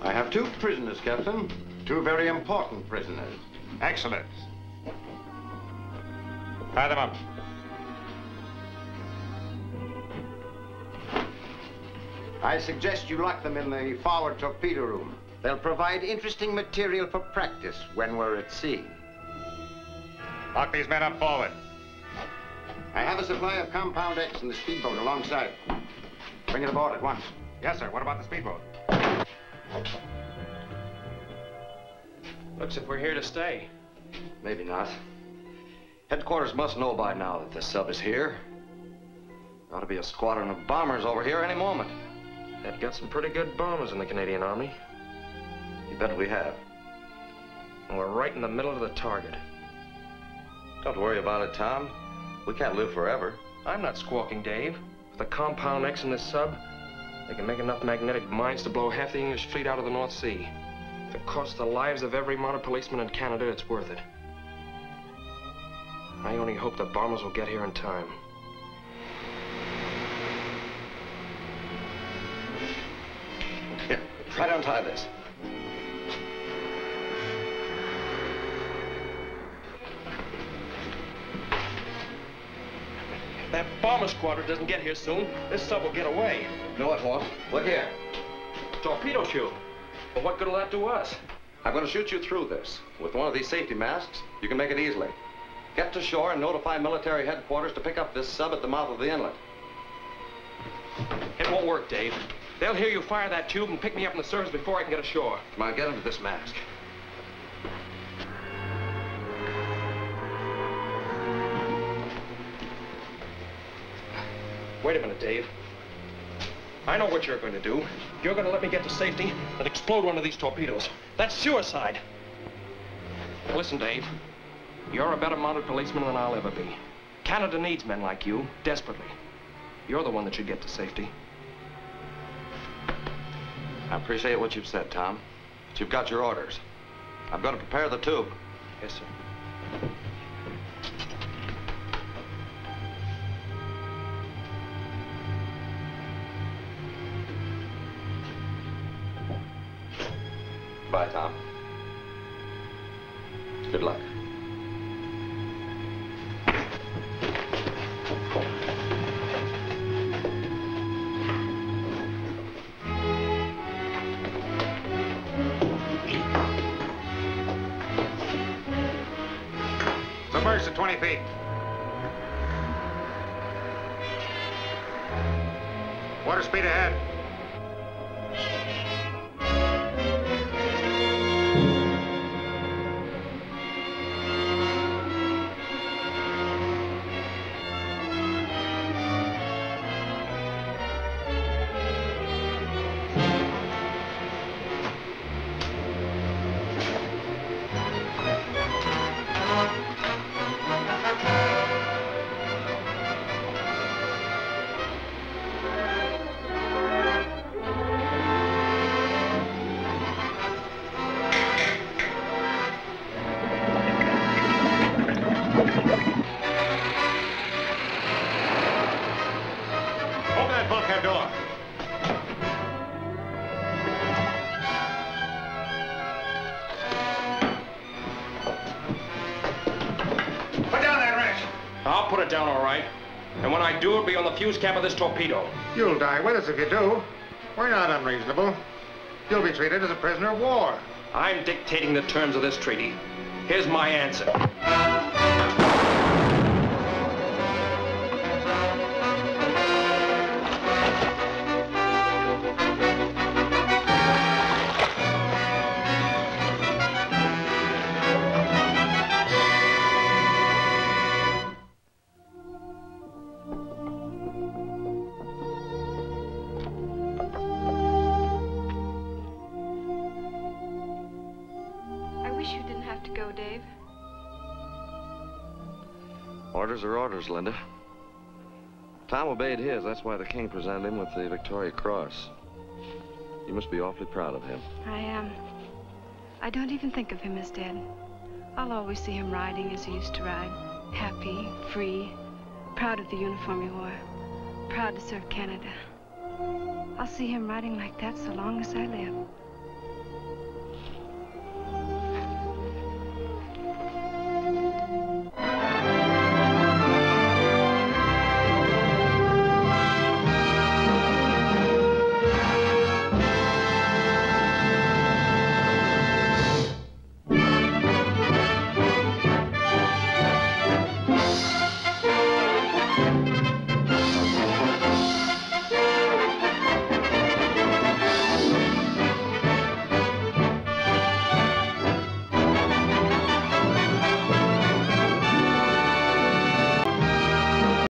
I have 2 prisoners, Captain. 2 very important prisoners. Excellent. Tie them up. I suggest you lock them in the forward torpedo room. They'll provide interesting material for practice when we're at sea. Lock these men up forward. I have a supply of Compound X in the speedboat alongside. Bring it aboard at once. Yes, sir. What about the speedboat? Looks as if we're here to stay. Maybe not. Headquarters must know by now that the sub is here. Ought to be a squadron of bombers over here any moment. They've got some pretty good bombers in the Canadian Army. You bet we have. And we're right in the middle of the target. Don't worry about it, Tom. We can't live forever. I'm not squawking, Dave. With the compound X in this sub, they can make enough magnetic mines to blow half the English fleet out of the North Sea. If it costs the lives of every mounted policeman in Canada, it's worth it. I only hope the bombers will get here in time. Here, try to untie this. If that bomber squadron doesn't get here soon, this sub will get away. No, it won't. Look here. Torpedo shoot. But what good will that do us? I'm going to shoot you through this. With one of these safety masks, you can make it easily. Get to shore and notify military headquarters to pick up this sub at the mouth of the inlet. It won't work, Dave. They'll hear you fire that tube and pick me up in the surface before I can get ashore. Come on, get into this mask. Wait a minute, Dave. I know what you're going to do. You're going to let me get to safety and explode one of these torpedoes. That's suicide. Listen, Dave. You're a better mounted policeman than I'll ever be. Canada needs men like you, desperately. You're the one that should get to safety. I appreciate what you've said, Tom. But you've got your orders. I'm going to prepare the tube. Yes, sir. Bye, Tom. Good luck. Submerged to 20 feet. Water speed ahead. Put it down all right. And when I do, it'll be on the fuse cap of this torpedo. You'll die with us if you do. We're not unreasonable. You'll be treated as a prisoner of war. I'm dictating the terms of this treaty. Here's my answer. Orders are orders, Linda. Tom obeyed his. That's why the King presented him with the Victoria Cross. You must be awfully proud of him. I am. I don't even think of him as dead. I'll always see him riding as he used to ride. Happy, free, proud of the uniform he wore. Proud to serve Canada. I'll see him riding like that so long as I live.